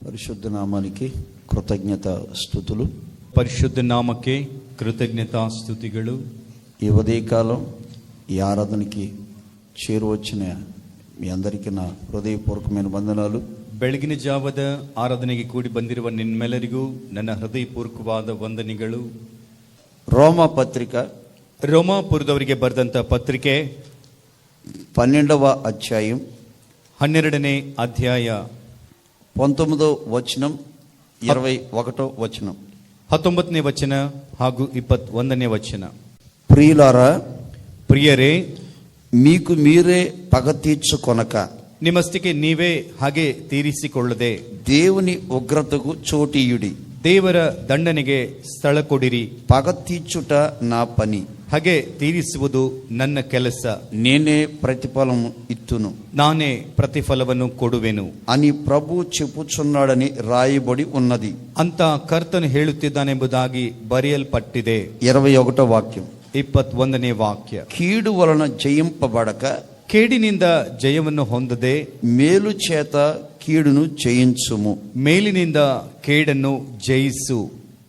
పరిశుద్ధ నామానికి కృతజ్ఞత స్తుతులు. పరిశుద్ధ నామಕ್ಕೆ కృతజ్ఞతా స్తుతిಗಳು. ఈ ఉదయకాలం ఈ ఆరాధనకి చేరువచ్చిన మీ అందరికీ నా హృదయపూర్వకమైన వందనాలు. ಬೆಳಗಿನ ಜಾವದ ಆರಾಧನೆಗೆ ಕೂಡಿ ಬಂದಿರುವ ನಿಮ್ಮೆಲ್ಲರಿಗೂ ನನ್ನ ಹೃದಯಪೂರ್ವಕವಾದ ವಂದನೆಗಳು. రోమా పత్రిక ರೋಮಾಪುರದವರಿಗೆ ಬರೆದಂತ ಪತ್ರಿಕೆ 12వ అధ్యాయం 12ನೇ ಅಧ್ಯಾಯ 19వ వచనం 21వ వచనం. 19ನೇ ವಚನ ಹಾಗೂ 21ನೇ ವಚನ. ప్రియులారా, ಪ್ರಿಯರೇ, మీకు మీరే పగ తీర్చుకొనక ನಿಮ್ಮಷ್ಟಕ್ಕೆ ನೀವೇ ಹಾಗೆ ತೀರಿಸಿಕೊಳ್ಳದೆ దేవుని ఉగ్రతకు చోటీయుడి. ದೇವರ ದಂಡನೆಗೆ ಸ್ಥಳ ಕೊಡಿರಿ. పగ తీర్చుట నా పని, ಹಾಗೆ ತೀರಿಸುವುದು ನನ್ನ ಕೆಲಸ. నేనే ప్రతిఫలం ఇత్తును, ನಾನೇ ಪ್ರತಿಫಲವನ್ನು ಕೊಡುವೆನು అని ప్రభు చెప్పుచున్నాడని రాయబడి ఉన్నది ಅಂತ ಕರ್ತನು ಹೇಳುತ್ತಿದ್ದಾನೆಂಬುದಾಗಿ ಬರೆಯಲ್ಪಟ್ಟಿದೆ. 21వ వాక్యం. 21ನೇ ವಾಕ್ಯ. కీడు వలన జయింపబడక ಕೇಡಿನಿಂದ ಜಯವನ್ನು ಹೊಂದದೆ మేలు చేత కీడును జయించుము. ಮೇಲಿನಿಂದ ಕೇಡನ್ನು ಜಯಿಸು.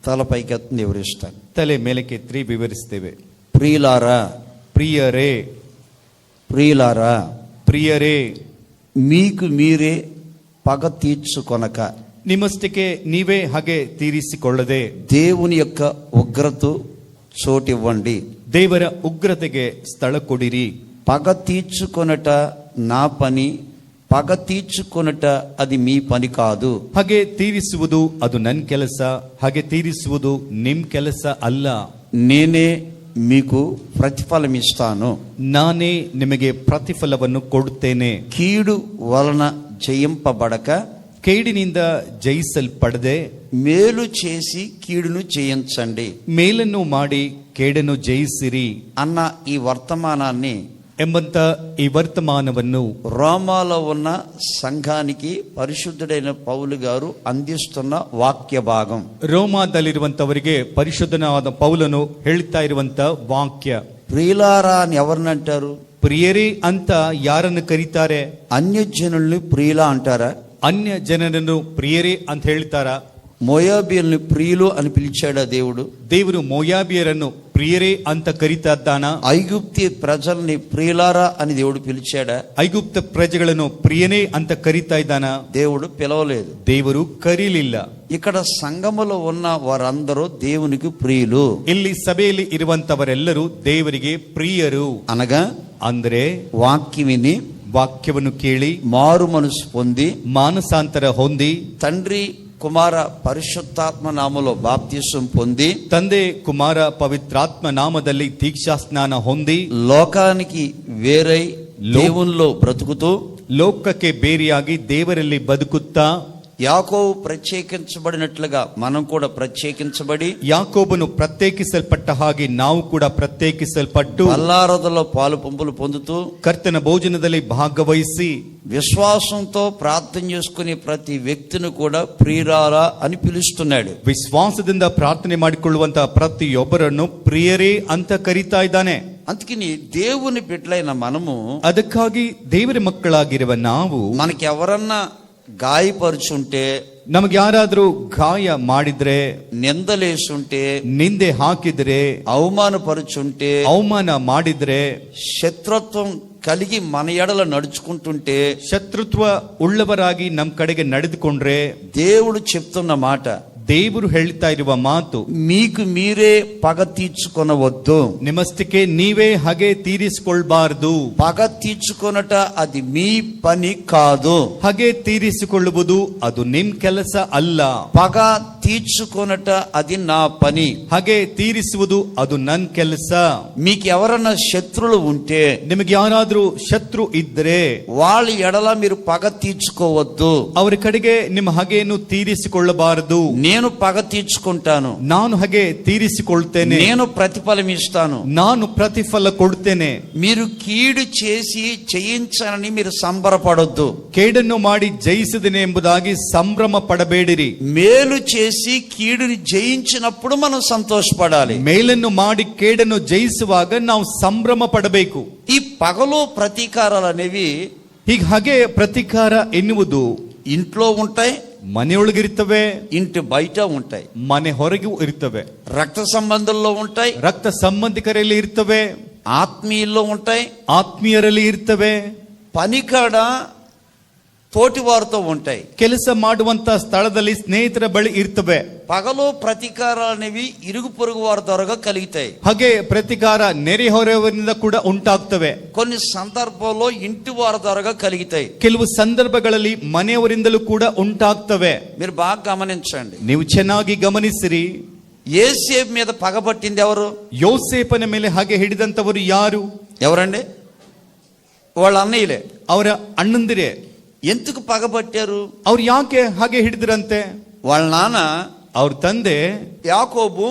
తలపైకి వివరిస్తాను. ತಲೆ ಮೇಲಕ್ಕೆತ್ತಿ ವಿವರಿಸ್ತೇವೆ. ప్రియులారా, ಪ್ರಿಯರೇ, ప్రియులారా, ಪ್ರಿಯರೇ, మీకు మీరే పగ తీర్చుకొనక ನಿಮ್ಮಷ್ಟಕ್ಕೆ ನೀವೇ ಹಾಗೆ ತೀರಿಸಿಕೊಳ್ಳದೆ దేవుని యొక్క ఉగ్రత చోటివ్వండి. ದೇವರ ಉಗ್ರತೆಗೆ ಸ್ಥಳ ಕೊಡಿರಿ. పగ తీర్చుకొనట నా పని, పగ తీర్చుకొనట అది మీ పని కాదు. ಹಾಗೆ ತೀರಿಸುವುದು ಅದು ನನ್ನ ಕೆಲಸ, ಹಾಗೆ ತೀರಿಸುವುದು ನಿಮ್ ಕೆಲಸ ಅಲ್ಲ. నేనే మీకు ప్రతిఫలం ఇస్తాను, ನಾನೇ ನಿಮಗೆ ಪ್ರತಿಫಲವನ್ನು ಕೊಡುತ್ತೇನೆ. కీడు వలన జయింపబడక ಕೇಡಿನಿಂದ ಜಯಿಸಲ್ಪಡದೆ మేలు చేసి కీడును జయించండి ಮೇಲನ್ನು ಮಾಡಿ ಕೇಡನ್ನು ಜಯಿಸಿರಿ అన్న ఈ వర్తమానాన్ని ಎಂಬಂತ ಈ ವರ್ತಮಾನವನ್ನು రోమాలో ఉన్న సంఘానికి పరిశుద్ధుడైన పౌలు గారు అందిస్తున్న వాక్య భాగం. ರೋಮಾದಲ್ಲಿರುವಂತವರಿಗೆ ಪರಿಶುದ್ಧನಾದ ಪೌಲನು ಹೇಳ್ತಾ ಇರುವಂತ ವಾಕ್ಯ. ప్రియులారా అని ఎవరినంటారు? ಪ್ರಿಯರೇ ಅಂತ ಯಾರನ್ನು ಕರೀತಾರೆ? అన్యజనుల్ని ప్రియులా అంటారా? ಅನ್ಯ ಜನರನ್ನು ಪ್ರಿಯರೇ ಅಂತ ಹೇಳ್ತಾರಾ? మోయాబీయుల్ని ప్రియులు అని పిలిచాడా దేవుడు? ದೇವರು మోయాబియರನ್ನು ಪ್ರಿಯರೇ ಅಂತ ಕರೀತಾ ಇದ್ದಾನ? ఐగుప్తి ప్రజల్ని ప్రియులారా అని దేవుడు పిలిచాడా? ಐಗುಪ್ತ ಪ್ರಜೆಗಳನ್ನು ಪ್ರಿಯನೇ ಅಂತ ಕರೀತಾ ಇದ್ದಾನ? దేవుడు పిలవలేదు, ದೇವರು ಕರೀಲಿಲ್ಲ. ఇక్కడ సంఘములో ఉన్న వారందరూ దేవునికి ప్రియులు. ಇಲ್ಲಿ ಸಭೆಯಲ್ಲಿ ಇರುವಂತವರೆಲ್ಲರೂ ದೇವರಿಗೆ ಪ್ರಿಯರು. అనగా ಅಂದ್ರೆ వాక్యం విని ವಾಕ್ಯವನ್ನು ಕೇಳಿ మారు మనసు పొంది ಮಾನಸಾಂತರ ಹೊಂದಿ తండ్రి కుమార పరిశుద్ధాత్మ నామములో బాప్తిసం పొంది ತಂದೆ ಕುಮಾರ ಪವಿತ್ರಾತ್ಮ ನಾಮದಲ್ಲಿ ದೀಕ್ಷಾ ಸ್ನಾನ ಹೊಂದಿ లోకానికి వేరై దేవునిలో బ్రతుకుతూ ಲೋಕಕ್ಕೆ ಬೇರೆಯಾಗಿ ದೇವರಲ್ಲಿ ಬದುಕುತ್ತಾ యాకోబు ప్రత్యేకించబడినట్లుగా మనం కూడా ప్రత్యేకించబడి ಯಾಕೋಬನು ಪ್ರತ್ಯೇಕಿಸಲ್ಪಟ್ಟ ಹಾಗೆ ನಾವು ಕೂಡ ಪ್ರತ್ಯೇಕಿಸಲ್ಪಟ್ಟು అల్లారదలో పాలు పంపులు పొందుతూ ಕರ್ತನ ಭೋಜನದಲ್ಲಿ ಭಾಗವಹಿಸಿ విశ్వాసంతో ప్రార్థన చేసుకునే ప్రతి వ్యక్తిని కూడా ప్రియురాలా అని పిలుస్తున్నాడు. ವಿಶ್ವಾಸದಿಂದ ಪ್ರಾರ್ಥನೆ ಮಾಡಿಕೊಳ್ಳುವಂತಹ ಪ್ರತಿಯೊಬ್ಬರನ್ನು ಪ್ರಿಯರೇ ಅಂತ ಕರೀತಾ ಇದ್ದಾನೆ. అందుకని దేవుని బిడ్డలైన మనము, ಅದಕ್ಕಾಗಿ ದೇವರ ಮಕ್ಕಳಾಗಿರುವ ನಾವು, మనకి ఎవరన్నా గాయపరుచుంటే, ನಮಗೆ ಯಾರಾದ್ರೂ ಗಾಯ ಮಾಡಿದ್ರೆ, నిందలేసుంటే, ನಿಂದೆ ಹಾಕಿದ್ರೆ, అవమానపరుచుంటే, ಅವಮಾನ ಮಾಡಿದ್ರೆ, శత్రుత్వం కలిగి మన ఎడల నడుచుకుంటుంటే, ಶತ್ರುತ್ವ ಉಳ್ಳವರಾಗಿ ನಮ್ ಕಡೆಗೆ ನಡೆದುಕೊಂಡ್ರೆ, దేవుడు చెప్తున్న మాట, ದೇವರು ಹೇಳ್ತಾ ಇರುವ ಮಾತು, మీకు మీరే పగ తీర్చుకొనవద్దు. ನಿಮ್ಮಷ್ಟಕ್ಕೆ ನೀವೇ ಹಾಗೆ ತೀರಿಸಿಕೊಳ್ಬಾರ್ದು. పగ తీర్చుకొనట అది మీ పని కాదు. ಹಾಗೆ ತೀರಿಸಿಕೊಳ್ಳುವುದು ಅದು ನಿಮ್ ಕೆಲಸ ಅಲ್ಲ. పగ తీర్చుకొనట అది నా పని. ಹಾಗೆ ತೀರಿಸುವುದು ಅದು ನನ್ ಕೆಲಸ. మీకు ఎవరన్నా శత్రులు ఉంటే, ನಿಮಗೆ ಯಾರಾದ್ರೂ ಶತ್ರು ಇದ್ರೆ వాళ్ళ ఎడల మీరు పగ తీర్చుకోవద్దు. ಅವರ ಕಡೆಗೆ ನಿಮ್ಮ ಹಾಗೇನು ತೀರಿಸಿಕೊಳ್ಳಬಾರದು. నేను పగ తీర్చుకుంటాను, ನಾನು ಹಾಗೆ ತೀರಿಸಿಕೊಳ್ತೇನೆ, నేను ప్రతిఫలం ఇస్తాను, ನಾನು ಪ್ರತಿಫಲ ಕೊಡ್ತೇನೆ. మీరు కీడు చేసి జయించాలని మీరు సంబరపడొద్దు. ಕೇಡನ್ನು ಮಾಡಿ ಜಯಿಸಿದನೆ ಎಂಬುದಾಗಿ ಸಂಭ್ರಮ ಪಡಬೇಡಿರಿ. మేలు చేసి కీడుని జయించినప్పుడు మనం సంతోషపడాలి. ಮೇಲನ್ನು ಮಾಡಿ ಕೇಡನ್ನು ಜಯಿಸುವಾಗ ನಾವು ಸಂಭ್ರಮ ಪಡಬೇಕು. ఈ పగలు ప్రతీకారాలు అనేవి ಹೀಗೆ ಹಾಗೆ ಪ್ರತಿಕಾರ ಎನ್ನುವುದು ఇంట్లో ఉంటాయి, ಮನೆಯೊಳಗಿರ್ತವೆ, ఇంటి బయట ఉంటాయి, ಮನೆ ಹೊರಗೂ ಇರ್ತವೆ, రక్త సంబంధంలో ఉంటాయి, ರಕ್ತ ಸಂಬಂಧಿಕರಲ್ಲಿ ಇರ್ತವೆ, ఆత్మీయుల్లో ఉంటాయి, ಆತ್ಮೀಯರಲ್ಲಿ ಇರ್ತವೆ, పనికాడ తోటి వారితో ఉంటాయి, ಕೆಲಸ ಮಾಡುವಂತ ಸ್ಥಳದಲ್ಲಿ ಸ್ನೇಹಿತರ ಬಳಿ ಇರ್ತವೆ. పగలు ప్రతీకారాలు అనేవి ఇరుగు పొరుగు వారి ద్వారా కలుగుతాయి. ಹಾಗೆ ಪ್ರತಿಕಾರ ನೆರೆಹೊರೆಯವರಿಂದ ಕೂಡ ಉಂಟಾಗ್ತವೆ. కొన్ని సందర్భాల్లో ఇంటి వారి ద్వారా కలుగుతాయి. ಕೆಲವು ಸಂದರ್ಭಗಳಲ್ಲಿ ಮನೆಯವರಿಂದಲೂ ಕೂಡ ಉಂಟಾಗ್ತವೆ. మీరు బాగా గమనించండి. ನೀವು ಚೆನ್ನಾಗಿ ಗಮನಿಸಿರಿ. యేసేపు మీద పగబట్టింది ఎవరు? ಯೋಸೇಫನ ಮೇಲೆ ಹಾಗೆ ಹಿಡಿದಂತವರು ಯಾರು? ఎవరండి? వాళ్ళ అన్నయ్యలే, ಅವರ ಅಣ್ಣಂದಿರೇ. ఎందుకు పగబట్టారు? ಅವ್ರು ಯಾಕೆ ಹಾಗೆ ಹಿಡಿದ್ರಂತೆ? వాళ్ళ నాన్న, ಅವ್ರ ತಂದೆ యాకోబు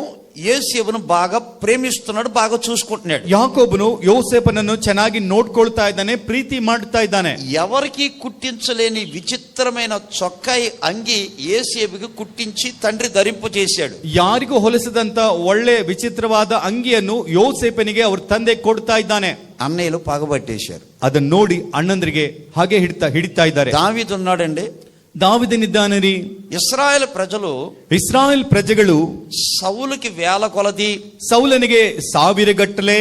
యేసేపును బాగా ప్రేమిస్తున్నాడు, బాగా చూసుకుంటున్నాడు. ಯಾಕೋಬನು ಯೋಸೇಫನನ್ನು ಚೆನ್ನಾಗಿ ನೋಡ್ಕೊಳ್ತಾ ಇದ್ದಾನೆ, ಪ್ರೀತಿ ಮಾಡ್ತಾ ಇದ್ದಾನೆ. ఎవరికి కుట్టించలేని విచిత్రమైన చొక్కాయి అంగి యేసేపుకి కుట్టించి తండ్రి ధరింపు చేశాడు. ಯಾರಿಗೂ ಹೊಲಿಸದಂತ ಒಳ್ಳೆ ವಿಚಿತ್ರವಾದ ಅಂಗಿಯನ್ನು ಯೋಸೇಫನಿಗೆ ಅವ್ರ ತಂದೆ ಕೊಡ್ತಾ ಇದ್ದಾನೆ. అన్నయ్యలు పగబట్టేశారు. ಅದನ್ನ ನೋಡಿ ಅಣ್ಣಂದ್ರಿಗೆ ಹಾಗೆ ಹಿಡಿತಾ ಇದ್ದಾರೆ. దావీదు ఉన్నాడండి, దావీదనిದ್ದಾನೆ ರೀ. ఇశ్రాయేల్ ప్రజలు, ಇಸ್ರಾಯೇಲ್ ಪ್ರಜೆಗಳು సౌలుకి వేల కొలది, ಸೌಲನಿಗೆ 1000 ಗಟ್ಟಲೆ,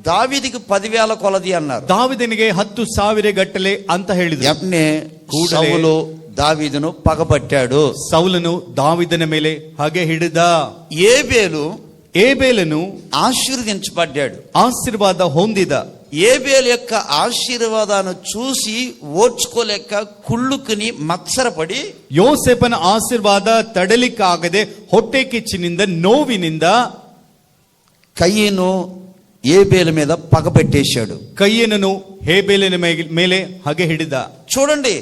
దావీదికి 10,000 కొలది అన్నారు. దావీದನಿಗೆ 10,000 ಗಟ್ಟಲೆ ಅಂತ ಹೇಳಿದ್ರು. వెంటనే ಕೂಡಲೇ సౌలు దావీదును పగబట్టాడు. ಸೌಲನು దావీದನ ಮೇಲೆ ಹಾಗೆ ಹಿಡಿದ. ఏబేలను ఆశీర్వదించబడ్డాడు, ఆశీర్వాద ಹೊಂದಿದ. ఏబేలు యొక్క ఆశీర్వాదాన్ని చూసి ఓర్చుకోలేక కుళ్ళుకుని మత్సరపడి, ಯೋಸೇಫನ ಆಶೀರ್ವಾದ ತಡಲಿಕ್ಕಾಗದೆ ಹೊಟ್ಟೆ ಕಿಚ್ಚಿನಿಂದ ನೋವಿನಿಂದ కయీను ఏబేలు మీద పగబెట్టేశాడు. ಕಯ್ಯನನು ಹೇಬೇಲಿನ ಮೇಲೆ ಹಾಗೆ ಹಿಡಿದ. చూడండి,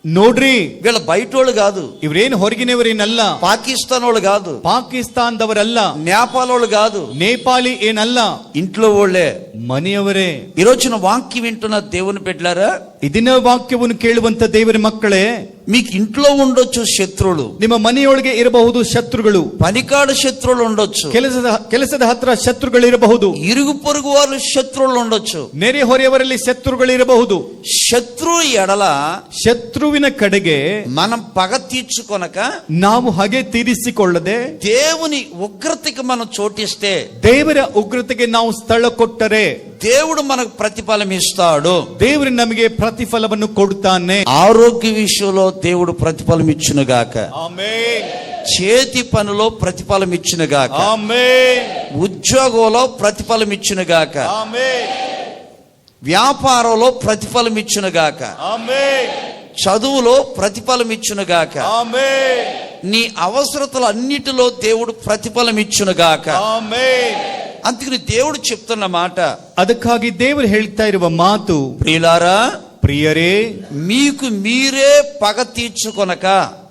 ನೋಡ್ರಿ, వీళ్ళ బయటోళ్ళు కాదు, ಇವ್ರೇನು ಹೊರಗಿನವರೇನಲ್ಲ, పాకిస్తాన్ వాళ్ళు కాదు, ಪಾಕಿಸ್ತಾನದವರಲ್ಲ, నేపాల్ వాళ్ళు కాదు, ನೇಪಾಳಿ ಏನಲ್ಲ, ఇంట్లో వాళ్ళే, ಮನೆಯವರೇ. ఈ రోజున వాక్యం వింటున్న దేవుని బిడ్డలారా, ಇದಿನ ವಾಕ್ಯವನ್ನು ಕೇಳುವಂತ ದೇವರ ಮಕ್ಕಳೇ, మీకు ఇంట్లో ఉండొచ్చు శత్రువులు, ನಿಮ್ಮ ಮನೆಯೊಳಗೆ ಇರಬಹುದು ಶತ್ರುಗಳು, పనికాడు శత్రువులు ఉండొచ్చు, ಕೆಲಸದ ಹತ್ರ ಶತ್ರುಗಳಿರಬಹುದು, ఇరుగు పొరుగు వాళ్ళు శత్రువులు ఉండొచ్చు, ನೆರೆಹೊರೆಯವರಲ್ಲಿ ಶತ್ರುಗಳಿರಬಹುದು. శత్రువు ఎడల ಶತ್ರುವಿನ ಕಡೆಗೆ మనం పగ తీర్చుకొనక, ನಾವು ಹಾಗೆ ತೀರಿಸಿಕೊಳ್ಳದೆ దేవుని ఉగ్రతకి మనం చోటిస్తే, ದೇವರ ಉಗ್ರತೆಗೆ ನಾವು ಸ್ಥಳ ಕೊಟ್ಟರೆ దేవుడు మనకు ప్రతిఫలం ఇస్తాడు. ದೇವರು ನಮಗೆ ಪ್ರತಿಫಲವನ್ನು ಕೊಡ್ತಾನೆ. ఆరోగ్య విషయంలో దేవుడు ప్రతిఫలం ఇచ్చునుగాక, ಆಮೆನ್. చేతి పనిలో ప్రతిఫలం ఇచ్చునుగాక, ಆಮೆನ್. ఉద్యోగంలో ప్రతిఫలం ఇచ్చునుగాక, ಆಮೆನ್. వ్యాపారంలో ప్రతిఫలం ఇచ్చునుగాక, ಆಮೆನ್. చదువులో ప్రతిఫలం ఇచ్చునుగాక, ಆಮೆನ್. నీ అవసరతలు అన్నిటిలో దేవుడు ప్రతిఫలం ఇచ్చునుగాక. ಆಮೆನ್. అందుకని దేవుడు చెప్తున్న మాట, ಅದಕ್ಕಾಗಿ ದೇವರು ಹೇಳ್ತಾ ಇರುವ ಮಾತು, ప్రియులారా, ಪ್ರಿಯರೇ, మీకు మీరే పగ తీర్చుకొనక,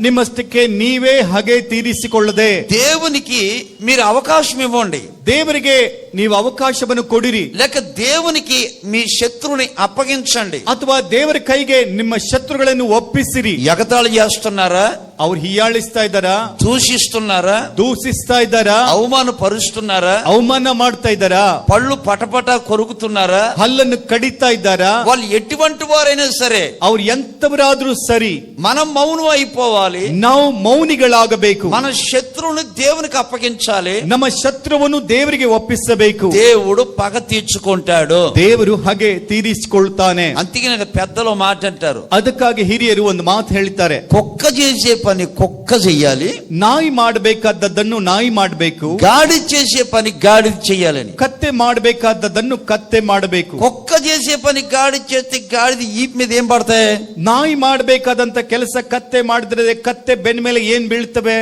ನಿಮ್ಮಷ್ಟಕ್ಕೆ ನೀವೇ ಹಾಗೆ ತೀರಿಸಿಕೊಳ್ಳದೆ దేవునికి మీరు అవకాశం ఇవ్వండి, ದೇವರಿಗೆ ನೀವು ಅವಕಾಶವನ್ನು ಕೊಡಿರಿ, లేక దేవునికి మీ శత్రువుని అప్పగించండి. ಅಥವಾ ದೇವರ ಕೈಗೆ ನಿಮ್ಮ ಶತ್ರುಗಳನ್ನು ಒಪ್ಪಿಸಿರಿ. ఎగతాళి చేస్తున్నారా? ಅವ್ರು ಹೀಯಾಳಿಸ್ತಾ ಇದ್ದಾರಾ? దూషిస్తున్నారా? ದೂಷಿಸ್ತಾ ಇದ್ದಾರಾ? అవమానపరుస్తున్నారా? ಅವಮಾನ ಮಾಡ್ತಾ ಇದ್ದಾರಾ? పళ్ళు పటపట కొరుకుతున్నారా? ಹಲ್ಲನ್ನು ಕಡಿತಾ ಇದ್ದಾರಾ? వాళ్ళు ఎటువంటి వారైనా సరే, ಅವ್ರು ಎಂತವರಾದ್ರೂ ಸರಿ, మనం మౌనం అయిపోవాలి. ನಾವು ಮೌನಿಗಳಾಗಬೇಕು. మన శత్రువుని దేవునికి అప్పగించాలి. ನಮ್ಮ ಶತ್ರುವನ್ನು ದೇವರಿಗೆ ಒಪ್ಪಿಸಬೇಕು. దేవుడు పగ తీర్చుకుంటాడు. ದೇವರು ಹಾಗೆ ತೀರಿಸಿಕೊಳ್ತಾನೆ. అందుకే పెద్దలు మాట అంటారు, ಅದಕ್ಕಾಗಿ ಹಿರಿಯರು ಒಂದು ಮಾತು ಹೇಳ್ತಾರೆ, కుక్క చేసే పని కుక్క చెయ్యాలి, ನಾಯಿ ಮಾಡಬೇಕಾದದ್ದನ್ನು ನಾಯಿ ಮಾಡಬೇಕು, గాడి చేసే పని గాడి చెయ్యాలని. ಕತ್ತೆ ಮಾಡಬೇಕಾದದ್ದನ್ನು ಕತ್ತೆ ಮಾಡಬೇಕು. కుక్క చేసే పని గాడి చేస్తే గాడిది ఈప్ మీద ఏం పడతాయి? ನಾಯಿ ಮಾಡಬೇಕಾದಂತ ಕೆಲಸ ಕತ್ತೆ ಮಾಡಿದ್ರೆ ಕತ್ತೆ ಬೆನ್ನ ಮೇಲೆ ಏನ್ ಬೀಳ್ತವೆ?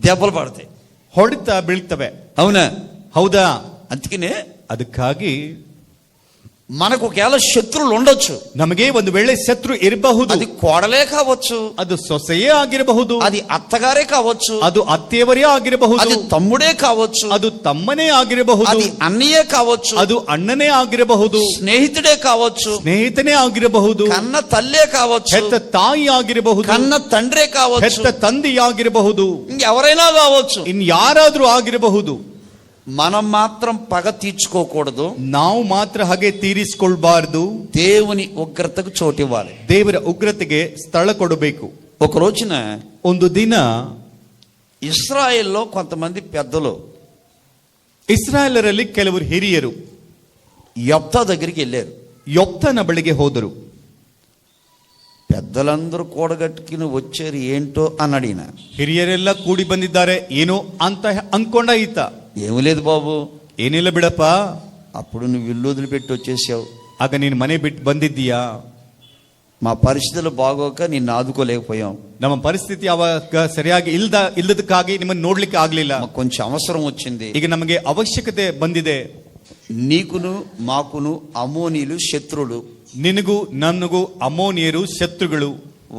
దెబ్బలు పడతాయి, ಹೊಡಿತಾ ಬೀಳ್ತವೆ. అవునా? ಹೌದಾ? అందుకనే ಅದಕ್ಕಾಗಿ మనకు ఒకవేళ శత్రువులు ఉండొచ్చు, ನಮಗೆ ಒಂದು ವೇಳೆ ಶತ್ರು ಇರಬಹುದು. అది కోడలే కావచ్చు, ಅದು ಸೊಸೆಯೇ ಆಗಿರಬಹುದು, అది అత్తగారే కావచ్చు, ಅದು ಅತ್ತೆಯವರೇ ಆಗಿರಬಹುದು, అది తమ్ముడే కావచ్చు, ಅದು ತಮ್ಮನೇ ಆಗಿರಬಹುದು, అది అన్నయ్యే కావచ్చు, ಅದು ಅಣ್ಣನೇ ಆಗಿರಬಹುದು, స్నేహితుడే కావచ్చు, ಸ್ನೇಹಿತನೇ ಆಗಿರಬಹುದು, కన్న తల్లే కావచ్చు, ಹೆತ್ತ ತಾಯಿ ಆಗಿರಬಹುದು, కన్న తండ్రే కావచ్చు, ಹೆತ್ತ ತಂದೆಯಾಗಿರಬಹುದು, ఇంకెవరైనా కావచ్చు. ಇನ್ಯಾರಾದ್ರೂ ಆಗಿರಬಹುದು. మనం మాత్రం పగ తీర్చుకోకూడదు, ನಾವು ಮಾತ್ರ ಹಾಗೆ ತೀರಿಸಿಕೊಳ್ಬಾರ್ದು. దేవుని ఉగ్రతకు చోటివ్వాలి. ದೇವರ ಉಗ್ರತೆಗೆ ಸ್ಥಳ ಕೊಡಬೇಕು. ఒక రోజున ಒಂದು ದಿನ ఇశ్రాయేల్లో కొంతమంది పెద్దలు ಇಸ್ರಾಯೇಲರಲ್ಲಿ ಕೆಲವರು ಹಿರಿಯರು యెఫ్తా దగ్గరికి వెళ్ళారు. యొప్ತನ ಬಳಿಗೆ ಹೋದರು. పెద్దలందరూ కూడగట్టుకుని వచ్చారు ఏంటో అని అడిగిన. ಹಿರಿಯರೆಲ್ಲ ಕೂಡಿ ಬಂದಿದ್ದಾರೆ ಏನೋ ಅಂತ ಅನ್ಕೊಂಡ ಈತ. ఏమీ లేదు బాబు, ಏನಿಲ್ಲ ಬಿಡಪ್ಪ, అప్పుడు నువ్వు ఇల్లు వదిలిపెట్టి వచ్చేసావు, ಆಗ ನೀನು ಮನೆ ಬಿಟ್ಟು ಬಂದಿದ್ದೀಯಾ, మా పరిస్థితులు బాగోక నిన్ను ఆదుకోలేకపోయాం, ನಮ್ಮ ಪರಿಸ್ಥಿತಿ ಅವಾಗ ಸರಿಯಾಗಿ ಇಲ್ಲದಕ್ಕಾಗಿ ನಿಮ್ಮನ್ನು ನೋಡ್ಲಿಕ್ಕೆ ಆಗ್ಲಿಲ್ಲ, మాకు కొంచెం అవసరం వచ్చింది, ಈಗ ನಮಗೆ ಅವಶ್ಯಕತೆ ಬಂದಿದೆ. నీకును మాకును అమోనీయులు శత్రువులు, ನಿನಗೂ ನನಗೂ ಅಮೋನಿಯರು ಶತ್ರುಗಳು.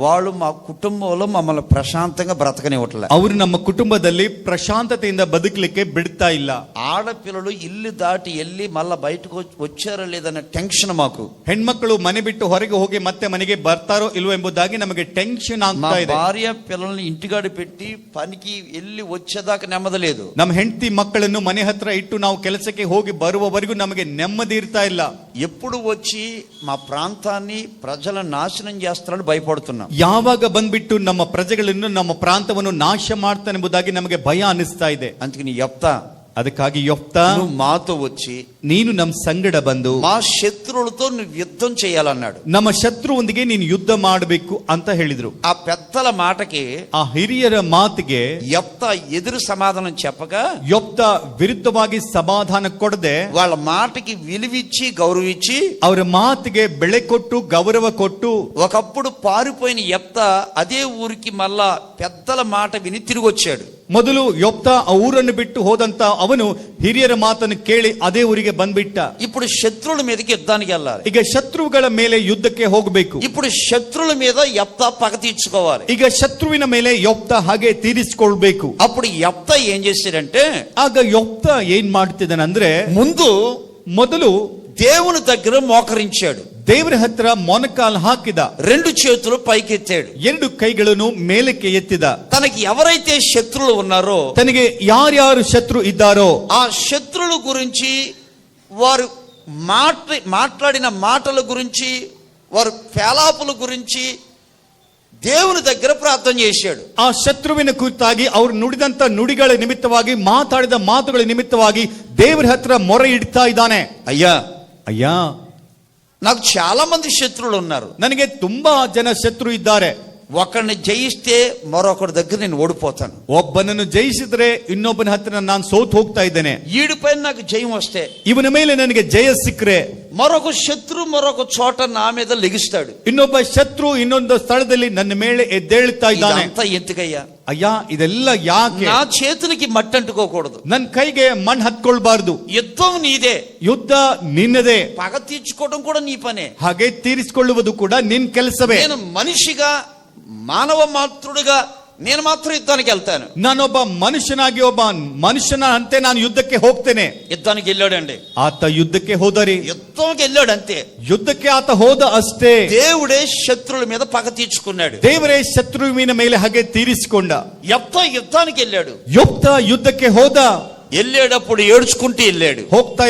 వాళ్ళు మా కుటుంబంలో మమ్మల్ని ప్రశాంతంగా బ్రతకనివ్వట్లే. ಅವರು ನಮ್ಮ ಕುಟುಂಬದಲ್ಲಿ ಪ್ರಶಾಂತತೆಯಿಂದ ಬದುಕಲಿಕ್ಕೆ ಬಿಡ್ತಾ ಇಲ್ಲ. ఆడపిల్లలు ఇల్లు దాటి వెళ్ళి మళ్ళా బయటకు వచ్చారో లేదన్న టెన్షన్ మాకు. ಹೆಣ್ಮಕ್ಳು ಮನೆ ಬಿಟ್ಟು ಹೊರಗೆ ಹೋಗಿ ಮತ್ತೆ ಮನೆಗೆ ಬರ್ತಾರೋ ಇಲ್ವೋ ಎಂಬುದಾಗಿ ನಮಗೆ ಟೆನ್ಷನ್ ಆಗ್ತಾ ಇದೆ. భార్య పిల్లల్ని ఇంటిగాడి పెట్టి పనికి వెళ్ళి వచ్చేదాకా నెమ్మదలేదు. ನಮ್ಮ ಹೆಂಡತಿ ಮಕ್ಕಳನ್ನು ಮನೆ ಹತ್ರ ಇಟ್ಟು ನಾವು ಕೆಲಸಕ್ಕೆ ಹೋಗಿ ಬರುವವರೆಗೂ ನಮಗೆ ನೆಮ್ಮದಿ ಇರ್ತಾ ಇಲ್ಲ. ఎప్పుడు వచ్చి మా ప్రాంతాన్ని ప్రజలను నాశనం చేస్తారని భయపడుతున్నాం. ಯಾವಾಗ ಬಂದ್ಬಿಟ್ಟು ನಮ್ಮ ಪ್ರಜೆಗಳನ್ನು ನಮ್ಮ ಪ್ರಾಂತವನ್ನು ನಾಶ ಮಾಡ್ತಾನೆ ಎಂಬುದಾಗಿ ನಮಗೆ ಭಯ ಅನಿಸ್ತಾ ಇದೆ. అందుకని యెఫ్తా, ಅದಕ್ಕಾಗಿ ಯೆಫ್ತಾ నువ్వు మాతో వచ్చి ನೀನು ನಮ್ಮ ಸಂಗಡ ಬಂದು మా శత్రువులతో నువ్వు యుద్ధం చేయాలన్నాడు. ನಮ್ಮ ಶತ್ರುವೊಂದಿಗೆ ನೀನು ಯುದ್ಧ ಮಾಡಬೇಕು ಅಂತ ಹೇಳಿದ್ರು. ఆ పెద్దల మాటకి ಆ ಹಿರಿಯರ ಮಾತಿಗೆ యెఫ్తా ఎదురు సమాధానం చెప్పగా ಯೆಫ್ತಾ ವಿರುದ್ಧವಾಗಿ ಸಮಾಧಾನ ಕೊಡದೆ వాళ్ళ మాటకి విలువిచ్చి గౌరవించి ಅವರ ಮಾತಿಗೆ ಬೆಲೆ ಕೊಟ್ಟು ಗೌರವ ಕೊಟ್ಟು ఒకప్పుడు పారిపోయిన యెఫ్తా అదే ఊరికి మళ్ళా పెద్దల మాట విని తిరిగి వచ్చాడు. ಮೊದಲು ಯೆಫ್ತಾ ಆ ಊರನ್ನು ಬಿಟ್ಟು ಹೋದಂತ ಅವನು ಹಿರಿಯರ ಮಾತನ್ನು ಕೇಳಿ ಅದೇ ಊರಿಗೆ ಬಂದ್ಬಿಟ್ಟ. ఇప్పుడు శత్రువుల మీదకి యుద్ధానికి వెళ్ళాలి. ಈಗ ಶತ್ರುಗಳ ಮೇಲೆ ಯುದ್ಧಕ್ಕೆ ಹೋಗಬೇಕು. ఇప్పుడు శత్రువుల మీద యెఫ్తా పగ తీర్చుకోవాలి. ಈಗ ಶತ್ರುವಿನ ಮೇಲೆ ಯೆಫ್ತಾ ಹಾಗೆ ತೀರಿಸಿಕೊಳ್ಬೇಕು. అప్పుడు యెఫ్తా ఏం చేశాడంటే, ಆಗ ಯೆಫ್ತಾ ಏನ್ ಮಾಡ್ತಿದ್ದಾನಂದ್ರೆ ಮೊದಲು దేవుని దగ్గర మోకరించాడు, ದೇವರ ಹತ್ರ ಮೊಣಕಾಲು ಹಾಕಿದ, రెండు చేతులు పైకెత్తాడు, ಎರಡು ಕೈಗಳನ್ನು ಮೇಲಕ್ಕೆ ಎತ್ತಿದ. తనకి ఎవరైతే శత్రువులు ఉన్నారో, ತನಗೆ ಯಾರ್ಯಾರು ಶತ್ರು ಇದ್ದಾರೋ ఆ శత్రువుల గురించి, వారు మాట్లాడిన మాటల గురించి, వారు ఫేలాపుల గురించి దేవుని దగ్గర ప్రార్థన చేశాడు. ಆ ಶತ್ರುವಿನ ಕುರಿತಾಗಿ ಅವರು ನುಡಿದಂತ ನುಡಿಗಳ ನಿಮಿತ್ತವಾಗಿ ಮಾತಾಡಿದ ಮಾತುಗಳ ನಿಮಿತ್ತವಾಗಿ ದೇವರ ಹತ್ರ ಮೊರೆ ಇಡ್ತಾ ಇದ್ದಾನೆ. ಅಯ್ಯಾ నాకు చాలా మంది శత్రువులు ఉన్నారు, ನನಗೆ ತುಂಬಾ ಜನ ಶತ್ರು ಇದ್ದಾರೆ. ఒకరిని జయిస్తే మరొకరి దగ్గర నేను ఓడిపోతాను, ಒಬ್ಬನನ್ನು ಜಯಿಸಿದ್ರೆ ಇನ್ನೊಬ್ಬನ ಹತ್ರ ನಾನು ಸೋತು ಹೋಗ್ತಾ ಇದ್ದೇನೆ. ఈడిపైన నాకు జయం వస్తే, ಇವನ ಮೇಲೆ ನನಗೆ ಜಯ ಸಿಕ್ಕರೆ మరొక శత్రు మరొక చోట నా మీద లెగిస్తాడు, ಇನ್ನೊಬ್ಬ ಶತ್ರು ಇನ್ನೊಂದು ಸ್ಥಳದಲ್ಲಿ ನನ್ನ ಮೇಲೆ ಎದ್ದೇಳ್ತಾ ಇದ್ದಾನೆ. ఇదంతా ఎందుకయ్యా? ಅಯ್ಯ ಇದೆಲ್ಲ ಯಾಕೆ? నా చేతులకి మట్టి అంటుకోకూడదు, ನನ್ನ కైಗೆ మಣ್ಣು హత్ಕೊಳ್ಬಾರ್ದು. యుద్ధం నీదే, ಯುದ್ಧ ನಿನ್ನದೇ, పగ తీర్చుకోవడం కూడా నీ పనే, ಹಾಗೆ ತೀರಿಸಿಕೊಳ್ಳುವುದು ಕೂಡ ನಿನ್ ಕೆಲಸವೇ. నేను మనిషిగా, మానవ మాతృడుగా నేను మాత్రం యుద్ధానికి వెళ్తాను. ನಾನೊಬ್ಬ ಮನುಷ್ಯನಾಗಿ ಒಬ್ಬ ಮನುಷ್ಯನ ಅಂತೆ ನಾನು ಯುದ್ಧಕ್ಕೆ ಹೋಗ್ತೇನೆ. యుద్ధానికి వెళ్ళాడండి, ಆತ ಯುದ್ಧಕ್ಕೆ ಹೋದರಿ, యుద్ధంకి వెళ్ళాడు అంతే. ಯುದ್ಧಕ್ಕೆ ಆತ ಹೋದ ಅಷ್ಟೇ. దేవుడే శత్రువుల మీద పగ తీర్చుకున్నాడు, ದೇವರೇ ಶತ್ರುವಿನ ಮೇಲೆ ಹಾಗೆ ತೀರಿಸಿಕೊಂಡ. యెఫ్తా యుద్ధానికి వెళ్ళాడు, ಯೆಫ್ತಾ ಯುದ್ಧಕ್ಕೆ ಹೋದ. వెళ్ళేటప్పుడు ఏడ్చుకుంటూ వెళ్ళాడు, ಹೋಗ್ತಾ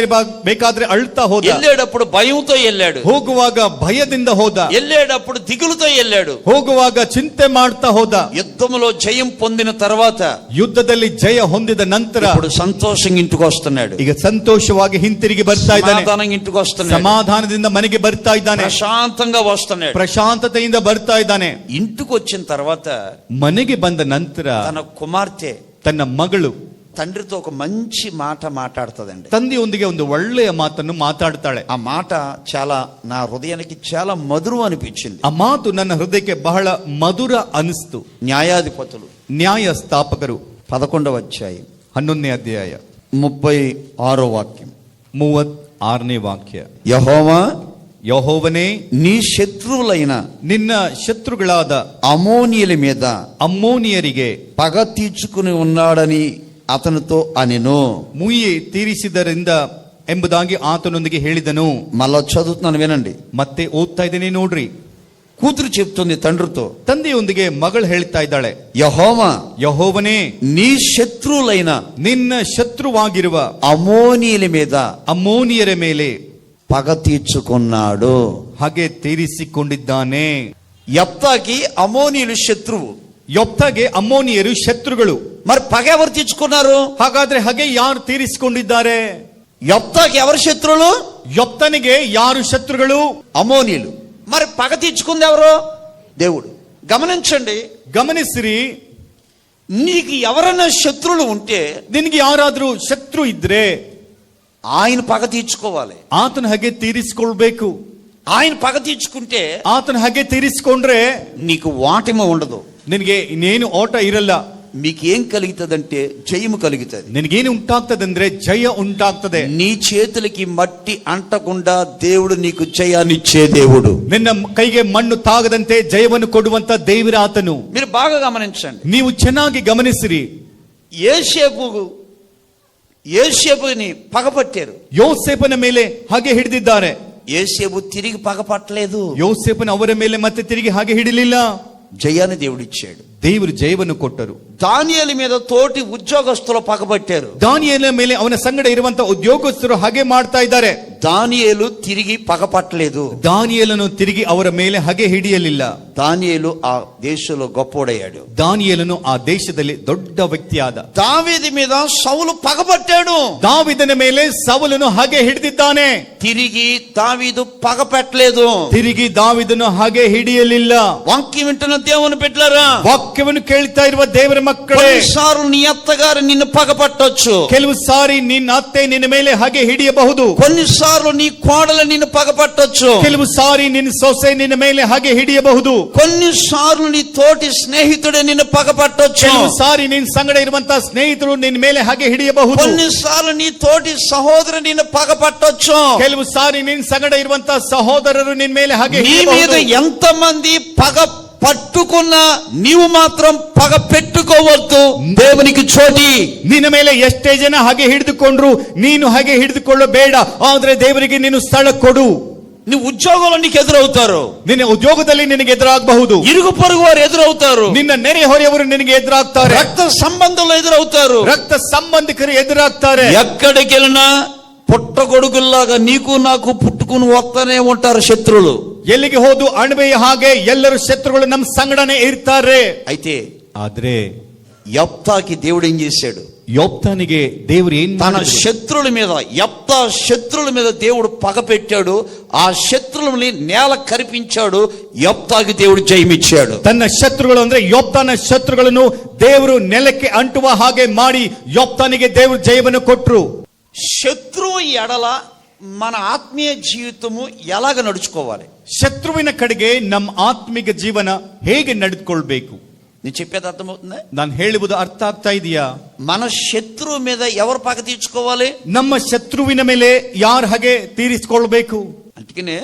ಬೇಕಾದ್ರೆ ಅಳ್ತಾ ಹೋದ. వెళ్ళేటప్పుడు భయంతో వెళ్ళాడు, ಹೋಗುವಾಗ ಭಯದಿಂದ ಹೋದ. వెళ్ళేటప్పుడు దిగులుతో వెళ్ళాడు, ಹೋಗುವಾಗ ಚಿಂತೆ ಮಾಡ್ತಾ ಹೋದ. యుద్ధంలో జయం పొందిన తర్వాత ಯುದ್ಧದಲ್ಲಿ ಜಯ ಹೊಂದಿದ ನಂತರ ఇప్పుడు సంతోషంగా ఇంటికి వస్తున్నాడు, ಈಗ ಸಂತೋಷವಾಗಿ ಹಿಂತಿರುಗಿ ಬರ್ತಾ ಇದ್ದಾನೆ. సమాధానంగా ఇంటికి వస్తున్నాడు, ಸಮಾಧಾನದಿಂದ ಮನೆಗೆ ಬರ್ತಾ ಇದ್ದಾನೆ. ప్రశాంతంగా వస్తున్నాడు, ಪ್ರಶಾಂತತೆಯಿಂದ ಬರ್ತಾ ಇದ್ದಾನೆ. ఇంటికి వచ్చిన తర్వాత ಮನೆಗೆ ಬಂದ ನಂತರ తన కుమార్తె, ತನ್ನ ಮಗಳು తండ్రితో ఒక మంచి మాట మాట్లాడుతుందండి. ತಂದೆಯೊಂದಿಗೆ ಒಂದು ಒಳ್ಳೆಯ ಮಾತನ್ನು ಮಾತಾಡ್ತಾಳೆ. ఆ మాట చాలా నా హృదయానికి చాలా మధురం అనిపించింది. ಆ ಮಾತು ನನ್ನ ಹೃದಯಕ್ಕೆ ಬಹಳ ಮಧುರ ಅನಿಸ್ತು. న్యాయాధిపతులు ನ್ಯಾಯ ಸ್ಥಾಪಕರು 11వ అధ్యాయం 11ನೇ ಅಧ್ಯಾಯ 36వ వాక్యం. 36ನೇ ವಾಕ್ಯ. యెహోవా నీ శత్రువులైన ನಿನ್ನ ಶತ್ರುಗಳಾದ అమోనీయుల మీద ಅಮ್ಮೋನಿಯರಿಗೆ పగ తీర్చుకుని ఉన్నాడని అతనితో అనెను. ಮುಯ್ಯಿ ತೀರಿಸಿದರಿಂದ ಎಂಬುದಾಗಿ ಆತನೊಂದಿಗೆ ಹೇಳಿದನು. మళ్ళా చదువుతున్నాను వినండి, ಮತ್ತೆ ಓದ್ತಾ ಇದ್ದೇನೆ ನೋಡ್ರಿ. కూతురు చెప్తుంది తండ్రితో, ತಂದೆಯೊಂದಿಗೆ ಮಗಳು ಹೇಳ್ತಾ ಇದ್ದಾಳೆ, యెహోవా నీ శత్రువులైన ನಿನ್ನ ಶತ್ರುವಾಗಿರುವ అమోనీయుల మీద ಅಮ್ಮೋನಿಯರ ಮೇಲೆ పగ తీర్చుకున్నాడు, ಹಾಗೆ ತೀರಿಸಿಕೊಂಡಿದ್ದಾನೆ. యెఫ్తాకి అమోనీయులు శత్రువు. ಯೊಪ್ತಗೆ ಅಮ್ಮೋನಿಯರು ಶತ್ರುಗಳು. మరి పగ ఎవరు తీర్చుకున్నారు? ಹಾಗಾದ್ರೆ ಹಾಗೆ ಯಾರು ತೀರಿಸಿಕೊಂಡಿದ್ದಾರೆ? యొప్తాకి ఎవరు శత్రువులు? ಯೊಪ್ತನಿಗೆ ಯಾರು ಶತ್ರುಗಳು? అమోనీయులు. మరి పగ తీర్చుకుంది ఎవరు? దేవుడు. గమనించండి, ಗಮನಿಸಿರಿ, నీకు ఎవరైనా శత్రువులు ఉంటే ನಿನಗೆ ಯಾರಾದ್ರೂ ಶತ್ರು ಇದ್ರೆ ఆయన పగ తీర్చుకోవాలి. ಆತನ ಹಾಗೆ ತೀರಿಸಿಕೊಳ್ಬೇಕು. ఆయన పగ తీర్చుకుంటే ಆತನ ಹಾಗೆ ತೀರಿಸಿಕೊಂಡ್ರೆ నీకు వాటమి ఉండదు. ನಿನಗೆ ಇನ್ನೇನು ಓಟ ಇರಲ್ಲ. మీకు ఏం కలుగుతుందంటే జయము కలుగుతుంది. ನಿನಗೇನು ಉಂಟಾಗ್ತದಂದ್ರೆ ಜಯ ಉಂಟಾಗ್ತದೆ. నీ చేతులకి మట్టి అంటకుండా దేవుడు నీకు జయాన్ని ఇచ్చే దేవుడు. ನಿನ್ನ ಕೈಗೆ ಮಣ್ಣು ತಾಗದಂತೆ ಜಯವನ್ನು ಕೊಡುವಂತ ದೇವರ ಆತನು. మీరు బాగా గమనించండి. ನೀವು ಚೆನ್ನಾಗಿ ಗಮನಿಸಿರಿ. యేసేపుని పగపట్టారు. ಯೋಸೇಫನ ಮೇಲೆ ಹಾಗೆ ಹಿಡಿದಿದ್ದಾರೆ. యేసేపు తిరిగి పగపట్టలేదు. ಯೋಸೇಫನ ಅವರ ಮೇಲೆ ಮತ್ತೆ ತಿರುಗಿ ಹಾಗೆ ಹಿಡಿಲಿಲ್ಲ. జయాన్ని దేవుడు ఇచ్చాడు. ದೇವರು ಜಯವನ್ನು ಕೊಟ್ಟರು. దానియేలు మీద తోటి ఉద్యోగస్తులు పగపట్టారు. ದಾನಿಯೇಲನ ಮೇಲೆ ಅವನ ಸಂಗಡ ಇರುವಂತ ಉದ್ಯೋಗಸ್ಥರು ಹಾಗೆ ಮಾಡ್ತಾ ಇದ್ದಾರೆ. దానియేలు తిరిగి పగపట్టలేదు. ದಾನಿಯೇಲನು ತಿರುಗಿ ಅವರ ಮೇಲೆ ಹಾಗೆ ಹಿಡಿಯಲಿಲ್ಲ. దానియేలు ఆ దేశంలో గొప్పోడయ్యాడు. ದಾನಿಯೇಲನು ಆ ದೇಶದಲ್ಲಿ ದೊಡ್ಡ ವ್ಯಕ್ತಿಯಾದ. దావీదు మీద సౌలు పగపట్టాడు. ದಾವೀದನ ಮೇಲೆ ಸೌಲನು ಹಾಗೆ ಹಿಡಿದಿದ್ದಾನೆ. తిరిగి దావీదు పగపెట్టలేదు. ತಿರುಗಿ ದಾವೀದನು ಹಾಗೆ ಹಿಡಿಯಲಿಲ್ಲ. వాక్యం వింటున్న దేవుని బిడ్డలారా, ವಾಕ್ಯವನ್ನು ಕೇಳ್ತಾ ಇರುವ ದೇವರ ಮಕ್ಕಳೇ, కొన్నిసార్లు నీ అత్తగారు నిన్ను పగపట్టొచ్చు. ಕೆಲವು ಸಾರಿ ನಿನ್ನ ಅತ್ತೆ ನಿನ್ನ ಮೇಲೆ ಹಾಗೆ ಹಿಡಿಯಬಹುದು. కొన్నిసార్లు నీ కోడలు నిన్ను పగపట్టొచ్చు. ಕೆಲವು ಸಾರಿ ನಿನ್ನ ಸೊಸೆ ನಿನ್ನ ಮೇಲೆ ಹಾಗೆ ಹಿಡಿಯಬಹುದು. కొన్నిసార్లు నీ తోటి స్నేహితుడే నిన్ను పగపట్టొచ్చు. ಕೆಲವು ಸಾರಿ ನಿನ್ನ ಸಂಗಡ ಇರುವಂತಹ ಸ್ನೇಹಿತರು ನಿನ್ನ ಮೇಲೆ ಹಾಗೆ ಹಿಡಿಯಬಹುದು. కొన్నిసార్లు నీ తోటి సహోదరు నిన్ను పగపట్టొచ్చు. ಕೆಲವು ಸಾರಿ ನಿನ್ನ ಸಂಗಡ ಇರುವಂತಹ ಸಹೋದರರು ನಿನ್ನ ಮೇಲೆ ಹಾಗೆ నీ మీద ఎంతమంది పగ పట్టుకున్నా నీవు మాత్రం పగ పెట్టుకోవద్దు. దేవునికి చోటి. ನಿನ್ನ ಮೇಲೆ ಎಷ್ಟೇ ಜನ ಹಾಗೆ ಹಿಡಿದುಕೊಂಡ್ರು ನೀನು ಹಾಗೆ ಹಿಡಿದುಕೊಳ್ಳಬೇಡ. ಆದ್ರೆ ದೇವರಿಗೆ ನೀನು ಸ್ಥಳ ಕೊಡು. నీ ఉద్యోగంలో నీకు ఎదురవుతారు. ನಿನ್ನ ಉದ್ಯೋಗದಲ್ಲಿ ನಿನಗೆ ಎದುರಾಗಬಹುದು. ఇరుగు పొరుగు వారు ఎదురవుతారు. ನಿನ್ನ ನೆರೆಹೊರೆಯವರು ನಿನಗೆ ಎದುರಾಗ್ತಾರೆ. రక్త సంబంధంలో ఎదురవుతారు. ರಕ್ತ ಸಂಬಂಧಿಕರು ಎದುರಾಗ್ತಾರೆ. ఎక్కడికి వెళ్ళినా పుట్టగొడుగుల్లాగా నీకు నాకు పుట్టుకుని వస్తూనే ఉంటారు శత్రువులు. ಎಲ್ಲಿಗೆ ಹೋದು ಅಣಬೆಯ ಹಾಗೆ ಎಲ್ಲರೂ ಶತ್ರುಗಳು ನಮ್ಮ ಸಂಗಡನೆ ಇರ್ತಾರೆ. అయితే ಆದ್ರೆ యెఫ్తాకి దేవుడు ఏం చేశాడు? ಯೋಪ್ತನಿಗೆ ದೇವರು ಏನ್ తన ಮಾಡಿದ್ರು? శత్రువుల మీద, యెఫ్తా శత్రువుల మీద దేవుడు పగ పెట్టాడు. ఆ శత్రువుల్ని నేల కరిపించాడు. యెఫ్తాకి దేవుడు జయమిచ్చాడు. ತನ್ನ ಶತ್ರುಗಳು ಅಂದ್ರೆ ಯೋಪ್ತನ ಶತ್ರುಗಳನ್ನು ದೇವರು ನೆಲಕ್ಕೆ ಅಂಟುವ ಹಾಗೆ ಮಾಡಿ ಯೋಪ್ತನಿಗೆ ದೇವರು ಜಯವನ್ನು ಕೊಟ್ರು. శత్రువు ఎడల మన ఆత్మీయ జీవితము ఎలాగ నడుచుకోవాలి? ಶತ್ರುವಿನ ಕಡೆಗೆ ನಮ್ಮ ಆತ್ಮಿಕ ಜೀವನ ಹೇಗೆ ನಡೆದುಕೊಳ್ಬೇಕು? నేను చెప్పేది అర్థమవుతుందా? ನಾನು ಹೇಳುವುದು ಅರ್ಥ ಆಗ್ತಾ ಇದೆಯಾ? మన శత్రువు మీద ఎవరు పగ తీర్చుకోవాలి? ನಮ್ಮ ಶತ್ರುವಿನ ಮೇಲೆ ಯಾರು ಹಾಗೆ ತೀರಿಸಿಕೊಳ್ಬೇಕು? అందుకనే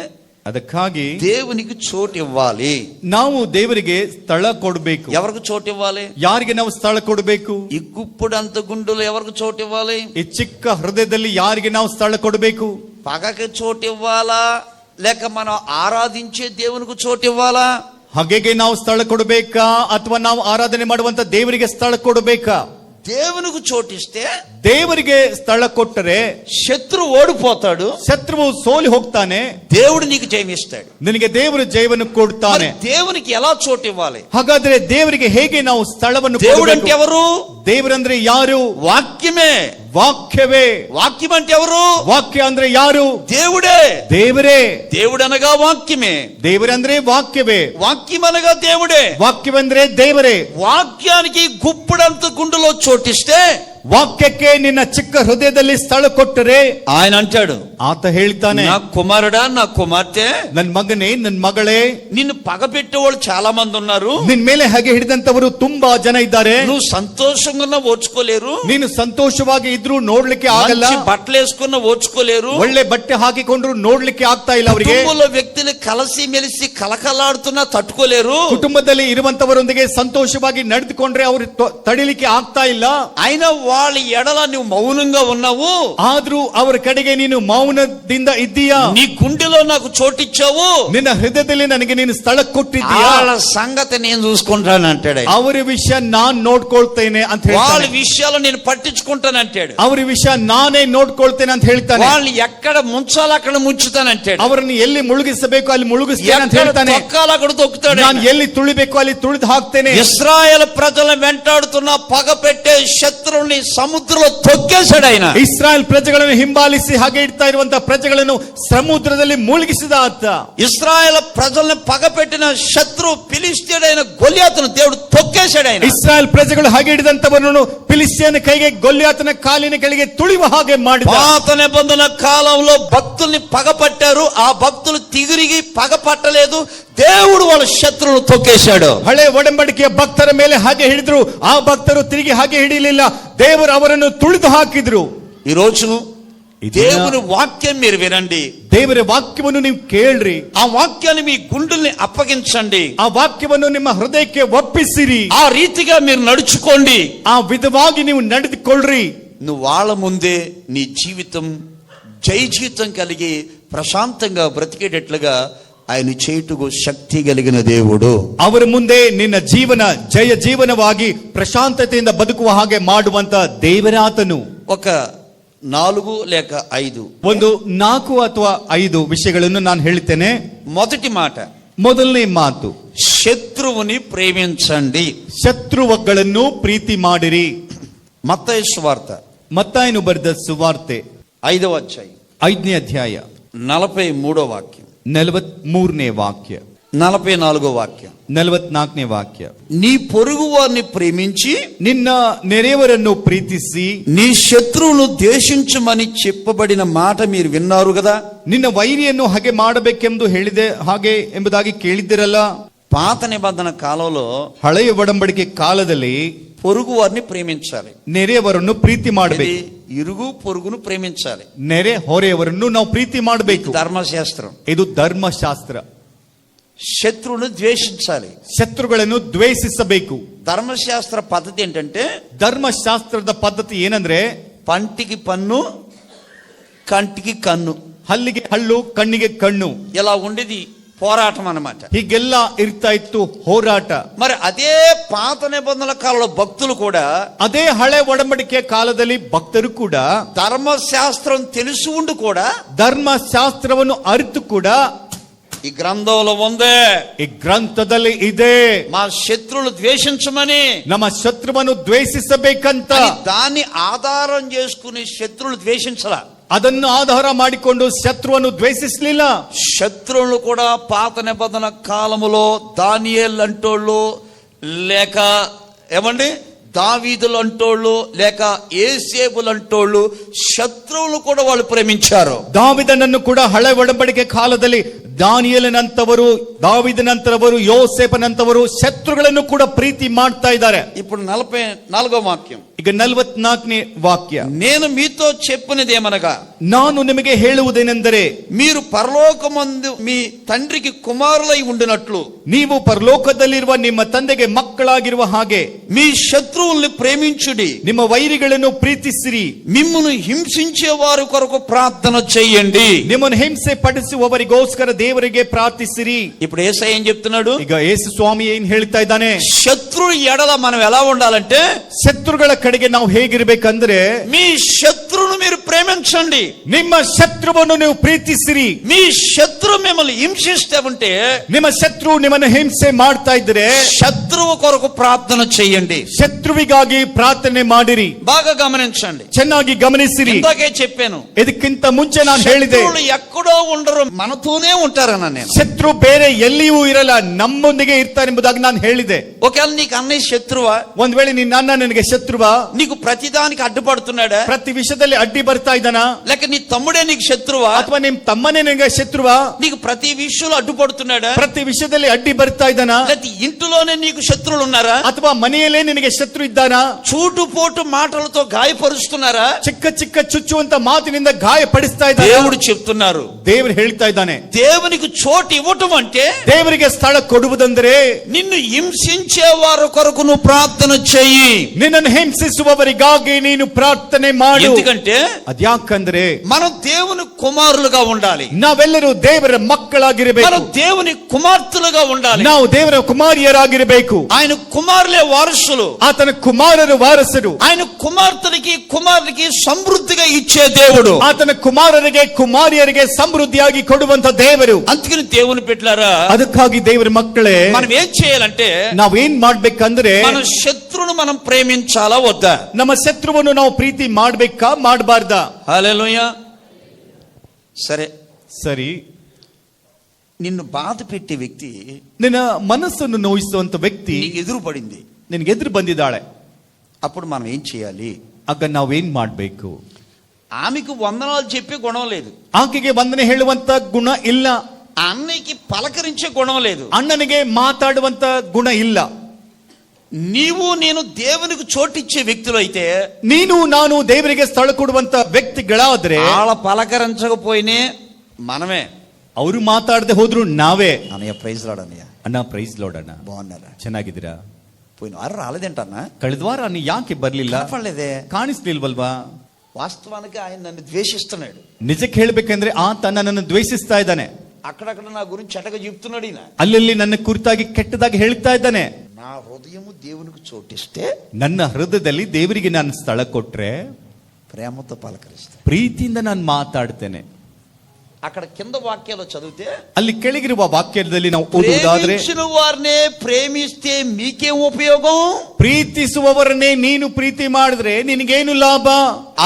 ಅದಕ್ಕಾಗಿ దేవునికి చోటు ఇవ్వాలి. ನಾವು ದೇವರಿಗೆ ಸ್ಥಳ ಕೊಡಬೇಕು. ఎవరికి చోటు ఇవ్వాలి? ಯಾರಿಗೆ ನಾವು ಸ್ಥಳ ಕೊಡಬೇಕು? ఈ గుప్పుడంత గుండెలు ఎవరికి చోటు ఇవ్వాలి? ಈ ಚಿಕ್ಕ ಹೃದಯದಲ್ಲಿ ಯಾರಿಗೆ ನಾವು ಸ್ಥಳ ಕೊಡಬೇಕು? పగకి చోటు ఇవ్వాలా లేక మనం ఆరాధించే దేవునికి చోటు ఇవ్వాలా? ಹಾಗೆಗೆ ನಾವು ಸ್ಥಳ ಕೊಡಬೇಕಾ ಅಥವಾ ನಾವು ಆರಾಧನೆ ಮಾಡುವಂತ ದೇವರಿಗೆ ಸ್ಥಳ ಕೊಡಬೇಕಾ? దేవునికి చోటిస్తే ದೇವರಿಗೆ ಸ್ಥಳ ಕೊಟ್ಟರೆ శత్రువు ఓడిపోతాడు. ಶತ್ರುವು ಸೋಲಿ ಹೋಗ್ತಾನೆ. దేవుడు నీకు జయమిస్తాడు. ನಿನಗೆ ದೇವರು ಜಯವನ್ನು ಕೊಡ್ತಾನೆ. దేవునికి ఎలా చోటు ఇవ్వాలి? ಹಾಗಾದ್ರೆ ದೇವರಿಗೆ ಹೇಗೆ ನಾವು ಸ್ಥಳವನ್ನು దేవుడు అంటే ఎవరు? ದೇವರಂದ್ರೆ ಯಾರು? వాక్యమే. ವಾಕ್ಯವೇ. వాక్యం అంటే ఎవరు? ವಾಕ್ಯ ಅಂದ್ರೆ ಯಾರು? దేవుడే. ದೇವರೇ. దేవుడు అనగా వాక్యమే. ದೇವರಂದ್ರೆ ವಾಕ್ಯವೇ. వాక్యం అనగా దేవుడే. ವಾಕ್ಯವಂದ್ರೆ ದೇವರೇ. వాక్యానికి గుప్పుడంత గుండెలో చోటిస్తే, ವಾಕ್ಯಕ್ಕೆ ನಿನ್ನ ಚಿಕ್ಕ ಹೃದಯದಲ್ಲಿ ಸ್ಥಳ ಕೊಟ್ಟರೆ ఆయన అంటాడు, ಆತ ಹೇಳ್ತಾನೆ, నా కుమారుడా, నా కుమార్తె, ನನ್ ಮಗನೇ, ನನ್ ಮಗಳೇ, నిన్ను పగ పెట్టేవాళ్ళు చాలా మంది ఉన్నారు. ನಿನ್ ಮೇಲೆ ಹಾಗೆ ಹಿಡಿದಂತವರು ತುಂಬಾ ಜನ ಇದ್ದಾರೆ. నువ్వు సంతోషంగా ఓర్చుకోలేరు. ನೀನು ಸಂತೋಷವಾಗಿ ಇದ್ರು ನೋಡ್ಲಿಕ್ಕೆ ಆಗಲ್ಲ. మంచి బట్టలు వేసుకున్న ఓర్చుకోలేరు. ಒಳ್ಳೆ ಬಟ್ಟೆ ಹಾಕಿಕೊಂಡ್ರು ನೋಡ್ಲಿಕ್ಕೆ ಆಗ್ತಾ ಇಲ್ಲ ಅವರಿಗೆ. కుటుంబంలో వ్యక్తులు కలిసి మెలిసి కలకలాడుతున్నా తట్టుకోలేరు. ಕುಟುಂಬದಲ್ಲಿ ಇರುವಂತವರೊಂದಿಗೆ ಸಂತೋಷವಾಗಿ ನಡೆದುಕೊಂಡ್ರೆ ಅವರು ತಡಿಲಿಕ್ಕೆ ಆಗ್ತಾ ಇಲ್ಲ. అయినా వాళ్ళ ఎడల నువ్వు మౌనంగా ఉన్నావు, ಆದ್ರೂ ಅವರ ಕಡೆಗೆ ನೀನು ಮೌನದಿಂದ ಇದ್ದೀಯಾ, నీ గుండెలో నాకు చోటిచ్చావు, ನಿನ್ನ ಹೃದಯದಲ್ಲಿ ನನಗೆ ನೀನು ಸ್ಥಳ ಕೊಟ್ಟಿದ್ದೀಯಾ, వాళ్ళ సంగతి నేను చూసుకుంటాను అంటాడు ఆయన. ಅವರ ವಿಷಯ ನಾನ್ ನೋಡ್ಕೊಳ್ತೇನೆ ಅಂತ వాళ్ళ ಹೇಳ್ತಾನೆ. విషయాలు నేను పట్టించుకుంటాను అంటాడు. ಅವರ ವಿಷಯ ನಾನೇ ನೋಡ್ಕೊಳ್ತೇನೆ ಅಂತ ಹೇಳ್ತಾನೆ. వాళ్ళని ఎక్కడ ముంచాలో అక్కడ ముంచుతాను అంటాడు. ಅವರನ್ನು ಎಲ್ಲಿ ಮುಳುಗಿಸಬೇಕು ಅಲ್ಲಿ ಮುಳುಗಿಸ್ತೇನೆ ಅಂತ ఎక్కడ ಹೇಳ್ತಾನೆ. తొక్కాలో అక్కడ తొక్కుతాడు. ನಾನು ಎಲ್ಲಿ ತುಳಿಬೇಕು ಅಲ್ಲಿ ತುಳಿದು ಹಾಕ್ತೇನೆ. ఇశ్రాయేల్ ప్రజలను వెంటాడుతున్న పగ పెట్టే శత్రువుని సముద్రంలో తొక్కేశాడు ఆయన. ಇಸ್ರಾಯೇಲ್ ಪ್ರಜೆಗಳನ್ನು ಹಿಂಬಾಲಿಸಿ ಹಾಗೆ ಇಡ್ತಾ ಇರುವಂತಹ ಪ್ರಜೆಗಳನ್ನು ಸಮುದ್ರದಲ್ಲಿ ಮುಳುಗಿಸಿದ ಆತ. ఇశ్రాయేల్ ప్రజలను పగ పెట్టిన శత్రు ఫిలిష్తీయుడైన గొలియాతును దేవుడు తొక్కేశాడు ఆయన. ಇಸ್ರಾಯೇಲ್ ಪ್ರಜೆಗಳು ಹಾಗೆ ಹಿಡಿದಂತವರನ್ನು ಫಿಲಿಸ್ತಿಯನ ಕೈಗೆ ಗೊಲ್ಯಾತನ ಕಾಲಿನ ಕೆಳಗೆ ತುಳಿಯುವ ಹಾಗೆ ಮಾಡಿದ. పాత నిబంధన కాలంలో భక్తుల్ని పగపట్టారు, ఆ భక్తులు తిరిగి పగ పట్టలేదు, దేవుడు వాళ్ళ శత్రువును తొక్కేశాడు. ಹಳೆ ಒಡಂಬಡಿಕೆಯ ಭಕ್ತರ ಮೇಲೆ ಹಾಗೆ ಹಿಡಿದ್ರು, ಆ ಭಕ್ತರು ತಿರುಗಿ ಹಾಗೆ ಹಿಡಿಯಲಿಲ್ಲ, ದೇವರು ಅವರನ್ನು ತುಳಿದು ಹಾಕಿದ್ರು. ఈ రోజు దేవుని వాక్యం మీరు వినండి, ದೇವರ ವಾಕ್ಯವನ್ನು ನೀವು ಕೇಳ್ರಿ, ఆ వాక్యాన్ని మీ గుండెల్ని అప్పగించండి, ಆ ವಾಕ್ಯವನ್ನು ನಿಮ್ಮ ಹೃದಯಕ್ಕೆ ಒಪ್ಪಿಸಿರಿ, ఆ రీతిగా మీరు నడుచుకోండి. ಆ ವಿಧವಾಗಿ ನೀವು ನಡೆದುಕೊಳ್ಳ್ರಿ. నువ్వు వాళ్ళ ముందే నీ జీవితం జయ జీవితం కలిగి ప్రశాంతంగా బ్రతికేటట్లుగా ఆయన చేయుటకు శక్తి కలిగిన దేవుడు. ಅವರ ಮುಂದೆ ನಿನ್ನ ಜೀವನ ಜಯ ಜೀವನವಾಗಿ ಪ್ರಶಾಂತತೆಯಿಂದ ಬದುಕುವ ಹಾಗೆ ಮಾಡುವಂತ ದೇವರಾತನು. ఒక 4 లేక 5 ಒಂದು 4 ಅಥವಾ 5 ವಿಷಯಗಳನ್ನು ನಾನು ಹೇಳ್ತೇನೆ. మొదటి మాట, ಮೊದಲನೇ ಮಾತು, శత్రువుని ప్రేమించండి. ಶತ್ರುಗಳನ್ನು ಪ್ರೀತಿ ಮಾಡಿರಿ. మత్తయి సువార్త ಮತ್ತಾಯನು ಬರೆದ ಸುವಾರ್ತೆ 5వ అధ్యాయం 5ನೇ ಅಧ್ಯಾಯ 43వ వాక్యం, 43ನೇ ವಾಕ್ಯ, 44వ వాక్యం. 44ನೇ ವಾಕ್ಯ. నీ పొరుగు వారిని ప్రేమించి ನಿನ್ನ ನೆರೆಯವರನ್ನು ಪ್ರೀತಿಸಿ నీ శత్రువును ద్వేషించమని చెప్పబడిన మాట మీరు విన్నారు కదా. ನಿನ್ನ ವೈರಿಯನ್ನು ಹಾಗೆ ಮಾಡಬೇಕೆಂದು ಹೇಳಿದೆ ಹಾಗೆ ಎಂಬುದಾಗಿ ಕೇಳಿದ್ದಿರಲ್ಲ. పాత నిబంధన కాలంలో ಹಳೆಯ ಒಡಂಬಡಿಕೆ ಕಾಲದಲ್ಲಿ పొరుగు వారిని ప్రేమించాలి, ನೆರೆಯವರನ್ನು ಪ್ರೀತಿ ಮಾಡಬೇಕು. ఇరుగు పొరుగును ప్రేమించాలి. ನೆರೆ ಹೊರೆಯವರನ್ನು ನಾವು ಪ್ರೀತಿ ಮಾಡಬೇಕು. ధర్మశాస్త్రం. ಇದು ಧರ್ಮಶಾಸ್ತ್ರ. శత్రువును ద్వేషించాలి, ಶತ್ರುಗಳನ್ನು ದ್ವೇಷಿಸಬೇಕು. ధర్మశాస్త్ర పద్ధతి ఏంటంటే, ಧರ್ಮಶಾಸ್ತ್ರದ ಪದ್ಧತಿ ಏನಂದ್ರೆ, పంటికి పన్ను కంటికి కన్ను, ಹಲ್ಲಿಗೆ ಹಲ್ಲು ಕಣ್ಣಿಗೆ ಕಣ್ಣು, ఇలా ఉండేది పోరాటం అన్నమాట. ಹೀಗೆಲ್ಲ ಇರ್ತಾ ಇತ್ತು ಹೋರಾಟ. మరి అదే పాత నిబంధనల కాలంలో భక్తులు కూడా, ಅದೇ ಹಳೆ ಒಡಂಬಡಿಕೆಯ ಕಾಲದಲ್ಲಿ ಭಕ್ತರು ಕೂಡ ధర్మశాస్త్రం తెలుసు ఉండి కూడా, ಧರ್ಮಶಾಸ್ತ್ರವನ್ನು ಅರಿತು ಕೂಡ ఈ గ్రంథంలో ఉందే, ಈ ಗ್ರಂಥದಲ್ಲಿ ಇದೆ మా శత్రువులు ద్వేషించమని, ನಮ್ಮ ಶತ್ರುವನ್ನು ದ್ವೇಷಿಸಬೇಕಂತ. అని దాన్ని ఆధారం చేసుకుని శత్రువులు ద్వేషించలా. ಅದನ್ನು ಆಧಾರ ಮಾಡಿಕೊಂಡು ಶತ್ರುವನ್ನು ದ್ವೇಷಿಸಲಿಲ್ಲ. శత్రువులు కూడా పాత నిబంధన కాలములో దానియేలు అంటోళ్ళు, లేక ఏమండి దావీదులు అంటోళ్ళు, లేక ఏసేబులు అంటోళ్ళు, శత్రువులు కూడా వాళ్ళు ప్రేమించారు. ದಾವಿದನನ್ನು ಕೂಡ ಹಳೆ ಒಡಂಬಡಿಕೆ ಕಾಲದಲ್ಲಿ ದಾನಿಯೇಲನಂತವರು, ದಾವಿದನಂತರವರು, ಯೋಸೇಫನಂತವರು ಶತ್ರುಗಳನ್ನು ಕೂಡ ಪ್ರೀತಿ ಮಾಡ್ತಾ ಇದ್ದಾರೆ. ఇప్పుడు 44వ వాక్యం, ಈಗ 44ನೇ ವಾಕ್ಯ, నేను మీతో చెప్పినది ఏమనగా, ನಾನು ನಿಮಗೆ ಹೇಳುವುದೇನೆಂದರೆ, మీరు పరలోకమందు మీ తండ్రికి కుమారులై ఉండినట్లు ನೀವು ಪರಲೋಕದಲ್ಲಿರುವ ನಿಮ್ಮ ತಂದೆಗೆ ಮಕ್ಕಳಾಗಿರುವ ಹಾಗೆ మీ శత్రువుల్ని ప్రేమించుడి, ನಿಮ್ಮ ವೈರಿಗಳನ್ನು ಪ್ರೀತಿಸಿರಿ, మిమ్మును హింసించే వారి కొరకు ప్రార్థన చెయ్యండి. ನಿಮ್ಮನ್ನು ಹಿಂಸೆ ಪಡಿಸುವವರಿಗೋಸ್ಕರ ದೇವರಿಗೆ ಪ್ರಾರ್ಥಿಸಿರಿ. ఇప్పుడు యేసయ్య ఏం చెప్తున్నాడు? ಈಗ ಯೇಸು ಸ್ವಾಮಿ ಏನ್ ಹೇಳ್ತಾ ಇದ್ದಾನೆ, శత్రు ఎడల మనం ఎలా ఉండాలంటే, ಶತ್ರುಗಳ ಕಡೆಗೆ ನಾವು ಹೇಗಿರ್ಬೇಕಂದ್ರೆ, మీ శత్రువును మీరు ప్రేమించండి. ನಿಮ್ಮ ಶತ್ರುವನ್ನು ನೀವು ಪ್ರೀತಿಸಿರಿ. మీ శత్రు మిమ్మల్ని హింసిస్తే ఉంటే, ನಿಮ್ಮ ಶತ್ರು ನಿಮ್ಮನ್ನು ಹಿಂಸೆ ಮಾಡ್ತಾ ಇದ್ರೆ శత్రువు కొరకు ప్రార్థన చెయ్యండి. ಶತ್ರುವಿಗಾಗಿ ಪ್ರಾರ್ಥನೆ ಮಾಡಿರಿ. బాగా గమనించండి, ಚೆನ್ನಾಗಿ ಗಮನಿಸಿರಿ. ఇందాకే చెప్పాను, ಇದಕ್ಕಿಂತ ಮುಂಚೆ ನಾನು ಹೇಳಿದೆ, శత్రువులు ఎక్కడో ఉండరు, మనతోనే ఉంటారన్న నేను. ಶತ್ರು ಬೇರೆ ಎಲ್ಲಿಯೂ ಇರಲ್ಲ, ನಮ್ಮೊಂದಿಗೆ ಇರ್ತಾರೆ ಎಂಬುದಾಗಿ ನಾನು ಹೇಳಿದೆ. ఒకవేళ నీకు అన్నయ్య శత్రువా, ಒಂದ್ ವೇಳೆ ನಿನ್ನ ಅಣ್ಣ ನನಗೆ ಶತ್ರುವ, నీకు ప్రతిదానికి అడ్డుపడుతున్నాడా, ಪ್ರತಿ ವಿಷಯದಲ್ಲಿ ಅಡ್ಡಿ ಬರ್ತಾ ಬರ್ತಾ ಇದ್ದಾನ, లేక నీ తమ్ముడే నీకు శత్రువా, ಅಥವಾ ನಿಮ್ ತಮ್ಮನೇ ನಿನಗೆ ಶತ್ರುವ, నీకు ప్రతి విషయంలో అడ్డుపడుతున్నాడా, ಪ್ರತಿ ವಿಷಯದಲ್ಲಿ ಅಡ್ಡಿ ಬರ್ತಾ ಇದ್ದಾನ, లేకపోతే ఇంటిలోనే నీకు శత్రువులు ఉన్నారా, ಅಥವಾ ಮನೆಯಲ್ಲೇ ನಿನಗೆ ಶತ್ರು ಇದ್ದಾನ, చూటుపోటు మాటలతో గాయపరుస్తున్నారా, ಚಿಕ್ಕ ಚಿಕ್ಕ ಚುಚ್ಚುವಂತ ಮಾತಿನಿಂದ ಗಾಯ ಪಡಿಸ್ತಾ ಇದ್ದಾನೆ. దేవుడు చెప్తున్నారు, ದೇವರು ಹೇಳ್ತಾ ಇದ್ದಾನೆ, దేవునికి చోటు ఇవ్వటం అంటే ದೇವರಿಗೆ ಸ್ಥಳ ಕೊಡುವುದಂದ್ರೆ నిన్ను హింసించే వారి కొరకు నువ్వు ప్రార్థన చెయ్యి. ನಿನ್ನನ್ನು ಹಿಂಸಿಸುವವರಿಗಾಗಿ ನೀನು ಪ್ರಾರ್ಥನೆ ಮಾಡು. ఎందుకంటే ಅದ್ಯಾಕಂದ್ರೆ మనం దేవుని కుమారులుగా ఉండాలి, ನಾವೆಲ್ಲರೂ ದೇವರ ಮಕ್ಕಳಾಗಿರಬೇಕು, మనం దేవుని కుమార్తెలుగా ఉండాలి, ನಾವು ದೇವರ ಕುಮಾರಿಯರಾಗಿರಬೇಕು. ఆయన కుమారులే వారసులు, ಆತನ ಕುಮಾರರು ವಾರಸರು, ఆయన కుమార్తెలకి కుమారులకి సమృద్ధిగా ఇచ్చే దేవుడు, ಆತನ ಕುಮಾರರಿಗೆ ಕುಮಾರಿಯರಿಗೆ ಸಮೃದ್ಧಿಯಾಗಿ ಕೊಡುವಂತ ದೇವರು. అందుకని దేవుని పెట్టారా, ಅದಕ್ಕಾಗಿ ದೇವರ ಮಕ್ಕಳೇ మనం ఏం చేయాలంటే ನಾವೇನ್ ಮಾಡ್ಬೇಕಂದ್ರೆ మన శత్రువును మనం ప్రేమించాలా వద్దా, ನಮ್ಮ ಶತ್ರುವನ್ನು ನಾವು ಪ್ರೀತಿ ಮಾಡ್ಬೇಕಾ ಮಾಡಬಾರ್ದಾ? హల్లెలూయా. సరే, ಸರಿ, నిన్ను బాధ పెట్టే వ్యక్తి ನಿನ್ನ ಮನಸ್ಸನ್ನು ನೋಯಿಸುವಂತ ವ್ಯಕ್ತಿ నీకు ఎదురు పడింది, ನಿನಗೆ ಎದುರು ಬಂದಿದ್ದಾಳೆ. అప్పుడు మనం ఏం చేయాలి? ಆಗ ನಾವೇನ್ ಮಾಡ್ಬೇಕು? ఆమెకు వందనాలు చెప్పే గుణం లేదు, ಆಕೆಗೆ ವಂದನೆ ಹೇಳುವಂತ ಗುಣ ಇಲ್ಲ, ఆ అన్నయ్యకి పలకరించే గుణం లేదు, ಅಣ್ಣನಿಗೆ ಮಾತಾಡುವಂತ ಗುಣ ಇಲ್ಲ. నీవు నేను దేవునికి చోటిచ్చే వ్యక్తులు అయితే, ನೀನು ನಾನು ದೇವರಿಗೆ ಸ್ಥಳ ಕೊಡುವಂತ ವ್ಯಕ್ತಿಗಳಾದ್ರೆ వాళ్ళ పలకరించకపోయినే మనమే. ಅವರು ಮಾತಾಡದೆ ಹೋದ್ರು ನಾವೇ. అన్నయ్య ప్రైజ్ లాడ్, అన్నయ్య ಅಣ್ಣ ಪ್ರೈಸ್ ಲೋಡ್ ಅಣ್ಣ, బాగున్నారా, ಚೆನ್ನಾಗಿದ್ದೀರಾ? పోయిన వారు రాలేదేంటన్నా, ಕಳೆದ ವಾರ ನೀ ಯಾಕೆ ಬರ್ಲಿಲ್ಲ? కనపడలేదే. ಕಾಣಿಸ್ಲಿಲ್ವಲ್ವಾ? వాస్తవానికి ఆయన నన్ను ద్వేషిస్తున్నాడు, ನಿಜಕ್ಕೆ ಹೇಳ್ಬೇಕಂದ್ರೆ ಆತ ನನ್ನನ್ನು ದ್ವೇಷಿಸ್ತಾ ಇದ್ದಾನೆ. అక్కడక్కడ నా గురించి చెటగా చెప్తున్నాడు ఈయన. ಅಲ್ಲಲ್ಲಿ ನನ್ನ ಕುರಿತಾಗಿ ಕೆಟ್ಟದಾಗಿ ಹೇಳ್ತಾ ಇದ್ದಾನೆ. నా హృదయము దేవునికి చోటిస్తే, ನನ್ನ ಹೃದಯದಲ್ಲಿ ದೇವರಿಗೆ ನಾನು ಸ್ಥಳ ಕೊಟ್ರೆ ప్రేమతో పలకరిస్తాను. ಪ್ರೀತಿಯಿಂದ ನಾನು ಮಾತಾಡ್ತೇನೆ. అక్కడ కింద వాక్యాలు చదివితే, ಅಲ್ಲಿ ಕೆಳಗಿರುವ ವಾಕ್ಯದಲ್ಲಿ ನಾವು ಓದುವುದಾದ್ರೆ, ప్రేమించిన వారినే ప్రేమిస్తే మీకేం ఉపయోగం, ಪ್ರೀತಿಸುವವರನ್ನೇ ನೀನು ಪ್ರೀತಿ ಮಾಡಿದ್ರೆ ನಿನಗೇನು ಲಾಭ?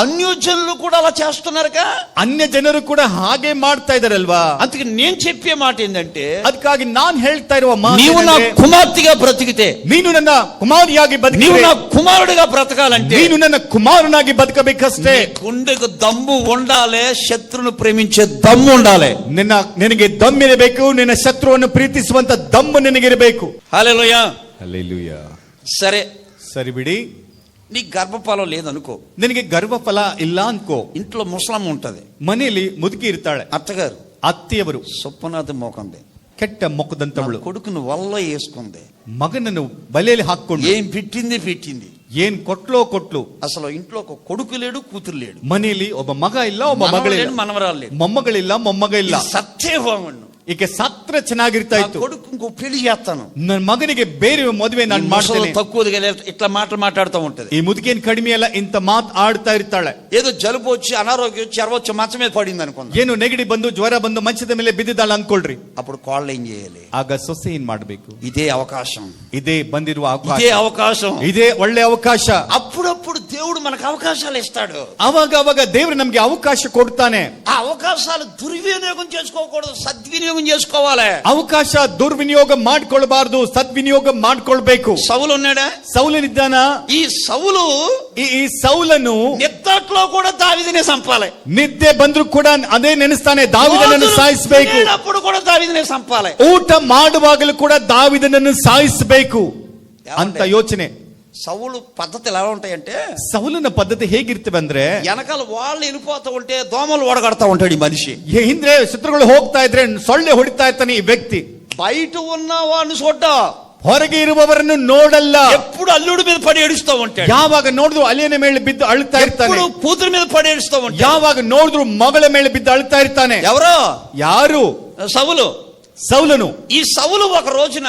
అన్యజనులు కూడా అలా చేస్తున్నారుగా. ಅನ್ಯ ಜನರು ಕೂಡ ಹಾಗೆ ಮಾಡ್ತಾ ಇದಾರಲ್ವಾ? అందుకే నేను చెప్పే మాట ఏంటంటే, ಅದಕ್ಕಾಗಿ ನಾನ್ ಹೇಳ್ತಾ ಇರುವ నీవు నా ಮಾತು, కుమార్తెగా బ్రతికితే, ನೀನು ನನ್ನ ಕುಮಾರಿಯಾಗಿ నీవు ಬದುಕಿದ್ರೆ, నా కుమారుడిగా బ్రతకాలంటే, ನೀನು ನನ್ನ ಕುಮಾರನಾಗಿ ಬದುಕಬೇಕಷ್ಟೇ. నీ గుండెకు దమ్ము ఉండాలి, శత్రువును ప్రేమించే దమ్ము ఉండాలి. ನಿನಗೆ ದಮ್ಮಿರಬೇಕು, ನಿನ್ನ ಶತ್ರುವನ್ನು ಪ್ರೀತಿಸುವಂತ ದಮ್ಮು ನಿನಗಿರಬೇಕು. హల్లెలూయా. ಹಲ್ಲೆಲೂಯಾ. సరే, ಸರಿ ಬಿಡಿ. నీ గర్భఫలం లేదనుకో, ನಿನಗೆ ಗರ್ಭಫಲ ಇಲ್ಲ ಅನ್ಕೋ, ఇంట్లో ముసలమ్మ ఉంటది, ಮನೆಯಲ್ಲಿ ಮುದುಕಿ ಇರ್ತಾಳೆ, అత్తగారు ಅತ್ತೆಯವರು సొప్పనాథి మోకంది, ಕೆಟ್ಟ ಮುಖದಂತವಳು కొడుకును వల్ల వేసుకుంది, ಮಗನನ್ನು ಬಲೆಯಲ್ಲಿ ಹಾಕೊಂಡು ఏం పెట్టింది. ಏನ್ ಕೊಟ್ಲು. అసలు ఇంట్లో ఒక కొడుకు లేడు, కూతురు లేడు, ಮನೆಯಲ್ಲಿ ಒಬ್ಬ ಮಗ ಇಲ್ಲ, ಒಬ್ಬ ಮಗಳಿಲ್ಲ, మనవరాలు లేదు, ಮೊಮ್ಮಗಳಿಲ್ಲ, ಮೊಮ್ಮಗ ಇಲ್ಲ. సత్యభామను ಈಕೆ ಸತ್ರ ಚೆನ್ನಾಗಿರ್ತಾ ಇತ್ತು. కొడుకు ఇంకో పెళ్లి చేస్తాను, ನನ್ನ ಮಗನಿಗೆ ಬೇರೆ ಮದುವೆ ನಾನು ಮಾಡ್ತೇನೆ. తక్కువదిగా ఇట్లా మాట్లాడుతూ ఉంటది. ಈ ಮುದುಕೇನ್ ಕಡಿಮೆ ಅಲ್ಲ, ಇಂತ ಮಾತು ಆಡ್ತಾ ಇರ್ತಾಳೆ. ఏదో జలుబు వచ్చి అనారోగ్యం వచ్చి జ్వరం వచ్చి మంచం మీద పడింది అనుకుందాం, ಏನು ನೆಗಡಿ ಬಂದು ಜ್ವರ ಬಂದು ಮಂಚದ ಮೇಲೆ ಬಿದ್ದಿದ್ದಾಳೆ ಅನ್ಕೊಳ್ರಿ. అప్పుడు కోళ్ళు ఏం చేయాలి? ಆಗ ಸೊಸೆ ಏನ್ ಮಾಡ್ಬೇಕು? ఇదే అవకాశం, ಇದೇ ಬಂದಿರುವ ఇదే అవకాశం, ಇದೇ ಒಳ್ಳೆ ಅವಕಾಶ. అప్పుడప్పుడు దేవుడు మనకు అవకాశాలు ఇస్తాడు. ಅವಾಗ ದೇವರು ನಮ್ಗೆ ಅವಕಾಶ ಕೊಡ್ತಾನೆ. ఆ అవకాశాలు దుర్వినియోగం చేసుకోకూడదు, సద్వినియోగం చేసుకోవాలి. ಅವಕಾಶ ದುರ್ವಿನಿಯೋಗ ಮಾಡ್ಕೊಳ್ಬಾರ್ದು, ಸದ್ವಿನಿಯೋಗ ಮಾಡ್ಕೊಳ್ಬೇಕು. సౌలు ఉన్నాడా? ಸೌಲನಿದ್ದಾನ? ఈ సౌలు ಈ ಸೌಲನು నిద్దట్లో కూడా దావీదునే చంపాలి. ನಿದ್ದೆ ಬಂದ್ರು ಕೂಡ ಅದೇ ನೆನೆಸ್ತಾನೆ, ದಾವಿದನನ್ನು ಸಾಯಿಸಬೇಕು. అప్పుడు కూడా దావీదునే చంపాలి. ಊಟ ಮಾಡುವಾಗಲೂ ಕೂಡ ದಾವಿದನನ್ನು ಸಾಯಿಸಬೇಕು ಅಂತ ಯೋಚನೆ. సౌలు పద్ధతులు ఎలా ఉంటాయంటే, ಸೌಲನ ಪದ್ಧತಿ ಹೇಗಿರ್ತವೆ ಅಂದ್ರೆ, వెనకాల వాళ్ళు వెళ్ళిపోతూ ఉంటే దోమలు ఓడగడతా ఉంటాడు ఈ మనిషి. ಹಿಂದೆ ಶತ್ರುಗಳು ಹೋಗ್ತಾ ಇದ್ರೆ ಸೊಳ್ಳೆ ಹೊಡಿತಾ ಇರ್ತಾನೆ ಈ ವ್ಯಕ್ತಿ. బయట ఉన్న వాడిని చూడ్డ, ಹೊರಗೆ ಇರುವವರನ್ನು ನೋಡಲ್ಲ. ఎప్పుడు అల్లుడి మీద పడి ఏడుస్తూ ఉంటాడు, ಯಾವಾಗ ನೋಡಿದ್ರು ಅಲಿಯನ ಮೇಲೆ ಬಿದ್ದು ಅಳ್ತಾ ಇರ್ತಾನೆ. ఎప్పుడు కూతురు మీద పడి ఏడుస్తూ ఉంటాడు, ಯಾವಾಗ ನೋಡಿದ್ರು ಮಗಳ ಮೇಲೆ ಬಿದ್ದು ಅಳ್ತಾ ಇರ್ತಾನೆ. ఎవరో ಯಾರು? సౌలు. ಸೌಲನು. ఈ సౌలు ఒక రోజున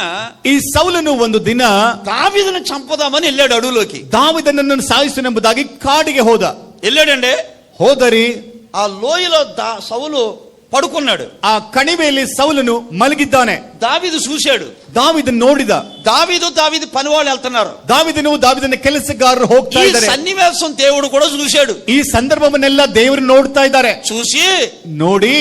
ಈ ಸೌಲನು ಒಂದು ದಿನ దావీదును చంపుదామని వెళ్ళాడు అడవులోకి. ದಾವಿದನನ್ನು ಸಾಯಿಸನೆಂಬುದಾಗಿ ಕಾಡಿಗೆ ಹೋದ. వెళ్ళాడండి. ಹೋದರಿ ఆ లోయలో సౌలు పడుకున్నాడు. ಆ ಕಣಿವೆಯಲ್ಲಿ ಸೌಲನು ಮಲಗಿದ್ದಾನೆ. దావీదు చూశాడు, ದಾವಿದನ್ ನೋಡಿದ. దావీదు పనివాళ్ళు వెళ్తున్నారు, ದಾವಿದನ ಕೆಲಸಗಾರರು ಹೋಗ್ತಾ ఈ ಇದ್ದಾರೆ. సన్నివేశం దేవుడు కూడా చూశాడు. ಈ ಸಂದರ್ಭವನ್ನೆಲ್ಲ ದೇವರು ನೋಡ್ತಾ ಇದ್ದಾರೆ. చూసి ನೋಡಿ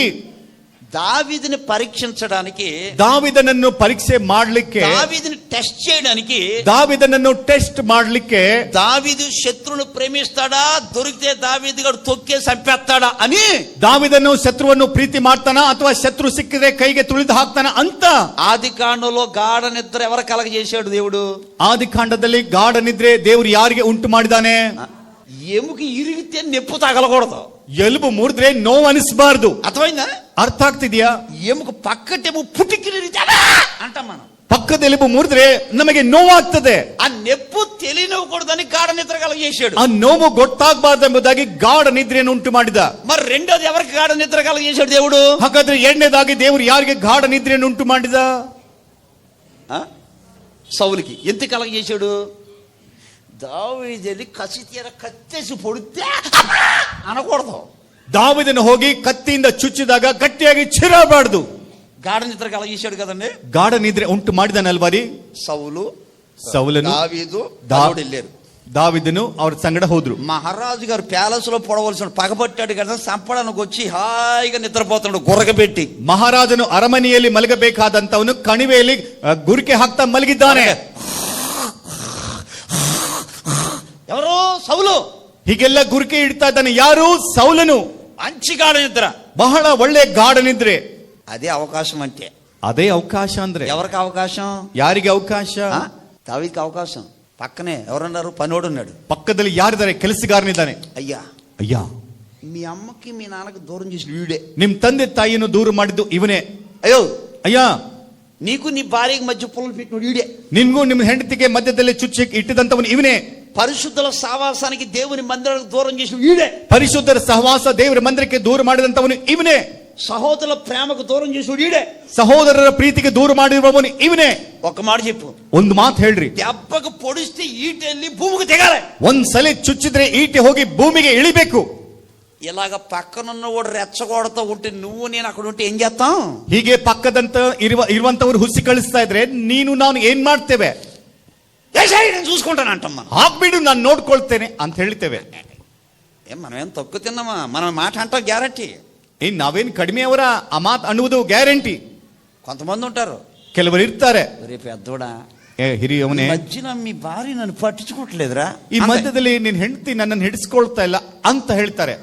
దావీదుని పరీక్షించడానికి, దావీದನನ್ನು పరీక్షೆ ಮಾಡ್ಲಿಕ್ಕೆ, దావీదుని టెస్ట్ చేయడానికి, దావీదనನ್ನು ಟೆಸ್ಟ್ ಮಾಡ್ಲಿಕ್ಕೆ, దావీదు శత్రువును ప్రేమిస్తాడా, దొరికితే దావీదు గారు తొక్కే చంపేస్తాడా అని, దావీదను శత్రువును ప్రీతి ಮಾಡ್ತಾನಾ ಅಥವಾ శత్రు ಸಿಕ್ಕಿದ್ರೆ ಕೈಗೆ ತುಳಿದು ಹಾಕ್ತಾನ ಅಂತ. ఆది కాండంలో గాఢ నిద్ర ఎవరు కలగజేశాడు దేవుడు? ಆದಿ ಕಾಂಡದಲ್ಲಿ ಗಾಢ ನಿದ್ರೆ ದೇವರು ಯಾರಿಗೆ ಉಂಟು ಮಾಡಿದಾನೆ? ఎముక ఇరిగితే నెప్పు తగలకూడదు, ಎಲುಬು ಮುರಿದ್ರೆ ನೋವು ಅನಿಸಬಾರದು. అర్థమైందా? ಅರ್ಥ ಆಗ್ತಿದ್ಯಾ? ఎముక పక్కటేమో పుటికిరి అంటాం మనం. ಪಕ್ಕದ ಎಲುಬು ಮುರಿದ್ರೆ ನಮಗೆ ನೋವಾಗ್ತದೆ. ఆ నెప్పు తెలియనివ్వకూడదని గాఢ నిద్ర కలగజేశాడు. ಆ ನೋವು ಗೊತ್ತಾಗಬಾರದು ಎಂಬುದಾಗಿ ಗಾಢ ನಿದ್ರೆಯನ್ನು ಉಂಟು ಮಾಡಿದ. మరి రెండోది ఎవరికి గాఢ నిద్ర కలగజేశాడు దేవుడు? ಹಾಗಾದ್ರೆ ಎರಡನೇದಾಗಿ ದೇವರು ಯಾರಿಗೆ ಗಾಢ ನಿದ್ರೆಯನ್ನು ಉಂಟು ಮಾಡಿದ? సౌలుకి. ఎందుకు కలగజేశాడు? దావీదు కసి తీర కత్తేసి పొడితే అనకూడదు. దావీದನು ಹೋಗಿ ಕತ್ತಿಯಿಂದ ಚುಚ್ಚಿದಾಗ ಗಟ್ಟಿಯಾಗಿ ಚಿರಬಾರದು. గాఢ నిద్ర కలగజేశాడు కదండి. ಗಾಢ ನಿದ್ರೆ ಉಂಟು ಮಾಡಿದನಲ್ವಾರಿ. ಸೌಲನು వెళ్ళారు. దావీదను ಅವ್ರ సంగಡ ಹೋದ್ರು. మహారాజు గారు ప్యాలెస్ లో పొడవలసిన పగబట్టాడు కదా, చంపడానికి వచ్చి హాయిగా నిద్రపోతున్నాడు గురకబెట్టి. ಮಹಾರಾಜನು ಅರಮನೆಯಲ್ಲಿ ಮಲಗಬೇಕಾದಂತವನು ಕಣಿವೆಯಲ್ಲಿ ಗುರಿಕೆ ಹಾಕ್ತಾ ಮಲಗಿದ್ದಾನೆ. ఎవరు? సౌలు. ಹೀಗೆಲ್ಲ ಗುರಿಕೆ ಇಡ್ತಾ ಇದ್ದಾನೆ. ಯಾರು? ಸೌಲನು. మంచి గాఢ నిద్ర, ಬಹಳ ಒಳ್ಳೆ ಗಾಢ ನಿದ್ರೆ. అదే అవకాశం అంటే. ಅದೇ ಅವಕಾಶ ಅಂದ್ರೆ ఎవరికి అవకాశం? ಯಾರಿಗೆ ಅವಕಾಶ? దావీదుకి అవకాశం. పక్కనే ఎవరున్నారు? పనోడు ఉన్నాడు. ಪಕ್ಕದಲ್ಲಿ ಯಾರಿದ್ದಾರೆ? ಕೆಲಸಗಾರನಿದ್ದಾನೆ. అయ్యా, ಅಯ್ಯ, మీ అమ్మకి మీ నాన్నకి దూరం చేసి వీడే. ನಿಮ್ ತಂದೆ ತಾಯಿಯನ್ನು ದೂರ ಮಾಡಿದ್ದು ಇವನೇ. అయ్యో, ಅಯ್ಯ, నీకు నీ భార్యకి మధ్య పుల్లలు పెట్టినోడు వీడే. ನಿನ್ಗೂ ನಿಮ್ಮ ಹೆಂಡತಿಗೆ ಮಧ್ಯದಲ್ಲಿ ಚುಚ್ಚಿ ಇಟ್ಟಿದಂತವನು ಇವನೇ. పరిశుద్ధుల సహవాసానికి దేవుని మందిరానికి దూరం చేసి వీడే. ಪರಿಶುದ್ಧರ ಸಹವಾಸ ದೇವರ ಮಂದಿರಕ್ಕೆ ದೂರ ಮಾಡಿದಂತವನು ಇವನೇ. సహోదరుల ప్రేమకు దూరం చేసి వీడే. ಸಹೋದರರ ಪ್ರೀತಿಗೆ ದೂರ ಮಾಡಿರುವವನು ಇವನೇ. ఒక మాట చెప్పు. ಒಂದು ಮಾತು ಹೇಳ್ರಿ. దెబ్బకు పొడిస్తే ఈటెళ్ళి భూమికి దిగాలి. ಒಂದ್ಸಲ ಚುಚ್ಚಿದ್ರೆ ಈಟೆ ಹೋಗಿ ಭೂಮಿಗೆ ಇಳಿಬೇಕು. ఇలాగ పక్కనున్న వాడు రెచ్చగొడతా ఉంటే నువ్వు నేను అక్కడ ఉంటే ఏం చేస్తాం? ಹೀಗೆ ಪಕ್ಕದಂತ ಇರುವಂತವರು ಹುಸಿ ಕಳಿಸ್ತಾ ಇದ್ರೆ ನೀನು ನಾನು ಏನ್ ಮಾಡ್ತೇವೆ? నేను చూసుకుంటాను అంటాం మనం. ಹಾಕ್ಬಿಡು, ನಾನು ನೋಡ್ಕೊಳ್ತೇನೆ ಅಂತ ಹೇಳ್ತೇವೆ. మనమేం తక్కువ తిన్నామా? మనం మాట అంటాం గ్యారంటీ. ನಾವೇನ್ ಕಡಿಮೆ ಅವರ ಆ ಮಾತು ಅನ್ನುವುದು ಗ್ಯಾರಂಟಿ. కొంతమంది ఉంటారు, ಕೆಲವರು ಇರ್ತಾರೆ, రేపు పెద్దోడా, ಹಿರಿಯವನೇ, మధ్యన మీ భార్య నన్ను పట్టించుకోవట్లేదురా, ಈ ಮಧ್ಯದಲ್ಲಿ ನಿನ್ ಹೆಂಡತಿ ನನ್ನನ್ನು ಹಿಡಿಸ್ಕೊಳ್ತಾ ಇಲ್ಲ ಅಂತ ಹೇಳ್ತಾರೆ.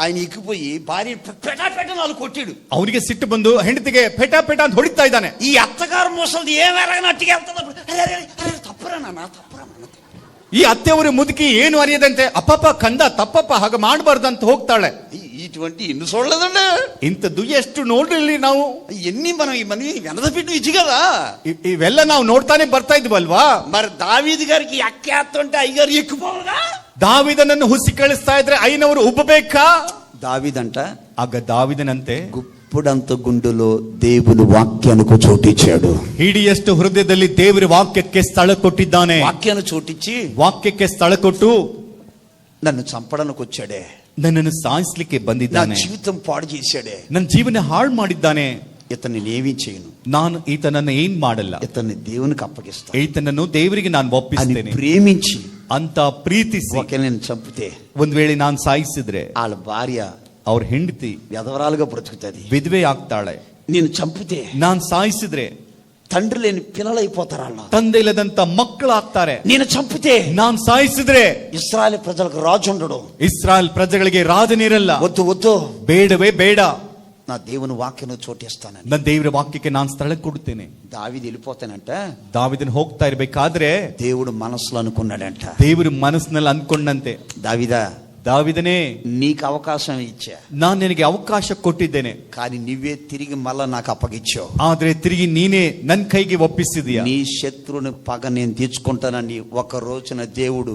ఆయన ఎక్కిపోయి భార్య పెటా పెట నాలుగు కొట్టాడు. ಅವನಿಗೆ ಸಿಟ್ಟು ಬಂದು ಹೆಂಡತಿಗೆ ಪೆಟಾ ಪೆಟಾ ಅಂತ ಹೊಡಿತಾ ಇದ್ದಾನೆ. ఈ అత్తగారు మోసల్ది ఏమేరగా అట్టిಗೆ వెళ్తున్నప్పుడు తప్పరా నాన్న, తప్పరా నాన్న. ಈ ಅತ್ತೆಯವರು ಮುದುಕಿ ಏನು ಅರಿಯದಂತೆ ಅಪ್ಪಪ್ಪ ಕಂದ ತಪ್ಪಪ್ಪ ಹಾಗೆ ಮಾಡಬಾರ್ದಂತ ಹೋಗ್ತಾಳೆ. ఇటువంటి ఎన్ని చూడలేదండి. ಇಂಥದ್ದು ಎಷ್ಟು ನೋಡ್ರಿ ನಾವು. ఎన్ని మనం ఈ మంది వెనదపిట్టు ఇచ్చి కదా, ಇವೆಲ್ಲ ನಾವು ನೋಡ್ತಾನೆ ಬರ್ತಾ ಇದ್ವಲ್ವಾ. మరి దావీదు గారికి ఎక్కేస్తుంటే అయ్యగారు ఎక్కిపోవుగా. దావీదನನ್ನು ಹುಸಿ ಕಳಿಸ್ತಾ ಇದ್ರೆ ಐನವರು ಉಬ್ಬಬೇಕಾ? దావీదంట ಆಗ దావీದನಂತೆ గుప్పుడంత గుండెలో దేవుని వాక్యానికి చోటిచ్చాడు. ಹಿಡಿಯಷ್ಟು ಹೃದಯದಲ್ಲಿ ದೇವರ ವಾಕ್ಯಕ್ಕೆ ಸ್ಥಳ ಕೊಟ್ಟಿದ್ದಾನೆ. వాక్యాన్ని చోటిచ్చి ವಾಕ್ಯಕ್ಕೆ ಸ್ಥಳ ಕೊಟ್ಟು నన్ను చంపడానికి వచ్చాడే, ನನ್ನನ್ನು ಸಾಯಿಸ್ಲಿಕ್ಕೆ నా ಬಂದಿದ್ದಾನೆ, జీవితం పాడు చేశాడే, ನನ್ನ ಜೀವನ ಹಾಳು ಮಾಡಿದ್ದಾನೆ. ఇతన్ని నేమీ చేయను, ನಾನು ಈತನನ್ನು ಏನ್ ಮಾಡಲ್ಲ, ఇతన్ని దేవునికి అప్పగిస్తాను, ಈತನನ್ನು ದೇವರಿಗೆ ನಾನು అని ಒಪ್ಪಿಸ್ತೇನೆ ప్రేమించి ಅಂತ ಪ್ರೀತಿಸಿ. ఒకవేళ నేను చంపితే ಒಂದ್ ವೇಳೆ ನಾನು ಸಾಯಿಸಿದ್ರೆ వాళ్ళ భార్య ಅವ್ರ ಹೆಂಡತಿ విధవరాలుగా బ్రతుకుతుంది. ವಿಧವೆ ಆಗ್ತಾಳೆ. నేను చంపితే ನಾನ್ ಸಾಯಿಸಿದ್ರೆ తండ్రి లేని పిల్లలు అయిపోతారు. వాళ్ళు ತಂದೆ ಇಲ್ಲದಂತ ಮಕ್ಕಳಾಗ್ತಾರೆ. నేను చంపితే ನಾನ್ ಸಾಯಿಸಿದ್ರೆ ఇశ్రాయేలు ప్రజలకు రాజు ఉండడు, ಇಸ್ರಾಯೇಲ್ ಪ್ರಜೆಗಳಿಗೆ ರಾಜನಿರಲ್ಲ. వద్దు వద్దు, ಬೇಡವೇ ಬೇಡ, నా దేవుని వాక్యం చోటిస్తానని. ನನ್ನ ದೇವರ ವಾಕ್ಯಕ್ಕೆ ನಾನು ಸ್ಥಳ ಕೊಡ್ತೇನೆ. దావీదు వెళ్ళిపోతానంట, ದಾವಿದನ್ ಹೋಗ್ತಾ ಇರ್ಬೇಕಾದ್ರೆ దేవుడు మనసులో అనుకున్నాడంట. ದೇವರು ಮನಸ್ಸಿನಲ್ಲಿ ಅನ್ಕೊಂಡಂತೆ, దావీదా, ದಾವಿದನೇ, నీకు అవకాశం ఇచ్చా, ನಾನ್ ನಿನಗೆ ಅವಕಾಶ ಕೊಟ್ಟಿದ್ದೇನೆ, కానీ నువ్వే తిరిగి మళ్ళా నాకు అప్పగిచ్చావు. ಆದ್ರೆ ತಿರುಗಿ ನೀನೇ ನನ್ ಕೈಗೆ ಒಪ್ಪಿಸಿದೀಯ. నీ శత్రువుని పగ నేను తీర్చుకుంటానని ఒక రోజున దేవుడు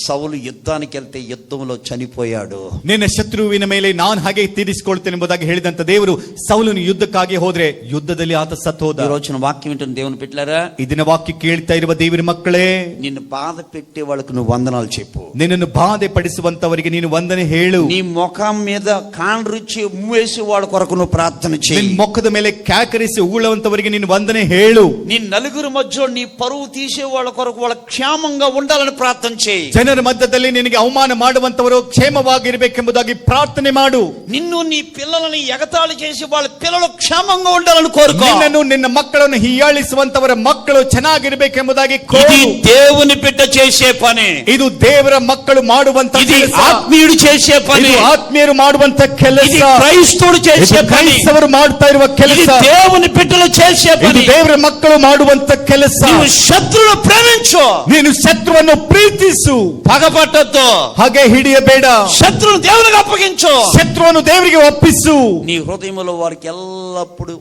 సౌలు యుద్ధానికి వెళ్తే యుద్ధంలో చనిపోయాడు. ನಿನ್ನ ಶತ್ರುವಿನ ಮೇಲೆ ನಾನು ಹಾಗೆ ತೀರಿಸಿಕೊಳ್ತೇನೆ ಎಂಬುದಾಗಿ ಹೇಳಿದಂತ ದೇವರು ಸೌಲನು ಯುದ್ಧಕ್ಕಾಗಿ ಹೋದ್ರೆ ಯುದ್ಧದಲ್ಲಿ ಆತ ಸತ್ತೋದ. ఈ రోజున వాక్యం వింటున్న దేవుని పెట్టారా, ಇದನ್ನ ವಾಕ್ಯ ಕೇಳ್ತಾ ಇರುವ ದೇವರ ಮಕ್ಕಳೇ, నిన్ను బాధ పెట్టే వాళ్ళకు నువ్వు వందనాలు చెప్పు. ನಿನ್ನನ್ನು ಬಾಧೆ ಪಡಿಸುವಂತವರಿಗೆ ನೀನು ವಂದನೆ ಹೇಳು. నీ ముఖం మీద కాండ్రిచ్చి ఉమ్మేసి వాళ్ళ కొరకు నువ్వు ప్రార్థన చేయి. ನಿನ್ನ ಮುಖದ ಮೇಲೆ ಕ್ಯಾಕರಿಸಿ ಉಗುಳುವಂತವರಿಗೆ ನೀನು ವಂದನೆ ಹೇಳು. నీ నలుగురు మధ్య నీ పరువు తీసే వాళ్ళ కొరకు వాళ్ళ క్షేమంగా ఉండాలని ప్రార్థన చేయి. ಜನರ ಮಧ್ಯದಲ್ಲಿ ನಿನಗೆ ಅವಮಾನ ಮಾಡುವಂತವರು ಕ್ಷೇಮವಾಗಿರಬೇಕೆಂಬುದಾಗಿ ಪ್ರಾರ್ಥನೆ ಮಾಡು. నిన్ను నీ పిల్లలని ఎగతాళి చేసి వాళ్ళ పిల్లలు క్షేమంగా ఉండాలని కోరుకో. ನಿನ್ನನ್ನು ನಿನ್ನ ಮಕ್ಕಳನ್ನು ಹೀಯಾಳಿಸುವಂತವರ ಮಕ್ಕಳು ಚೆನ್ನಾಗಿರಬೇಕೆಂಬುದಾಗಿ ఇది ಕೋರು. దేవుని బిడ్డ చేసే పని. ಇದು ದೇವರ ಮಕ್ಕಳು ಮಾಡುವಂತ ఇది ಕೆಲಸ. ఆత్మీయుడు చేసే పని. ಇದು ಆತ್ಮೀಯರು ಮಾಡುವಂತ ಕೆಲಸ. ఇది క్రైస్తవుడు చేసే పని. ಕ್ರೈಸ್ತವರು ಮಾಡ್ತಾ ಇರುವ ಕೆಲಸ. ఇది దేవుని బిడ్డలు చేసే ಇದು పని. ದೇವರ ಮಕ್ಕಳು ಮಾಡುವಂತ ಕೆಲಸ. నీవు శత్రువును ప్రేమించు. ನೀನು ಶತ್ರುವನ್ನು ಪ್ರೀತಿಸು. పగపట్టద్దు. ಹಾಗೆ ಹಿಡಿಯಬೇಡ. శత్రువును దేవునికి అప్పగించు. ಶತ್ರುವನ್ನು ದೇವರಿಗೆ ಒಪ್ಪಿಸು. నీ హృదయంలో వారికి ఎల్లప్పుడు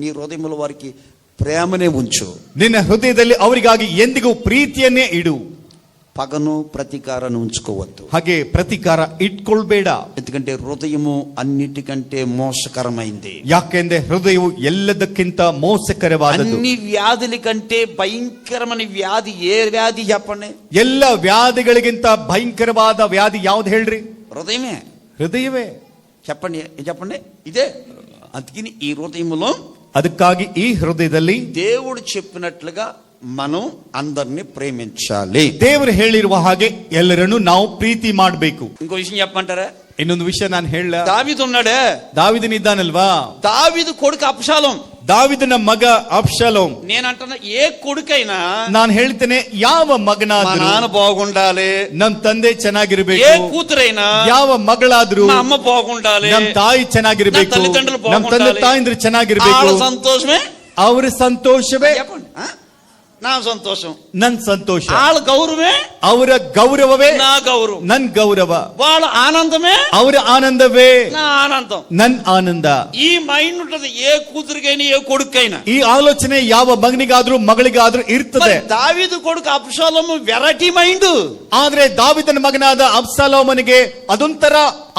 నీ హృదయంలో వారికి ప్రేమనే ఉంచు. ನಿನ್ನ ಹೃದಯದಲ್ಲಿ ಅವರಿಗಾಗಿ ಎಂದಿಗೂ ಪ್ರೀತಿಯನ್ನೇ ಇಡು. పగను ప్రతీకారాన్ని ఉంచుకోవద్దు. ಹಾಗೆ ಪ್ರತಿಕಾರ ಇಟ್ಕೊಳ್ಬೇಡ. ఎందుకంటే హృదయము అన్నిటికంటే మోసకరమైంది. ಯಾಕೆಂದ್ರೆ ಹೃದಯವು ಎಲ್ಲದಕ್ಕಿಂತ ಮೋಸಕರವಾದದ್ದು. అన్ని వ్యాధుల కంటే భయంకరమైన వ్యాధి ఏ వ్యాధి చెప్పండి? ಎಲ್ಲ ವ್ಯಾಧಿಗಳಿಗಿಂತ ಭಯಂಕರವಾದ ವ್ಯಾಧಿ ಯಾವ್ದು ಹೇಳ್ರಿ? హృదయమే. ಹೃದಯವೇ. చెప్పండి చెప్పండి ఇదే. అందుకని ఈ హృదయములో ಅದಕ್ಕಾಗಿ ಈ ಹೃದಯದಲ್ಲಿ దేవుడు చెప్పినట్లుగా మనం అందరిని ప్రేమించాలి. ದೇವರು ಹೇಳಿರುವ ಹಾಗೆ ಎಲ್ಲರನ್ನು ನಾವು ಪ್ರೀತಿ ಮಾಡಬೇಕು. ఇంకో విషయం చెప్పమంటారా? ಇನ್ನೊಂದು ವಿಷಯ ನಾನು ಹೇಳ. దావీదు ఉన్నాడే, ದಾವಿದನಿದ್ದಾನಲ್ವಾ? దావీదు కొడుకు అబ్షాలోం. ದಾವಿದನ ಮಗ ಅಬ್ಷಾಲೋಮ್. నేనంటున్నా ఏ కొడుకైనా ನಾನು ಹೇಳ್ತೇನೆ, ಯಾವ ಮಗನಾದ್ರೂ నాన్న బాగుండాలి, ನಮ್ ತಂದೆ ಚೆನ್ನಾಗಿರ್ಬೇಕು. ఏ కూతురైనా ಯಾವ ಮಗಳಾದ್ರೂ మా అమ్మ బాగుండాలి, ನಮ್ ತಾಯಿ ಚೆನ್ನಾಗಿರ್ಬೇಕು, నా తల్లిదండ్రులు ನಮ್ ತಂದೆ బాగుండాలి. ತಾಯಿಂದ್ರು ಚೆನ್ನಾಗಿರ್ಬೇಕು. వాళ్ళ సంతోషమే ಅವ್ರ ಸಂತೋಷವೇ చెప్పండి. నా సంతోషం, ನನ್ ಸಂತೋಷ. వాళ్ళ గౌరవమే ಅವರ ಗೌರವವೇ నా గౌరవం, ನನ್ ಗೌರವ. వాళ్ళ ఆనందమే ಅವರ ಆನಂದವೇ నా ఆనందం. ನನ್ ಆನಂದ. ఈ మైండ్ ఉంటది ఏ కూతురికైనా ఏ కొడుకైనా. ಈ ಆಲೋಚನೆ ಯಾವ ಮಗನಿಗಾದ್ರೂ ಮಗಳಿಗಾದ್ರೂ ಇರ್ತದೆ. దావీదు కొడుకు అబ్షాలోము వెరైటీ మైండ్. ಆದ್ರೆ ದಾವಿದನ ಮಗನಾದ ಅಬ್ಷಾಲೋಮನಿಗೆ ಅದೊಂಥರ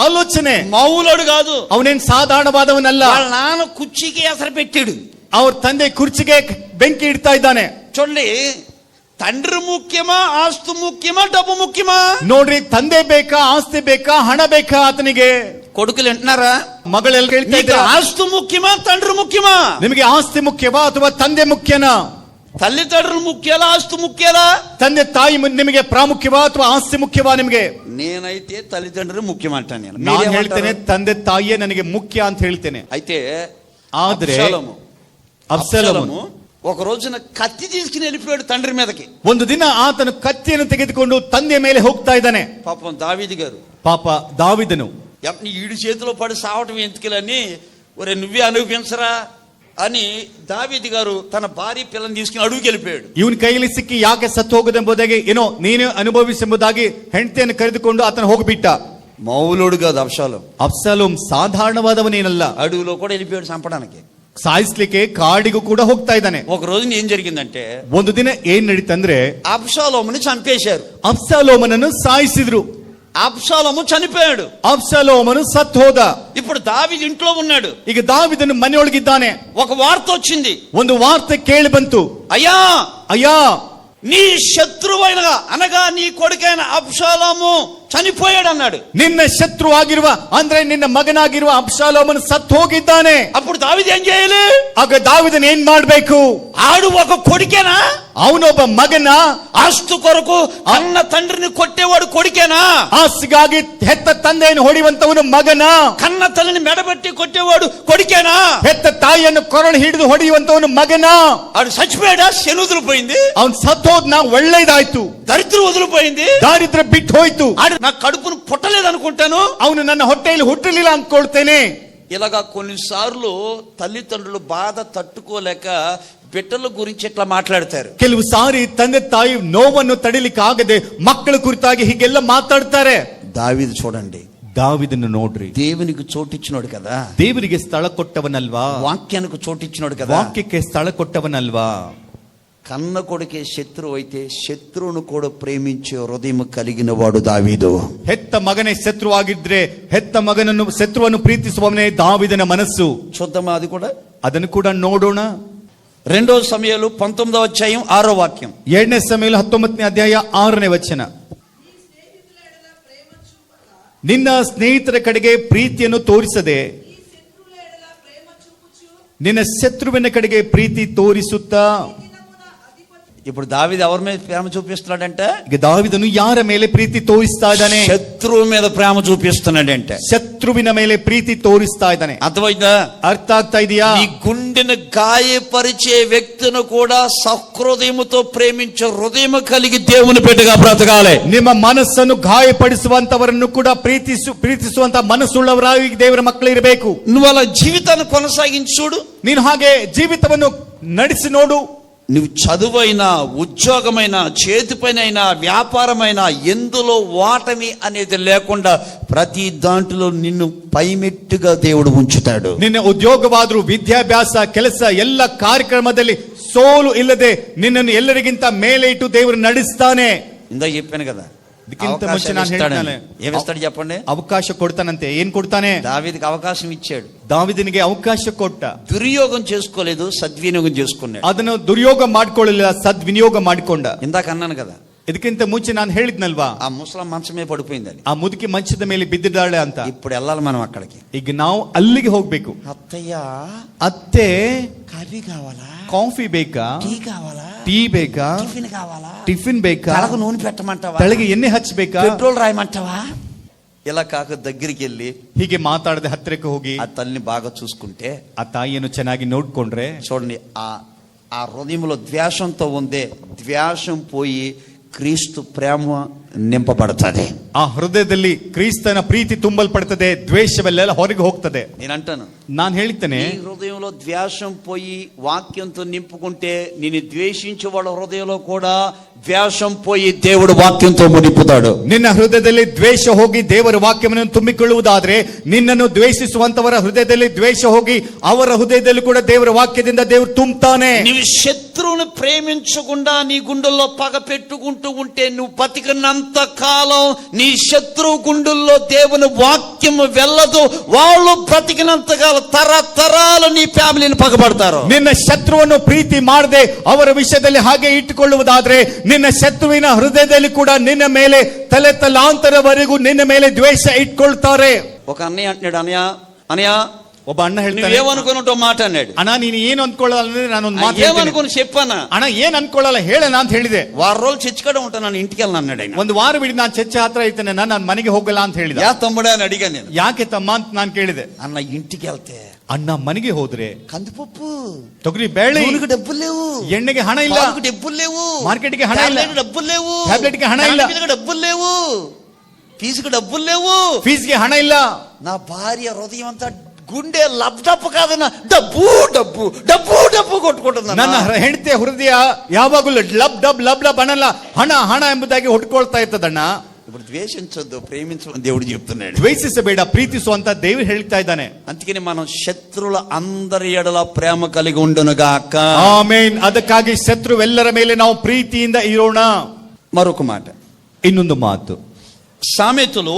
ಆಲೋಚನೆ. మౌలుడు కాదు, ಅವನೇನ್ ಸಾಧಾರಣವಾದವನಲ್ಲ. వాళ్ళ నాన్న కుర్చీకి ఎసరు పెట్టాడు. ಅವ್ರ ತಂದೆ ಕುರ್ಚಿಗೆ ಬೆಂಕಿ ಇಡ್ತಾ ಇದ್ದಾನೆ. చూడండి, తండ్రి ముఖ్యమా, ఆస్తు ముఖ్యమా, డబ్బు ముఖ్యమా? ನೋಡ್ರಿ, ತಂದೆ ಬೇಕಾ, ಆಸ್ತಿ ಬೇಕಾ, ಹಣ ಬೇಕಾ ಆತನಿಗೆ? కొడుకులు వింటున్నారా? ಮಗಳೆಲ್ಲ ಕೇಳ್ತಾ నీకు ಇದ್ದಾರೆ, ఆస్తు ముఖ్యమా, తండ్రి ముఖ్యమా? ನಿಮಗೆ ಆಸ್ತಿ ಮುಖ್ಯವಾ ಅಥವಾ ತಂದೆ ಮುಖ್ಯನಾ? తల్లిదండ్రులు ముఖ్యాలా, ఆస్తు ముఖ్యాలా? ತಂದೆ ತಾಯಿ ನಿಮಗೆ ಪ್ರಾಮುಖ್ಯವಾ ಅಥವಾ ಆಸ್ತಿ ಮುಖ್ಯವಾ ನಿಮಗೆ? నేనైతే తల్లిదండ్రులు ముఖ్యమంటాను. నేను ನಾನು ಹೇಳ್ತೇನೆ, ತಂದೆ ತಾಯಿಯೇ ನನಗೆ ಮುಖ್ಯ ಅಂತ ಹೇಳ್ತೇನೆ. అయితే ಆದ್ರೆ ಅಬ್ಷಾಲೋಮು ఒక రోజున కత్తి తీసుకుని వెళ్ళిపోయాడు తండ్రి మీదకి. ಒಂದು ದಿನ ಆತನು ಕತ್ತಿಯನ್ನು ತೆಗೆದುಕೊಂಡು ತಂದೆಯ ಮೇಲೆ ಹೋಗ್ತಾ ಇದ್ದಾನೆ. పాపం దావీదు గారు, ಪಾಪ ದಾವಿದನು, ఈడు చేతిలో పడి సావటం ఎందుకులని, ఒరే నువ్వే అనుభవించరా అని దావీదు గారు తన భార్య పిల్లని తీసుకుని అడుగుకి వెళ్ళిపోయాడు. ಇವನ್ ಕೈಯಲ್ಲಿ ಸಿಕ್ಕಿ ಯಾಕೆ ಸತ್ತು ಹೋಗುದೆಂಬುದಾಗಿ ಏನೋ ನೀನು ಅನುಭವಿಸೆಂಬುದಾಗಿ ಹೆಂಡತಿಯನ್ನು ಕರೆದುಕೊಂಡು ಆತನು ಹೋಗ್ಬಿಟ್ಟ. మౌలుడు కాదు అబ్షాలోం. ಅಬ್ಷಾಲೋಮ್ ಸಾಧಾರಣವಾದವನೇನಲ್ಲ. అడవిలో కూడా వెళ్ళిపోయాడు చంపడానికి. ಸಾಯಿಸ್ಲಿಕ್ಕೆ ಕಾಡಿಗೂ ಕೂಡ ಹೋಗ್ತಾ ಇದ್ದಾನೆ. ఒక రోజు ఏం జరిగిందంటే, ಒಂದು ದಿನ ಏನ್ ನಡೀತಂದ್ರೆ అబ్షాలోముని చంపేశారు. ಅಬ್ಷಾಲೋಮನನ್ನು ಸಾಯಿಸಿದ್ರು. అబ్షాలోము చనిపోయాడు. ಅಬ್ಷಾಲೋಮನು ಸತ್ತು ಹೋದ. ఇప్పుడు దావీదు ఇంట్లో ఉన్నాడు. ಈಗ ದಾವಿದನು ಮನೆಯೊಳಗಿದ್ದಾನೆ. ఒక వార్త వచ్చింది. ಒಂದು ವಾರ್ತೆ ಕೇಳಿ ಬಂತು. అయ్యా, ಅಯ್ಯಾ, నీ శత్రువైన అనగా నీ కొడుకైన అబ్షాలోము చనిపోయాడు అన్నాడు. ನಿನ್ನ ಶತ್ರುವಾಗಿರುವ ಅಂದ್ರೆ ನಿನ್ನ ಮಗನಾಗಿರುವ ಅಬ್ಷಾಲೋಮನು ಸತ್ತು ಹೋಗಿದ್ದಾನೆ. అప్పుడు దావీదు ఏం చేయాలి? ಆಗ ದಾವಿದನ್ ಏನ್ ಮಾಡ್ಬೇಕು? ఆడు ఒక కొడుకేనా? ಅವನೊಬ್ಬ ಮಗನ. ఆస్తు కొరకు అన్న తండ్రిని కొట్టేవాడు కొడుకేనా? ಆಸ್ತಿಗಾಗಿ ಹೆತ್ತ ತಂದೆಯನ್ನು ಹೊಡೆಯುವಂತವನು ಮಗನ. కన్న తల్లిని మెడబెట్టి కొట్టేవాడు కొడుకేనా? ಹೆತ್ತ ತಾಯಿಯನ್ನು ಕೊರಳು ಹಿಡಿದು ಹೊಡೆಯುವಂತವನು ಮಗನ. ఆడు చచ్చిపోయాడా? శని వదిలిపోయింది. ಅವನ್ ಸತ್ತೋದ್ನ ಒಳ್ಳೇದಾಯ್ತು. దరిద్రం వదిలిపోయింది. ದಾರಿದ್ರ್ಯ ಬಿಟ್ಟು ಹೋಯ್ತು. ఆడు నా కడుపును పుట్టలేదు అనుకుంటాను. ಅವನು ನನ್ನ ಹೊಟ್ಟೆಯಲ್ಲಿ ಹುಟ್ಟಲಿಲ್ಲ ಅಂದ್ಕೊಳ್ತೇನೆ. ఇలాగా కొన్నిసార్లు తల్లిదండ్రులు బాధ తట్టుకోలేక బిడ్డల గురించి ఇట్లా మాట్లాడతారు. ಕೆಲವು ಸಾರಿ ತಂದೆ ತಾಯಿ ನೋವನ್ನು ತಡಿಲಿಕ್ಕೆ ಆಗದೆ ಮಕ್ಕಳ ಕುರಿತಾಗಿ ಹೀಗೆಲ್ಲ ಮಾತಾಡ್ತಾರೆ. దావీదు చూడండి, ದಾವಿದನ್ನು ನೋಡ್ರಿ, దేవునికి చోటిచ్చినోడు కదా, ದೇವರಿಗೆ ಸ್ಥಳ ಕೊಟ್ಟವನಲ್ವಾ, వాక్యానికి చోటిచ్చినోడు కదా, ವಾಕ್ಯಕ್ಕೆ ಸ್ಥಳ ಕೊಟ್ಟವನಲ್ವಾ. కన్న కొడుకే శత్రువు అయితే శత్రువును కూడా ప్రేమించే హృదయం కలిగిన వాడు దావీదు. ಹೆತ್ತ ಮಗನೇ ಶತ್ರುವಾಗಿದ್ರೆ ಹೆತ್ತ ಮಗನನ್ನು ಶತ್ರುವನ್ನು ಪ್ರೀತಿಸುವವನೇ ದಾವಿದನ ಮನಸ್ಸು. చూద్దామా అది కూడా? ಅದನ್ನು ಕೂಡ ನೋಡೋಣ. 2 సమూయేలు 19వ అధ్యాయం 6వ వాక్యం. 2 ಸಮೂయేಲ 19ನೇ ಅಧ್ಯಾಯ 6ನೇ ವಚನ. ನಿನ್ನ ಸ್ನೇಹಿತರ ಕಡೆಗೆ ಪ್ರೀತಿಯನ್ನು ತೋರಿಸದೆ ನಿನ್ನ ಶತ್ರುವಿನ ಕಡೆಗೆ ಪ್ರೀತಿ ತೋರಿಸುತ್ತಾ. ఇప్పుడు దావీదు ఎవరి మీద ప్రేమ చూపిస్తున్నాడంటే, ಈಗ ದಾವೀದನು ಯಾರ ಮೇಲೆ ಪ್ರೀತಿ ತೋರಿಸ್ತಾ ಇದ್ದಾನೆ? శత్రువు మీద ప్రేమ చూపిస్తున్నాడంటే, ಶತ್ರುವಿನ ಮೇಲೆ ಪ್ರೀತಿ ತೋರಿಸ್ತಾ ಇದ್ದಾನೆ. అర్థమైందా? ಅರ್ಥ ಆಗ್ತಾ ಇದೆಯಾ? నీ గుండెను గాయపరిచే వ్యక్తిని కూడా సహృదయముతో ప్రేమించే హృదయం కలిగి దేవుని బిడ్డగా బ్రతకాలి. ನಿಮ್ಮ ಮನಸ್ಸನ್ನು ಗಾಯಪಡಿಸುವಂತವರನ್ನು ಕೂಡ ಪ್ರೀತಿಸುವಂತ ಮನಸ್ಸುಳ್ಳವರಾಗಿ ದೇವರ ಮಕ್ಕಳು ಇರಬೇಕು. నువ్వు అలా జీవితాన్ని కొనసాగించి చూడు. ನೀನು ಹಾಗೆ ಜೀವಿತವನ್ನು ನಡೆಸಿ ನೋಡು. నువ్వు చదువైనా, ఉద్యోగమైనా, చేతిపైనైనా, వ్యాపారమైనా ఎందులో ఓటమి అనేది లేకుండా ప్రతి దాంట్లో నిన్ను పైమెట్టుగా దేవుడు ఉంచుతాడు. ನಿನ್ನ ಉದ್ಯೋಗವಾದರೂ, ವಿದ್ಯಾಭ್ಯಾಸ, ಕೆಲಸ, ಎಲ್ಲ ಕಾರ್ಯಕ್ರಮದಲ್ಲಿ ಸೋಲು ಇಲ್ಲದೆ ನಿನ್ನನ್ನು ಎಲ್ಲರಿಗಿಂತ ಮೇಲೆ ಇಟ್ಟು ದೇವರು ನಡೆಸ್ತಾನೆ. ఇందా చెప్పాను కదా, ಇದಕ್ಕಿಂತ ಮುಂಚೆ ನಾನು ಹೇಳ್ತಾನೆ, ఏమిస్తాడు చెప్పండి? ಅವಕಾಶ ಕೊಡ್ತಾನಂತೆ. ಏನ್ ಕೊಡ್ತಾನೆ? దావీదుకి అవకాశం ఇచ్చాడు. ದಾವೀದನಿಗೆ ಅವಕಾಶ ಕೊಟ್ಟ. దుర్యోగం చేసుకోలేదు, సద్వినియోగం చేసుకున్నాడు. ಅದನ್ನು ದುರ್ಯೋಗ ಮಾಡ್ಕೊಳ್ಳಲಿಲ್ಲ, ಸದ್ವಿನಿಯೋಗ ಮಾಡಿಕೊಂಡ. ఇందాక అన్నాను కదా, ಇದಕ್ಕಿಂತ ಮುಂಚೆ ನಾನು ಹೇಳಿದ್ನಲ್ವಾ, ఆ ముసలం మంచమే పడిపోయిందని, ಆ ಮುದುಕಿ ಮಂಚದ ಮೇಲೆ ಬಿದ್ದಿದ್ದಾಳೆ ಅಂತ. ఇప్పుడు వెళ్ళాలి మనం అక్కడికి. ಈಗ ನಾವು ಅಲ್ಲಿಗೆ ಹೋಗ್ಬೇಕು. అత్తయ్య, ಅತ್ತೆ కాఫీ కావాలా? ಕಾಫಿ ಬೇಕಾ? టీ కావాలా? ಟೀ ಬೇಕಾ? టిఫిన్ కావాలా? ಟಿಫಿನ್ ಬೇಕಾ? తలకు నూనె పెట్టమంటావా? ತಲೆಗೆ ಎಣ್ಣೆ ಹಚ್ಚಬೇಕಾ? పెట్రోల్ రాయమంటావా? ఇలా కాక దగ్గరికి వెళ్ళి ಹೀಗೆ ಮಾತಾಡದೆ ಹತ್ತಿರಕ್ಕೆ ಹೋಗಿ ఆ తల్లిని బాగా చూసుకుంటే, ಆ ತಾಯಿಯನ್ನು ಚೆನ್ನಾಗಿ ನೋಡ್ಕೊಂಡ್ರೆ, చూడండి, ఆ హృదయంలో ద్వేషంతో ఉందే ద్వేషం పోయి క్రీస్తు ప్రేమ నింపబడుతుంది. ಆ ಹೃದಯದಲ್ಲಿ ಕ್ರಿಸ್ತನ ಪ್ರೀತಿ ತುಂಬಲ್ಪಡ್ತದೆ, ದ್ವೇಷವೆಲ್ಲ ಹೊರಗೆ ಹೋಗ್ತದೆ. నేను అంటాను, ನಾನು ಹೇಳ್ತೇನೆ, నీ హృదయంలో ద్వేషం పోయి వాక్యంతో నింపుకుంటే నిన్ను ద్వేషించే వాళ్ళ హృదయంలో కూడా ద్వేషం పోయి దేవుడు వాక్యంతో నింపుతాడు. ನಿನ್ನ ಹೃದಯದಲ್ಲಿ ದ್ವೇಷ ಹೋಗಿ ದೇವರ ವಾಕ್ಯವನ್ನು ತುಂಬಿಕೊಳ್ಳುವುದಾದ್ರೆ, ನಿನ್ನನ್ನು ದ್ವೇಷಿಸುವಂತವರ ಹೃದಯದಲ್ಲಿ ದ್ವೇಷ ಹೋಗಿ ಅವರ ಹೃದಯದಲ್ಲಿ ಕೂಡ ದೇವರ ವಾಕ್ಯದಿಂದ ದೇವರು ತುಂಬುತ್ತಾನೆ. నీవు శత్రువును ప్రేమించకుండా నీ గుండెల్లో పగ పెట్టుకుంటూ ఉంటే నువ్వు బతికినంత కాలం నీ శత్రువు గుండెల్లో దేవుని వాక్యం వెళ్ళదు. వాళ్ళు బ్రతికినంత కాలం తరతరాలు నీ ఫ్యామిలీని పగబడతారు. ನಿನ್ನ ಶತ್ರುವನ್ನು ಪ್ರೀತಿ ಮಾಡದೆ ಅವರ ವಿಷಯದಲ್ಲಿ ಹಾಗೆ ಇಟ್ಟುಕೊಳ್ಳುವುದಾದ್ರೆ, ನಿನ್ನ ಶತ್ರುವಿನ ಹೃದಯದಲ್ಲಿ ಕೂಡ ನಿನ್ನ ಮೇಲೆ ತಲೆ ತಲಾಂತರವರೆಗೂ ನಿನ್ನ ಮೇಲೆ ದ್ವೇಷ ಇಟ್ಕೊಳ್ತಾರೆ. ఒక అన్నయ్య అంటున్నాడు, అనయ్య ಒಬ್ಬ ಅಣ್ಣ ಹೇಳ್ತಾನೆ, నువ్వేమనుకున్నట్టు మాట ಅన్నాడు. ಅಣ್ಣ ನೀನು ಏನು ಅನ್ಕೊಳ್ಳಲ್ಲ ಅಂದ್ರೆ ನಾನೊಂದು ಮಾತು ಹೇಳ್ತೀನಿ. ఏమనుకుని చెప్పానా? ಅಣ್ಣ ಏನ್ ಅನ್ಕೊಳ್ಳಲ್ಲ ಹೇಳಣ ಅಂತ ಹೇಳಿದೆ. వారం రోజులు చర్చికಡೆ ఉంటాను, ನಾನು ఇంటికి వెళ్ళను అన్నాడు ఆయన. ಒಂದು ವಾರ ಬಿಡಿ ನಾನು ಚರ್ಚೆ ಹತ್ರ ಇರ್ತೇನೆ, ನಾನು ಮನೆಗೆ ಹೋಗಲ್ಲ ಅಂತ ಹೇಳಿದ. ಯಾ ತಮ್ಮಡ అని అడిగాను నేను. ಯಾಕೆ ತಮ್ಮ ಅಂತ ನಾನು ಕೇಳಿದೆ. అన్న ఇంటికి వెళ్తే, ಅಣ್ಣ ಮನೆಗೆ ಹೋದ್ರೆ కందిపప్పు, ತೊಗರಿ ಬೇಳೆ, నూనెకి డబ్బులు లేవు, ಎಣ್ಣೆಗೆ ಹಣ ಇಲ್ಲ, పాలకు డబ్బులు లేవు, మార్కెట్ಗೆ ಹಣ ಇಲ್ಲ, డబ్బులు లేవు, ಟ್ಯಾಬ್ಲೆಟ್ಗೆ ಹಣ ಇಲ್ಲ, డబ్బులు లేవు, ఫీజుకి డబ్బులు లేవు, ಫೀಸ್ಗೆ ಹಣ ಇಲ್ಲ. నా భార్య హృదయం అంతా గుండె లబ్డప్పు కాదన్న డబ్బు డబ్బు డబ్బు డబ్బు కొట్టుకుంటుంది. ನನ್ನ ಹೆಂಡತಿಯ ಹೃದಯ ಯಾವಾಗಲೂ ಲಬ್ ಡಬ್ ಲಬ್ ಡಬ್ ಅನ್ನಲ್ಲ, ಹಣ ಹಣ ಎಂಬುದಾಗಿ ಹೊಡ್ಕೊಳ್ತಾ ಇರ್ತದಣ್ಣ. ఇప్పుడు ద్వేషించొద్దు, ప్రేమించమని దేవుడు చెప్తున్నాడు. ದ್ವೇಷಿಸಬೇಡ, ಪ್ರೀತಿಸುವಂತ ದೇವರು ಹೇಳ್ತಾ ಇದ್ದಾನೆ. అందుకని మనం శత్రువుల అందరి ఎడల ప్రేమ కలిగి ఉండునుగాక. ಆಮೆನ್. ಅದಕ್ಕಾಗಿ ಶತ್ರುವೆಲ್ಲರ ಮೇಲೆ ನಾವು ಪ್ರೀತಿಯಿಂದ ಇರೋಣ. మరొక మాట, ಇನ್ನೊಂದು ಮಾತು, సామెతలు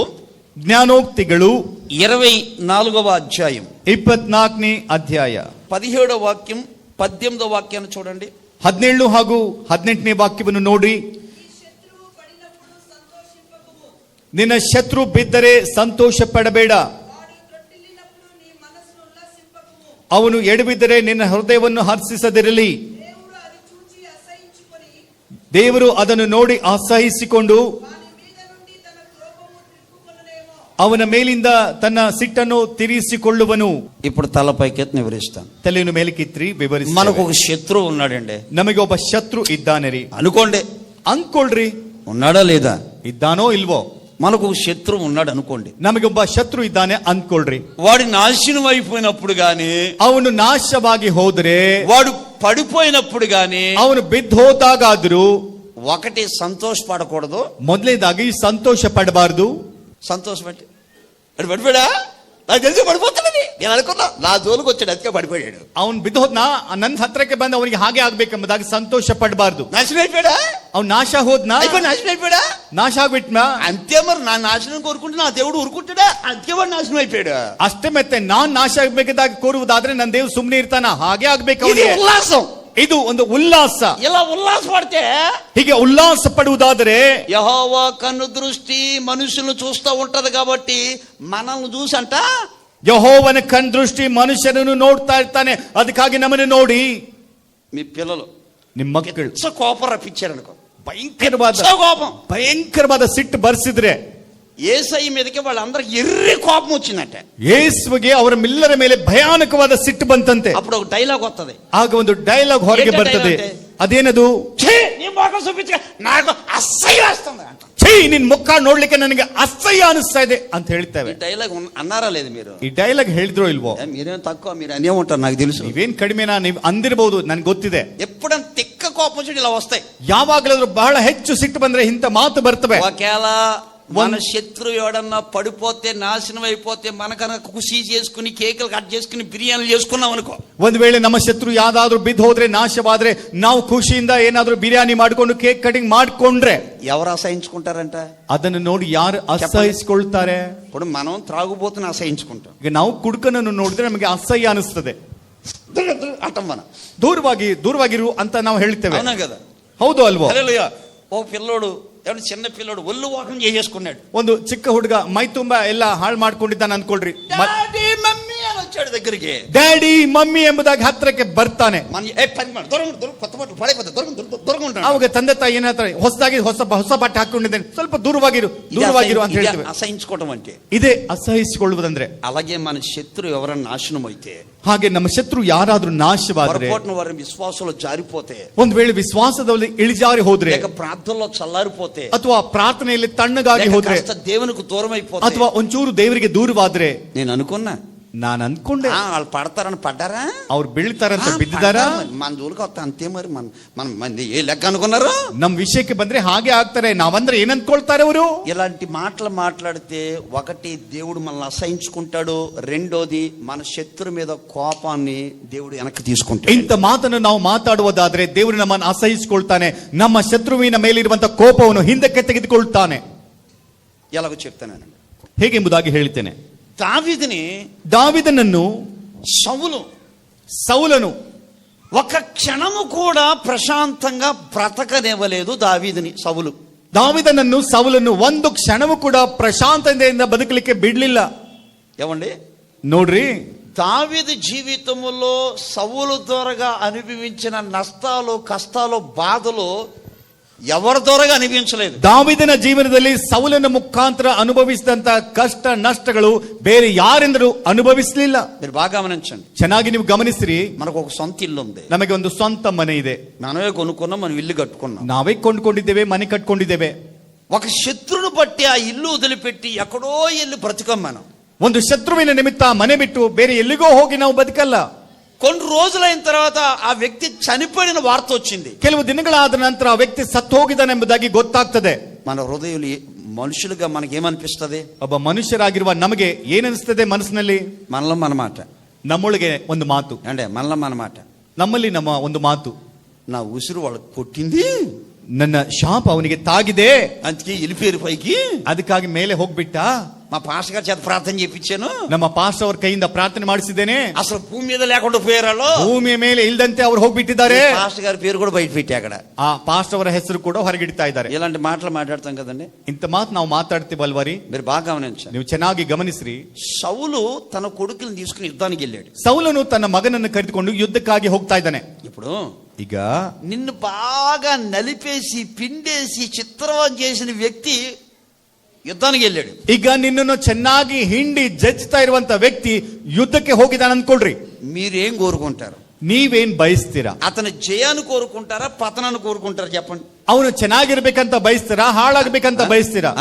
ಜ್ಞಾನೋಕ್ತಿಗಳು 24వ అధ్యాయం 24ನೇ ಅಧ್ಯಾಯ 17వ వాక్యం 18వ వాక్యాన్ని చూడండి. 17 ಹಾಗೂ 18ನೇ ವಾಕ್ಯವನ್ನು ನೋಡಿ. ನಿನ್ನ ಶತ್ರು ಬಿದ್ದರೆ ಸಂತೋಷ ಪಡಬೇಡ, ಅವನು ಎಡಬಿದ್ದರೆ ನಿನ್ನ ಹೃದಯವನ್ನು ಹರ್ಷಿಸದಿರಲಿ. ದೇವರು ಅದನ್ನು ನೋಡಿ ಅಸಹಿಸಿಕೊಂಡು ಅವನ ಮೇಲಿಂದ ತನ್ನ ಸಿಟ್ಟನ್ನು ತೀರಿಸಿಕೊಳ್ಳುವನು. ఇప్పుడు తలపైకెత్తి వివరిస్తాను. ತಲೆಯನ್ನು ಮೇಲಕ್ಕೆತ್ತಿ ವಿವರಿಸಿ. మనకు ఒక శత్రువు ఉన్నాడండి. ನಮಗೆ ಒಬ್ಬ ಶತ್ರು ಇದ್ದಾನೆ ರೀ అనుకోండి. ಅನ್ಕೊಳ್ರಿ, ఉన్నాడా లేదా? ಇದ್ದಾನೋ ಇಲ್ವೋ. మనకు ఒక శత్రువు ఉన్నాడు అనుకోండి. ನಮಗೆ ಒಬ್ಬ ಶತ್ರು ಇದ್ದಾನೆ ಅನ್ಕೊಳ್ರಿ. వాడి నాశనం అయిపోయినప్పుడు గాని, ಅವನು ನಾಶವಾಗಿ ಹೋದ್ರೆ, వాడు పడిపోయినప్పుడు గాని, ಅವನು ಬಿದ್ದು ಹೋದಾಗಾದ್ರೂ ఒకటి సంతోషపడకూడదు. ಮೊದಲನೇದಾಗಿ ಸಂತೋಷ ಪಡಬಾರ್ದು. సంతోషపడి అది పడిపోయాడా, నాకు తెలిసి పడిపోతాడని నేను అనుకున్నా, నా జోలికి వచ్చాడు, అందుకే పడిపోయాడు. ಅವನು ಬಿದ್ದು ಹೋದ್ನಾ, ನನ್ನ ಹತ್ರಕ್ಕೆ ಬಂದು ಅವನಿಗೆ ಹಾಗೆ ಆಗ್ಬೇಕೆಂಬುದಾಗಿ ಸಂತೋಷ ಪಡಬಾರ್ದು. నాశనం అయిపోయాడా, ಅವ್ನು ನಾಶ ಹೋದ್ನಾ, నాశనం అయిపోయాడా, ನಾಶ ಆಗ್ಬಿಟ್ನಾ, అంతే. మరి నా నాశనం కోరుకుంటే నా దేవుడు ఊరుకుంటాడా? అంతే, వాడు నాశనం అయిపోయాడు. ಅಷ್ಟೇ. ಮತ್ತೆ ನಾನ್ ನಾಶ ಆಗ್ಬೇಕದಾಗಿ ಕೋರುವುದಾದ್ರೆ ನನ್ನ ದೇವ್ರು ಸುಮ್ನೆ ಇರ್ತಾನ? ಹಾಗೆ ಆಗ್ಬೇಕು. ఇది ఉల్లాసం. ಇದು ಒಂದು ಉಲ್ಲಾಸ. ఇలా ఉల్లాస పడితే ಹೀಗೆ ಉಲ್ಲಾಸ ಪಡುವುದಾದರೆ యెహోవా కన్ను దృష్టి మనుషులను చూస్తూ ఉంటది కాబట్టి మనల్ని చూసంట ಯೆಹೋವನ ಕಣ್ ದೃಷ್ಟಿ ಮನುಷ್ಯನನ್ನು ನೋಡ್ತಾ ಇರ್ತಾನೆ. ಅದಕ್ಕಾಗಿ ನಮ್ಮನ್ನು ನೋಡಿ మీ పిల్లలు ನಿಮ್ಮ ಮಕ್ಕಳು కోపం రప్పించారు అనుకో, ಭಯಂಕರವಾದ కోపం ಭಯಂಕರವಾದ ಸಿಟ್ಟು ಬರ್ಸಿದ್ರೆ యేసయ్య మీదకి వాళ్ళందరికి ఎర్రి కోపం వచ్చిందంటే, ಯೇಸುವಿಗೆ ಅವರ ಮಿಲ್ಲರ ಮೇಲೆ ಭಯಾನಕವಾದ ಸಿಟ್ಟು ಬಂತಂತೆ. అప్పుడు ఒక డైలాగ్ వస్తుంది, ಆಗ ಒಂದು ಡೈಲಾಗ್ ಹೊರಗೆ ఏంటి ಬರ್ತದೆ. dialogue? ಅದೇನದು? ఛీ నీ ముఖం చూపించ నాకు అసహ్యం వేస్తుంది అంట. ಛೀ, ನಿನ್ ಮುಖ ನೋಡ್ಲಿಕ್ಕೆ ನನಗೆ ಅಸಹ್ಯ ಅನಿಸ್ತಾ ಇದೆ ಅಂತ ಹೇಳ್ತೇವೆ. ఈ డైలాగ్ అన్నారా లేదు మీరు? ಈ ಡೈಲಾಗ್ ಹೇಳಿದ್ರೋ ఇల్వో? మీరేం తక్కువ, మీరు అనే ఉంటారు నాకు తెలుసు. ನೀವೇನ್ ಕಡಿಮೆನಾ? ನೀವು ಅಂದಿರಬಹುದು, ನನ್ಗೆ ಗೊತ್ತಿದೆ. ఎప్పుడంత తిక్క కోపం వచ్చి ఇలా వస్తాయి. ಯಾವಾಗಲಾದ್ರೂ ಬಹಳ ಹೆಚ್ಚು ಸಿಟ್ಟು ಬಂದ್ರೆ ಇಂಥ ಮಾತು ಬರ್ತವೆ. ఒకేళ మన శత్రువు ఎవడన్నా పడిపోతే నాశనం అయిపోతే మనకన్నా ఖుషి చేసుకుని కేకులు కట్ చేసుకుని బిర్యానీలు చేసుకున్నాం అనుకో, ಒಂದ್ ವೇಳೆ ನಮ್ಮ ಶತ್ರು ಯಾವ್ದಾದ್ರು ಬಿದ್ದು ಹೋದ್ರೆ, ನಾಶವಾದ್ರೆ, ನಾವು ಖುಷಿಯಿಂದ ಏನಾದ್ರೂ ಬಿರಿಯಾನಿ ಮಾಡ್ಕೊಂಡು ಕೇಕ್ ಕಟಿಂಗ್ ಮಾಡ್ಕೊಂಡ್ರೆ ఎవరు అసహించుకుంటారంట? ಅದನ್ನು ನೋಡಿ ಯಾರು ಅಸಹಿಸಿಕೊಳ್ತಾರೆ? ఇప్పుడు మనం త్రాగుబోతుని అసహించుకుంటాం. ಈಗ ನಾವು ಕುಡುಕನನ್ನು ನೋಡಿದ್ರೆ ನಮಗೆ ಅಸಹ್ಯ ಅನಿಸ್ತದೆ. అంటాం మనం, ದೂರವಾಗಿರು ಅಂತ ನಾವು ಹೇಳ್ತೇವೆ. అవునా కదా? ಹೌದು ಅಲ್ವೋ? హల్లెలూయా. ఓ పిల్లోడు, ఎవరు చిన్న పిల్లోడు ఒళ్ళు వాకం చేసేసుకున్నాడు. ಒಂದು ಚಿಕ್ಕ ಹುಡುಗ ಮೈ ತುಂಬಾ ಎಲ್ಲ ಹಾಳು ಮಾಡ್ಕೊಂಡಿದ್ದಾನೆ ಅನ್ಕೊಳ್ರಿ. డాడీ మమ్మీ అని వచ్చాడు దగ్గరికి. ಡ್ಯಾಡಿ ಮಮ್ಮಿ ಎಂಬುದಾಗಿ ಹತ್ರಕ್ಕೆ ಬರ್ತಾನೆ. మన ఏ పని ಮಾಡಿ దొరక కొత్త బట్టలు పడైపోతే దొరకుంటాడు. ಅವಾಗ ತಂದೆ ತಾಯಿ ಏನಾಗ್ತಾರೆ, ಹೊಸದಾಗಿ ಹೊಸ ಬಟ್ಟೆ ಹಾಕೊಂಡಿದ್ದೇನೆ, ಸ್ವಲ್ಪ ದೂರವಾಗಿರು ಅಂತ ಹೇಳ್ತೇವೆ. అసహించుకోవటం అంటే ಇದೇ ಅಸಹಿಸಿಕೊಳ್ಳುವುದಂದ್ರೆ. అలాగే మన శత్రు ఎవరైనా నాశనం అయితే, ಹಾಗೆ ನಮ್ಮ ಶತ್ರು ಯಾರಾದ್ರೂ ನಾಶವಾದ್ರೆ, పొరపాటున వారి విశ్వాసంలో జారిపోతే, ಒಂದ್ ವೇಳೆ ವಿಶ್ವಾಸದಲ್ಲಿ ಇಳಿಜಾರಿ ಹೋದ್ರೆ, లేక ప్రార్థనలో చల్లారిపోతే, ಅಥವಾ ಪ್ರಾರ್ಥನೆಯಲ್ಲಿ ತಣ್ಣಗಾಗಿ లేక ಹೋದ್ರೆ, కాస్త దేవునికి దూరం అయిపోతే, ಅಥವಾ ಒಂಚೂರು ದೇವರಿಗೆ ದೂರವಾದ್ರೆ, నేను అనుకున్నా ನಾನು ಅನ್ಕೊಂಡೆ వాళ్ళు పడతారని పడ్డారా, ಅವ್ರು ಬೀಳ್ತಾರಂತ ಬಿದ್ದಿದಾರ. మన జోలికి వస్తా అంతే. మరి మన మంది ఏ లెక్క అనుకున్నారు? ನಮ್ ವಿಷಯಕ್ಕೆ ಬಂದ್ರೆ ಹಾಗೆ ಆಗ್ತಾರೆ. ನಾವಂದ್ರೆ ಏನ್ ಅನ್ಕೊಳ್ತಾರೆ ಅವರು? ఇలాంటి మాటలు మాట్లాడితే, ఒకటి దేవుడు మనల్ని అసహించుకుంటాడు, రెండోది మన శత్రు మీద కోపాన్ని దేవుడు వెనక్కి తీసుకుంటాడు. ಇಂಥ ಮಾತನ್ನು ನಾವು ಮಾತಾಡುವುದಾದ್ರೆ ದೇವರು ನಮ್ಮನ್ನು ಅಸಹಿಸಿಕೊಳ್ತಾನೆ. ನಮ್ಮ ಶತ್ರುವಿನ ಮೇಲಿರುವಂತ ಕೋಪವನ್ನು ಹಿಂದಕ್ಕೆ ತೆಗೆದುಕೊಳ್ತಾನೆ. ఎలాగో చెప్తాను. ಹೇಗೆಂಬುದಾಗಿ ಹೇಳ್ತೇನೆ. దావీదనನ್ನು సౌలను ఒక క్షణము కూడా ప్రశాంతంగా బ్రతకనివ్వలేదు. దావీదనನ್ನು సౌలను ಒಂದು ಕ್ಷಣವೂ ಕೂಡ ಪ್ರಶಾಂತತೆಯಿಂದ ಬದುಕಲಿಕ್ಕೆ ಬಿಡ್ಲಿಲ್ಲ. ఏమండి ನೋಡ್ರಿ, దావీదు జీవితంలో సౌలు ద్వారాగా అనుభవించిన నష్టాలు, కష్టాలు, బాధలు ఎవరి ద్వారాగా అనిపించలేదు. దావీದನ ಜೀವನದಲ್ಲಿ ಸೌಲನ ಮುಖಾಂತರ ಅನುಭವಿಸಿದಂತ ಕಷ್ಟ ನಷ್ಟಗಳು ಬೇರೆ ಯಾರಿಂದಲೂ ಅನುಭವಿಸಲಿಲ್ಲ. మీరు బాగా గమనించండి, ಚೆನ್ನಾಗಿ ನೀವು ಗಮನಿಸ್ರಿ. మనకు ఒక సొంత ఇల్లు ఉంది, ನಮಗೆ ಒಂದು ಸ್ವಂತ ಮನೆ ಇದೆ, మనమే కొనుక్కున్నాం, మనం ఇల్లు కట్టుకున్నాం, ನಾವೇ ಕೊಂಡ್ಕೊಂಡಿದ್ದೇವೆ, ಮನೆ ಕಟ್ಕೊಂಡಿದ್ದೇವೆ. ఒక శత్రువును బట్టి ఆ ఇల్లు వదిలిపెట్టి ఎక్కడో వెళ్ళి బ్రతుకం మనం. ಒಂದು ಶತ್ರುವಿನ ನಿಮಿತ್ತ ಮನೆ ಬಿಟ್ಟು ಬೇರೆ ಎಲ್ಲಿಗೋ ಹೋಗಿ ನಾವು ಬದುಕಲ್ಲ. కొన్ని రోజులైన తర్వాత ఆ వ్యక్తి చనిపోయిన వార్త వచ్చింది. ಕೆಲವು ದಿನಗಳಾದ ನಂತರ ಆ ವ್ಯಕ್ತಿ ಸತ್ತು ಹೋಗಿದ್ದಾನೆಂಬುದಾಗಿ ಗೊತ್ತಾಗ್ತದೆ. మన హృదయంలో మనుషులుగా మనకి ఏమనిపిస్తుంది? ಒಬ್ಬ ಮನುಷ್ಯರಾಗಿರುವ ನಮಗೆ ಏನನಿಸ್ತದೆ ಮನಸ್ಸಿನಲ್ಲಿ? మనలో మన మాట, ನಮ್ಮೊಳಗೆ ಒಂದು ಮಾತು, అంటే మనలో మన మాట, ನಮ್ಮಲ್ಲಿ ನಮ್ಮ ಒಂದು ಮಾತು, నా ఉసురు వాళ్ళకి కొట్టింది, ನನ್ನ ಶಾಪ ಅವನಿಗೆ ತಾಗಿದೆ, అందుకే వెళ్ళిపోయారు పైకి, ಅದಕ್ಕಾಗಿ ಮೇಲೆ ಹೋಗ್ಬಿಟ್ಟ, మా పాస్టర్ గారి చేత ಪ್ರಾರ್ಥನೆ చేయించాను, ನಮ್ಮ ಪಾಸ್ಟರ್ ಅವರ ಕೈಯಿಂದ ಪ್ರಾರ್ಥನೆ ಮಾಡಿಸಿದ್ದೇನೆ, అసలు భూమి మీద లేకుండా పోయారు, ಭೂಮಿಯ ಮೇಲೆ ಇಲ್ದಂತೆ ಅವ್ರು ಹೋಗ್ಬಿಟ್ಟಿದ್ದಾರೆ, పాస్టర్ గారి పేరు కూడా బయట పెట్టి అక్కడ ಆ ಪಾಸ್ಟರ್ ಅವರ ಹೆಸರು ಕೂಡ ಹೊರಗಿಡ್ತಾ ಇದ್ದಾರೆ. ఇలాంటి మాటలు మాట్లాడతాం కదండి. ಇಂಥ ಮಾತು ನಾವು ಮಾತಾಡ್ತೀವಲ್ವರಿ? మీరు బాగా గమనించండి. ನೀವು ಚೆನ್ನಾಗಿ ಗಮನಿಸ್ರಿ. సౌలు తన కొడుకులను తీసుకుని యుద్ధానికి వెళ్ళాడు. ಸೌಲನು ತನ್ನ ಮಗನನ್ನು ಕರೆದುಕೊಂಡು ಯುದ್ಧಕ್ಕಾಗಿ ಹೋಗ್ತಾ ಇದ್ದಾನೆ. ఇప్పుడు ಈಗ నిన్ను బాగా నలిపేసి పిండేసి చిత్రవం చేసిన వ్యక్తి యుద్ధానికి వెళ్ళాడు. ಈಗ ನಿನ್ನನ್ನು ಚೆನ್ನಾಗಿ ಹಿಂಡಿ ಜಜ್ತಾ ಇರುವಂತ ವ್ಯಕ್ತಿ ಯುದ್ಧಕ್ಕೆ ಹೋಗಿದ್ದಾನೆ ಅನ್ಕೊಳ್ರಿ. మీరేం కోరుకుంటారు? ನೀವೇನ್ ಬಯಸ್ತೀರಾ? అతను జయాన్ని కోరుకుంటారా, పతనాన్ని కోరుకుంటారా? చెప్పండి. ಅವನು ಚೆನ್ನಾಗಿರ್ಬೇಕಂತ ಬಯಸ್ತೀರಾ, ಹಾಳಾಗ್ಬೇಕಂತ ಬಯಸ್ತೀರಾ?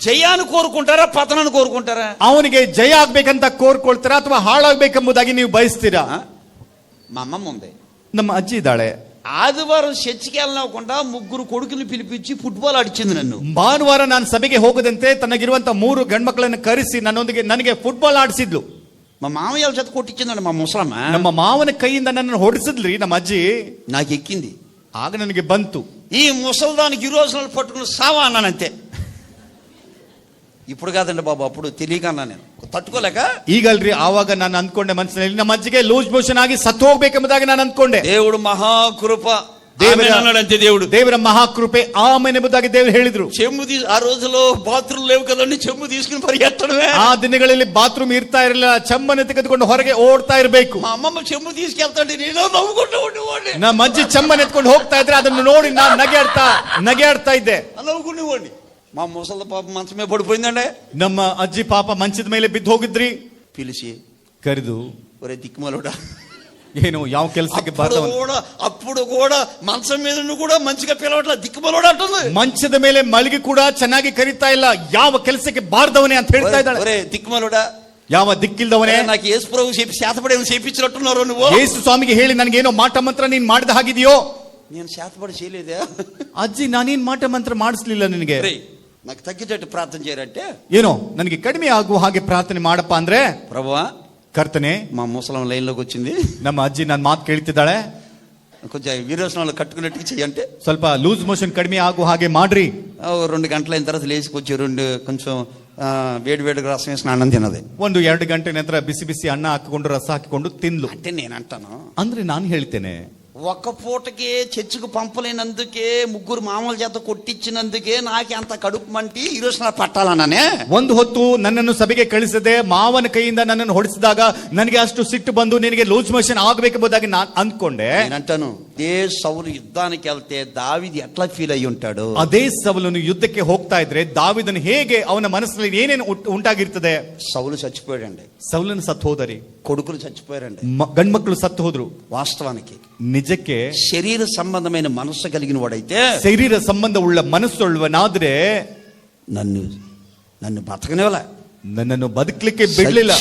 జయాన్ని కోరుకుంటారా, పతనాన్ని కోరుకుంటారా? ಅವನಿಗೆ ಜಯ ಆಗ್ಬೇಕಂತ ಕೋರ್ಕೊಳ್ತೀರಾ ಅಥವಾ ಹಾಳಾಗ್ಬೇಕೆಂಬುದಾಗಿ ನೀವು ಬಯಸ್ತೀರಾ? మా అమ్మమ్మ ఉంది, ನಮ್ಮ ಅಜ್ಜಿ ಇದ್ದಾಳೆ. ఆదివారం చర్చికి వెళ్ళకుండా 3 కొడుకులు పిలిపించి ఫుట్బాల్ ఆడిచింది నన్ను. ಭಾನುವಾರ ನಾನು ಸಭೆಗೆ ಹೋಗದಂತೆ ತನಗಿರುವಂತ 3 ಗಂಡ್ಮಕ್ಳನ್ನು ಕರೆಸಿ ನನಗೆ ಫುಟ್ಬಾಲ್ ಆಡಿಸಿದ್ಲು. మా మామయ్య చేత కొట్టించిందండి మా ముసలమ్మ. ನಮ್ಮ ಮಾವನ ಕೈಯಿಂದ ನನ್ನನ್ನು ಹೊಡಿಸಿದ್ರಿ ನಮ್ಮ ಅಜ್ಜಿ. నాకు ఎక్కింది. ಆಗ ನನಗೆ ಬಂತು, ఈ ముసల్దానికి ఈ రోజున పట్టుకుని సావా అన్నానంతే. ఇప్పుడు కాదండి బాబు, అప్పుడు తెలియక అన్నా నేను. ತಟ್ಕೋಲೇಕ ಈಗಲ್ರಿ ಆವಾಗ ನಾನು ಅಂದ್ಕೊಂಡೆ ಮನಸ್ಸಿನಲ್ಲಿ ನಮ್ಮ ಅಜ್ಜಿಗೆ ಲೂಸ್ ಮೋಷನ್ ಆಗಿ ಸತ್ತು ಹೋಗ್ಬೇಕೆಂಬುದಾಗಿ ನಾನು ಅಂದ್ಕೊಂಡೆ. దేవుడు మహాకృప అన్నాడంతే దేవుడు. దేవర మహాకృపే ఆమేన్ ಎಂಬುದಾಗಿ ದೇವರು ಹೇಳಿದ್ರು. చెమ్ము ఆ రోజులో బాత్రూమ్ లేవు కదండి, చెమ్ము తీసుకుని పరిగెత్తడమే. ಆ ದಿನಗಳಲ್ಲಿ ಬಾತ್ರೂಮ್ ಇರ್ತಾ ಇರಲಿಲ್ಲ, ಚೆಮ್ಮನ್ನು ತೆಗೆದುಕೊಂಡು ಹೊರಗೆ ಓಡ್ತಾ ಇರಬೇಕು. మా అమ్మమ్మ చెమ్ము తీసుకెళ్తాండి, నేను నవ్వుకుంటూ ఉండేవాడిని. ನಮ್ಮ ಅಜ್ಜಿ ಚೆಮ್ಮನ್ನು ಎತ್ಕೊಂಡು ಹೋಗ್ತಾ ಇದ್ರೆ ಅದನ್ನು ನೋಡಿ ನಾನು ನಗೆಯಾಡ್ತಾ ಇದ್ದೆ, నవ్వుకునేవాడిని. మా ముసలి పాప మంచమే పడిపోయిందండి. ನಮ್ಮ ಅಜ್ಜಿ ಪಾಪ ಮಂಚದ ಮೇಲೆ ಬಿದ್ದು ಹೋಗಿದ್ರಿ. పిలిచి ಕರೆದು, ఒరే దిక్కుమలోడా, ಏನು ಯಾವ ಕೆಲಸಕ್ಕೆ అప్పుడు కూడా మంచం మీద కూడా మంచిగా పిలవట్ల, దిక్కుమలోడా అంటుంది. ಮಂಚದ ಮೇಲೆ ಮಲಗಿ ಕೂಡ ಚೆನ್ನಾಗಿ ಕರೀತಾ ಇಲ್ಲ, ಯಾವ ಕೆಲಸಕ್ಕೆ ಬಾರದವನೇ ಅಂತ ಹೇಳ್ತಾ ಇದ್ದಾಳೆ. ఒరే దిక్కుమలోడా, ಯಾವ ದಿಕ್ಕಿಲ್ದವನೇ, నాకు యేసు ప్రభు శాతపడి చేపించినట్టున్నారు నువ్వు. ಯೇಸು ಸ್ವಾಮಿಗೆ ಹೇಳಿ ನನಗೇನೋ ಮಾಟ ಮಂತ್ರ ನೀನ್ ಮಾಡಿದ ಹಾಗಿದೆಯೋ. నేను శాతపడి చేయలేదే ಅಜ್ಜಿ, ನಾನೇನ್ ಮಾಟ ಮಂತ್ರ ಮಾಡಿಸ್ಲಿಲ್ಲ ನಿನಗೆ. నాకు తగ్గేటట్టు ప్రార్థన చేయరంటే, ಏನೋ ನನಗೆ ಕಡಿಮೆ ಆಗುವ ಹಾಗೆ ಪ್ರಾರ್ಥನೆ ಮಾಡಪ್ಪ ಅಂದ್ರೆ, ప్రభువా ಕರ್ತನೆ, మా ముసలం లైన్ లోకి వచ్చింది, ನಮ್ಮ ಅಜ್ಜಿ ನನ್ನ ಮಾತು ಕೇಳ್ತಿದ್ದಾಳೆ, కొంచెం వీరోసనాలు కట్టుకున్నట్టు చెయ్యంటే, ಸ್ವಲ್ಪ ಲೂಸ್ ಮೋಷನ್ ಕಡಿಮೆ ಆಗುವ ಹಾಗೆ ಮಾಡ್ರಿ. 2 గంటల అయిన తర్వాత లేచి కొంచెం కొంచెం వేడి వేడిగా రసం వేసిన అన్నం తినది. 1-2 ಗಂಟೆ ನಂತರ ಬಿಸಿ ಬಿಸಿ ಅನ್ನ ಹಾಕಿಕೊಂಡು ರಸ ಹಾಕಿಕೊಂಡು ತಿನ್ಲು. అంటే నేను అంటాను, ಅಂದ್ರೆ ನಾನು ಹೇಳ್ತೇನೆ, ఒక్క పూటకే చర్చికి పంపలేనందుకే, 3 మామూలు చేత కొట్టించినందుకే నాకు అంత కడుపు మంటి ఈరోజు నా పట్టాలన్నానే. ಒಂದು ಹೊತ್ತು ನನ್ನನ್ನು ಸಭೆಗೆ ಕಳಿಸದೆ ಮಾವನ ಕೈಯಿಂದ ನನ್ನನ್ನು ಹೊಡಿಸಿದಾಗ ನನಗೆ ಅಷ್ಟು ಸಿಟ್ಟು ಬಂದು ನಿನಗೆ ಲೂಸ್ ಮೋಷನ್ ಆಗಬೇಕೆಂಬುದಾಗಿ ನಾನು ಅಂದ್ಕೊಂಡೆ. నేనంటాను, ఏ సౌలు యుద్ధానికి వెళ్తే దావీదు ఎట్లా ఫీల్ అయ్యి ఉంటాడు? ಅದೇ ಸೌಲನು ಯುದ್ಧಕ್ಕೆ ಹೋಗ್ತಾ ಇದ್ರೆ ದಾವಿದನು ಹೇಗೆ, ಅವನ ಮನಸ್ಸಿನಲ್ಲಿ ಏನೇನು ಉಂಟಾಗಿರ್ತದೆ. సౌలు చచ్చిపోయాడండి, ಸೌಲನು ಸತ್ತು ಹೋದರಿ, కొడుకులు చచ్చిపోయారండి, ಗಂಡ್ಮಕ್ಳು ಸತ್ತು ಹೋದ್ರು. వాస్తవానికి ನಿಜಕ್ಕೆ శరీర సంబంధమైన మనస్సు కలిగిన వాడైతే, ಶರೀರ ಸಂಬಂಧ ಉಳ್ಳ ಮನಸ್ಸುಳ್ಳವನಾದ್ರೆ నన్ను బతకనివ్వలే, ನನ್ನನ್ನು ಬದುಕಲಿಕ್ಕೆ ಬಿಡ್ಲಿಲ್ಲ.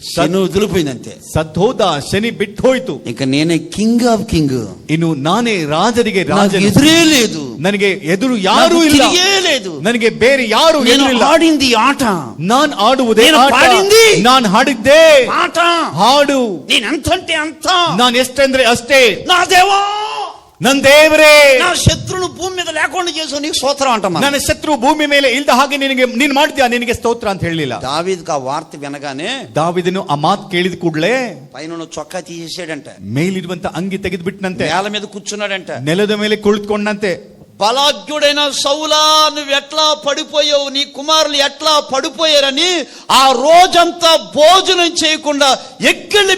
శని వదిలిపోయిందంతే, ಸತ್ ಹೋದ, ಶನಿ ಬಿಟ್ಟು ಹೋಯ್ತು. ఇంకా నేనే కింగ్ ఆఫ్ కింగ్, ಇನ್ನು ನಾನೇ ರಾಜರಿಗೆ ರಾಜ, ఎదురే లేదు, ನನಗೆ ಎದುರು ಯಾರು ಇಲ್ಲ, లేదు, ನನಗೆ ಬೇರೆ ಯಾರು ಇಲ್ಲ. ఆడింది ఆట, ನಾನು ಆಡುವುದೇ ಆಟ, పాడింది, ನಾನು ಹಾಡಿದ್ದೆ ఆట, ಹಾಡು, నేనంతంటే అంత, ನಾನು ಎಷ್ಟಂದ್ರೆ ಅಷ್ಟೇ. నా దేవా, ನನ್ನ ದೇವರೇ, నా శత్రువును భూమి మీద లేకుండా చేసావు, నీకు స్తోత్రం అంటమ్మా. ನನ್ನ ಶತ್ರು ಭೂಮಿ ಮೇಲೆ ಇಲ್ದ ಹಾಗೆ ನೀನು ಮಾಡ್ತೀಯಾ, ನಿನಗೆ ಸ್ತೋತ್ರ ಅಂತ ಹೇಳಲಿಲ್ಲ. దావీదుకు ఆ వార్త వినగానే, ದಾವಿದನು ಆ ಮಾತು ಕೇಳಿದ ಕೂಡಲೇ పైన చొక్కా తీసేసాడంట, ಮೇಲಿರುವಂತ ಅಂಗಿ ತೆಗೆದು ಬಿಟ್ಟನಂತೆ, నేల మీద కూర్చున్నాడంట, ನೆಲದ ಮೇಲೆ ಕುಳಿತುಕೊಂಡಂತೆ. బలాఢ్యుడైన సౌలా, నువ్వు ఎట్లా పడిపోయావు, నీ కుమారులు ఎట్లా పడిపోయారని ఆ రోజంతా భోజనం చేయకుండా ఎక్కిళ్ళు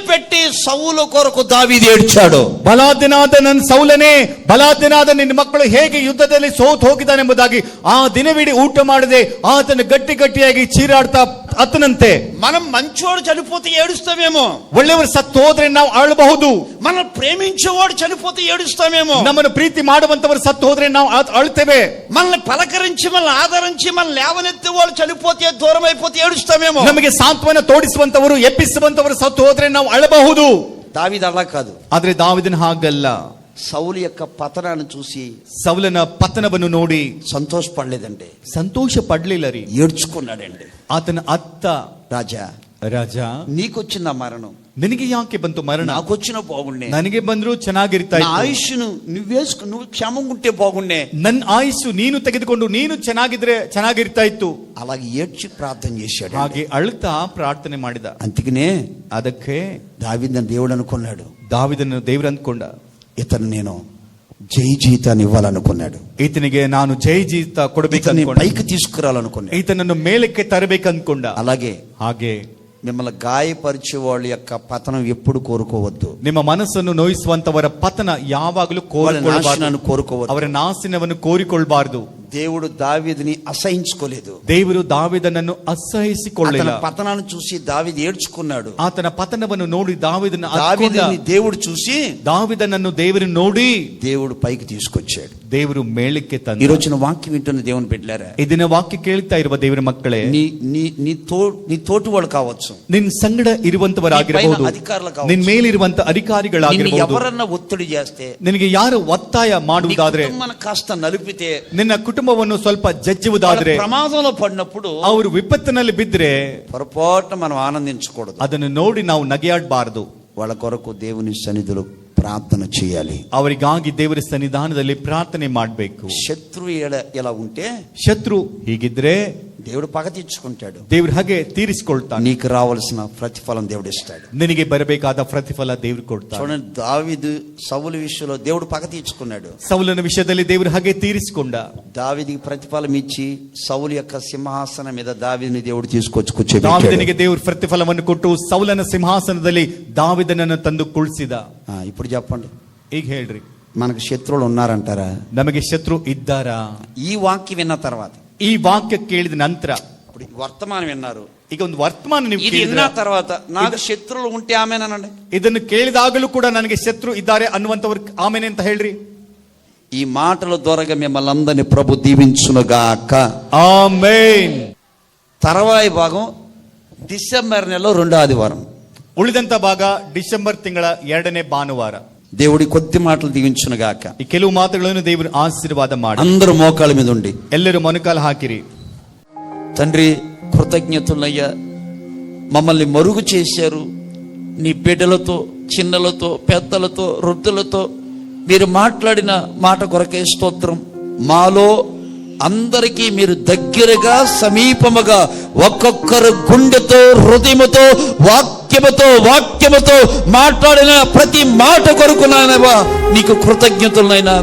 పెట్టి సౌలు కొరకు దావీదు ఏడ్చాడు. ಬಲಾದಿನಾದ ನನ್ನ ಸೌಲನೇ, ಬಲಾದಿನಾದ ನಿನ್ನ ಮಕ್ಕಳು ಹೇಗೆ ಯುದ್ಧದಲ್ಲಿ ಸೋತು ಹೋಗಿದ್ದಾನೆಂಬುದಾಗಿ ಆ ದಿನವಿಡೀ ಊಟ ಮಾಡದೆ ಆತನ ಗಟ್ಟಿಯಾಗಿ ಚೀರಾಡ್ತಾ ಅತ್ತನಂತೆ. మనం మంచోడు చనిపోతే ఏడుస్తామేమో, ಒಳ್ಳೆಯವರು ಸತ್ತು ಹೋದ್ರೆ ನಾವು ಅಳಬಹುದು. మనం ప్రేమించేవాడు చనిపోతే ఏడుస్తామేమో, ನಮ್ಮನ್ನು ಪ್ರೀತಿ ಮಾಡುವಂತವರು ಸತ್ತು ಹೋದ್ರೆ ನಾವು ಅಳ್ತೇವೆ. మనల్ని పలకరించి మనల్ని ఆదరించి మనల్ని లేవనెత్తే వాళ్ళు చనిపోతే దూరం అయిపోతే ఏడుస్తామేమో. ನಮಗೆ ಸಾಂತ್ವನ ತೋಡಿಸುವಂತವರು ಎಬ್ಬಿಸುವಂತವರು ಸತ್ತು ಹೋದ್ರೆ ನಾವು ಅಳಬಹುದು. దావీదు అలా కాదు, ಆದ್ರೆ ದಾವಿದನ ಹಾಗಲ್ಲ. సౌలు యొక్క పతనాన్ని చూసి, ಸೌಲನ ಪತನವನ್ನು ನೋಡಿ సంతోషపడలేదండి, ಸಂತೋಷ ಪಡ್ಲಿಲ್ಲ ರೀ, ఏడ్చుకున్నాడండి. ಆತನ ಅತ್ತ, ರಾಜ నీకొచ్చిన మరణం, ನಿನಗೆ ಯಾಕೆ ಬಂತು ಮರಣ, నాకొచ్చిన బాగుండే, ನನಗೆ ಬಂದ್ರು ಚೆನ್ನಾಗಿರ್ತಾ ಇತ್ತು, ఆయుష్ను నువ్వు క్షేమంగా ఉంటే బాగుండే, ನನ್ನ ಆಯುಸ್ಸು ನೀನು ತೆಗೆದುಕೊಂಡು ನೀನು ಚೆನ್ನಾಗಿದ್ರೆ ಚೆನ್ನಾಗಿರ್ತಾ ಇತ್ತು. అలాగే ఏడ్చి ప్రార్థన చేశాడు, ಹಾಗೆ ಅಳ್ತಾ ಪ್ರಾರ್ಥನೆ ಮಾಡಿದ. అందుకనే ಅದಕ್ಕೆ దావీదుని దేవుడు అనుకున్నాడు, ದಾವಿದನ್ನು ದೇವರು ಅಂದ್ಕೊಂಡ, ఇతను నేను జై జీతాన్ని ఇవ్వాలనుకున్నాడు, ಈತನಿಗೆ ನಾನು ಜೈ ಜೀತ ಕೊಡಬೇಕು, పైకి తీసుకురావాలనుకున్నాడు, ಈತನನ್ನು ಮೇಲಕ್ಕೆ ತರಬೇಕಂದ್ಕೊಂಡ. అలాగే ಹಾಗೆ మిమ్మల్ని గాయపరిచే వాళ్ళ యొక్క పతనం ఎప్పుడు కోరుకోవద్దు, ನಿಮ್ಮ ಮನಸ್ಸನ್ನು ನೋಯಿಸುವಂತವರ ಪತನ ಯಾವಾಗಲೂ ಕೋರಿಕೊಳ್ಳಬಾರದು, ಅವರ ನಾಶನವನ್ನು ಕೋರಿಕೊಳ್ಳಬಾರದು. దేవుడు దావీదుని అసహించుకోలేదు, ದೇವರು ದಾವಿದನನ್ನು ಅಸಹಿಸಿಕೊಳ್ಳಲಿಲ್ಲ. పతనాన్ని చూసి దావీదు ఏడ్చుకున్నాడు, ಆತನ ಪತನವನ್ನು ನೋಡಿ దావీదును దేవుడు చూసి దావీదನನ್ನು ದೇವರು ನೋಡಿ దేవుడు పైకి తీసుకొచ్చాడు, ದೇವರು ಮೇಲಕ್ಕೆ ತಂದ. ఈ రోజున వాక్యం వింటున్న దేవుని బిడ్డలారా, ಇದನ್ನ ವಾಕ್ಯ ಕೇಳ್ತಾ ಇರುವ ದೇವರ ಮಕ್ಕಳೇ, నీ తోటి వాళ్ళు కావచ్చు, ನಿನ್ ಸಂಗಡ ಇರುವಂತವರಾಗಿರಬಹುದು, ನಿನ್ ಮೇಲಿರುವಂತ ಅಧಿಕಾರಿಗಳಾಗಿರಬಹುದು, ఎవరన్నా ఒత్తిడి చేస్తే, ನಿನಗೆ ಯಾರು ಒತ್ತಾಯ ಮಾಡುವುದಾದ್ರೆ, కాస్త నలిపితే, ನಿನ್ನ ಕುಟುಂಬವನ್ನು ಸ್ವಲ್ಪ ಜಜ್ಜುವುದಾದ್ರೆ, ప్రమాదంలో పడినప్పుడు ಅವರು ವಿಪತ್ತಿನಲ್ಲಿ ಬಿದ್ರೆ పొరపాటున మనం ఆనందించకూడదు, ಅದನ್ನು ನೋಡಿ ನಾವು ನಗೆಯಾಡಬಾರದು. వాళ్ళ కొరకు దేవుని సన్నిధిలో ప్రార్థన చేయాలి, ಅವರಿಗಾಗಿ ದೇವರ ಸನ್ನಿಧಾನದಲ್ಲಿ ಪ್ರಾರ್ಥನೆ ಮಾಡಬೇಕು. శత్రువు ఎలా ఉంటే ಶತ್ರು ಹೀಗಿದ್ರೆ దేవుడు పగ తీర్చుకుంటాడు. ದೇವ್ರು ಹಾಗೆ ತೀರಿಸಿಕೊಳ್ತಾನೆ. నీకు రావాల్సిన ప్రతిఫలం దేవుడు ఇస్తాడు. ನಿನಗೆ ಬರಬೇಕಾದ ಪ್ರತಿಫಲ ದೇವ್ರು ಕೊಡ್ತಾನೆ. చూడండి, దావీదు సౌలు విషయంలో దేవుడు పగ తీర్చుకున్నాడు. ಸೌಲನ ವಿಷಯದಲ್ಲಿ ದೇವರು ಹಾಗೆ ತೀರಿಸಿಕೊಂಡ. దావీదికి ప్రతిఫలం ఇచ్చి సౌలు యొక్క సింహాసనం మీద దావీదుని దేవుడు తీసుకొచ్చి కూర్చోబెట్టాడు. దావీదునికి దేవుడు ప్రతిఫಲವನ್ನು ಕೊಟ್ಟು ಸೌಲನ ಸಿಂಹಾಸನದಲ್ಲಿ దావీದನನ್ನು ತಂದು ಕುಳಿಸಿದ. ఇప్పుడు చెప్పండి, ಈಗ ಹೇಳ್ರಿ, మనకు శత్రువులు ఉన్నారంటారా? ನಮಗೆ ಶತ್ರು ಇದ್ದಾರಾ? ఈ వాక్యం విన్న తర్వాత, ಈ ವಾಕ್ಯ ಕೇಳಿದ ನಂತರ, ఇప్పుడు వర్తమానం విన్నారు, ಈಗ ಒಂದು ವರ್ತಮಾನ ನೀವು ఇది విన్న తర్వాత నాకు శత్రువులు ఉంటే ఆమెనండి. ಇದನ್ನು ಕೇಳಿದಾಗಲೂ ಕೂಡ ನನಗೆ ಶತ್ರು ಇದ್ದಾರೆ ಅನ್ನುವಂತವ್ರು ಆಮೇನೆ ಅಂತ ಹೇಳ್ರಿ. ఈ మాటల ద్వారా మిమ్మల్ని అందరినీ ప్రభు దీవించునుగాక. ఆమేన్. తర్వాయి భాగం డిసెంబర్ నెలలో 2వ ఆదివారం. ಉಳಿದಂತ ಭಾಗ ಡಿಸೆಂಬರ್ ತಿಂಗಳ 2ನೇ ಭಾನುವಾರ. దేవుడి కొద్ది మాటలు దీవించునుగాక. ಈ ಕೆಲವು ಮಾತುಗಳನ್ನು ದೇವರು ಆಶೀರ್ವಾದ ಮಾಡಿ. అందరూ మోకాళ్ళ మీద ఉండి ಎಲ್ಲರೂ ಮೊಣಕಾಲು ಹಾಕಿರಿ. తండ్రి, కృతజ్ఞతలయ్యా, మమ్మల్ని మరుగు చేశారు. నీ బిడ్డలతో, చిన్నలతో, పెద్దలతో, వృద్ధులతో మీరు మాట్లాడిన మాట కొరకే స్తోత్రం. మాలో అందరికీ మీరు దగ్గరగా, సమీపముగా, ఒక్కొక్కరు గుండెతో, హృదయముతో, వాక్యముతో మాట్లాడిన ప్రతి మాట కొరకు నాయనవా నీకు కృతజ్ఞతలైనా.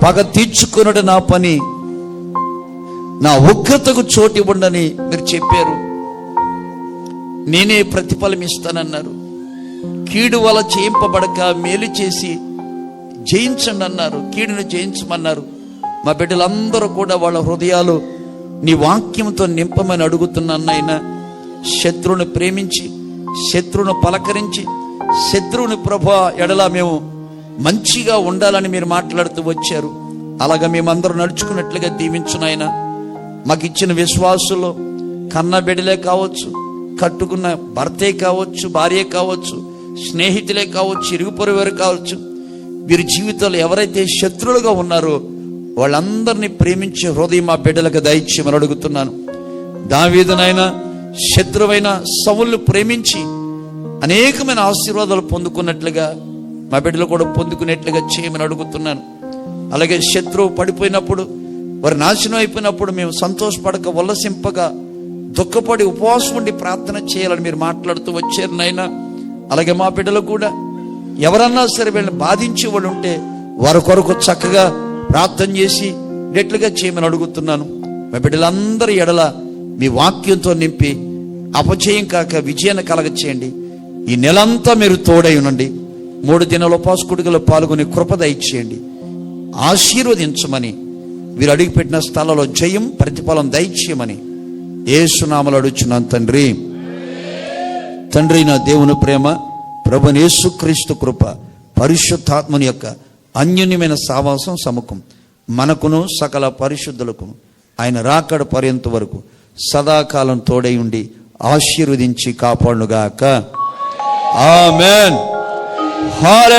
పగ తీర్చుకున్నట్టు నా పని, నా ఉగ్రతకు చోటు ఇవ్వండి మీరు చెప్పారు. నేనే ప్రతిఫలం ఇస్తానన్నారు. కీడు వల్ల చేయింపబడక మేలు చేసి జయించండి అన్నారు. కీడును జయించమన్నారు. మా బిడ్డలందరూ కూడా వాళ్ళ హృదయాలు నీ వాక్యంతో నింపమని అడుగుతున్నానైనా. శత్రువుని ప్రేమించి, శత్రువును పలకరించి, శత్రువుని ప్రభు ఎడల మేము మంచిగా ఉండాలని మీరు మాట్లాడుతూ వచ్చారు. అలాగా మేమందరూ నడుచుకున్నట్లుగా దీవించునైనా. మాకు ఇచ్చిన విశ్వాసులు కన్న బిడ్డలే కావచ్చు, కట్టుకున్న భర్తే కావచ్చు, భార్య కావచ్చు, స్నేహితులే కావచ్చు, ఇరుగు పొరుగు కావచ్చు, వీరి జీవితాలు ఎవరైతే శత్రువులుగా ఉన్నారో వాళ్ళందరినీ ప్రేమించే హృదయం మా బిడ్డలకు దయచేయమని అడుగుతున్నాను. దావీదునైనా శత్రువైన సౌలును ప్రేమించి అనేకమైన ఆశీర్వాదాలు పొందుకున్నట్లుగా మా బిడ్డలు కూడా పొందుకునేట్లుగా చేయమని అడుగుతున్నాను. అలాగే శత్రువు పడిపోయినప్పుడు, వారి నాశనం అయిపోయినప్పుడు మేము సంతోషపడక, ఉల్లసింపగా, దుఃఖపడి ఉపవాసం ఉండి ప్రార్థన చేయాలని మీరు మాట్లాడుతూ వచ్చారు నాయన. అలాగే మా బిడ్డలు కూడా ఎవరన్నా సరే వీళ్ళని బాధించే వాళ్ళు ఉంటే వారి కొరకు చక్కగా ప్రార్థన చేసి నెట్లుగా చేయమని అడుగుతున్నాను. మా బిడ్డలందరి ఎడల మీ వాక్యంతో నింపి అపజయం కాక విజయాన్ని కలగచేయండి. ఈ నెలంతా మీరు తోడై ఉండండి. 3 దినాల ఉపవాస కూడికలో పాల్గొని కృప దయచేయండి, ఆశీర్వదించమని, వీరు అడుగుపెట్టిన స్థలంలో జయం, ప్రతిఫలం దయచేయమని యేసు నామములో అడుగుచున్నాను తండ్రి. తండ్రి, నా దేవుని ప్రేమ, ప్రభువైన యేసుక్రీస్తు కృప, పరిశుద్ధాత్మని యొక్క అన్యోన్యమైన సావాసం, సముఖం మనకును సకల పరిశుద్ధులకు ఆయన రాకడ పర్యంత వరకు సదాకాలం తోడై ఉండి ఆశీర్వదించి కాపాడునుగాక. ఆమేన్. హల్లెలూయా.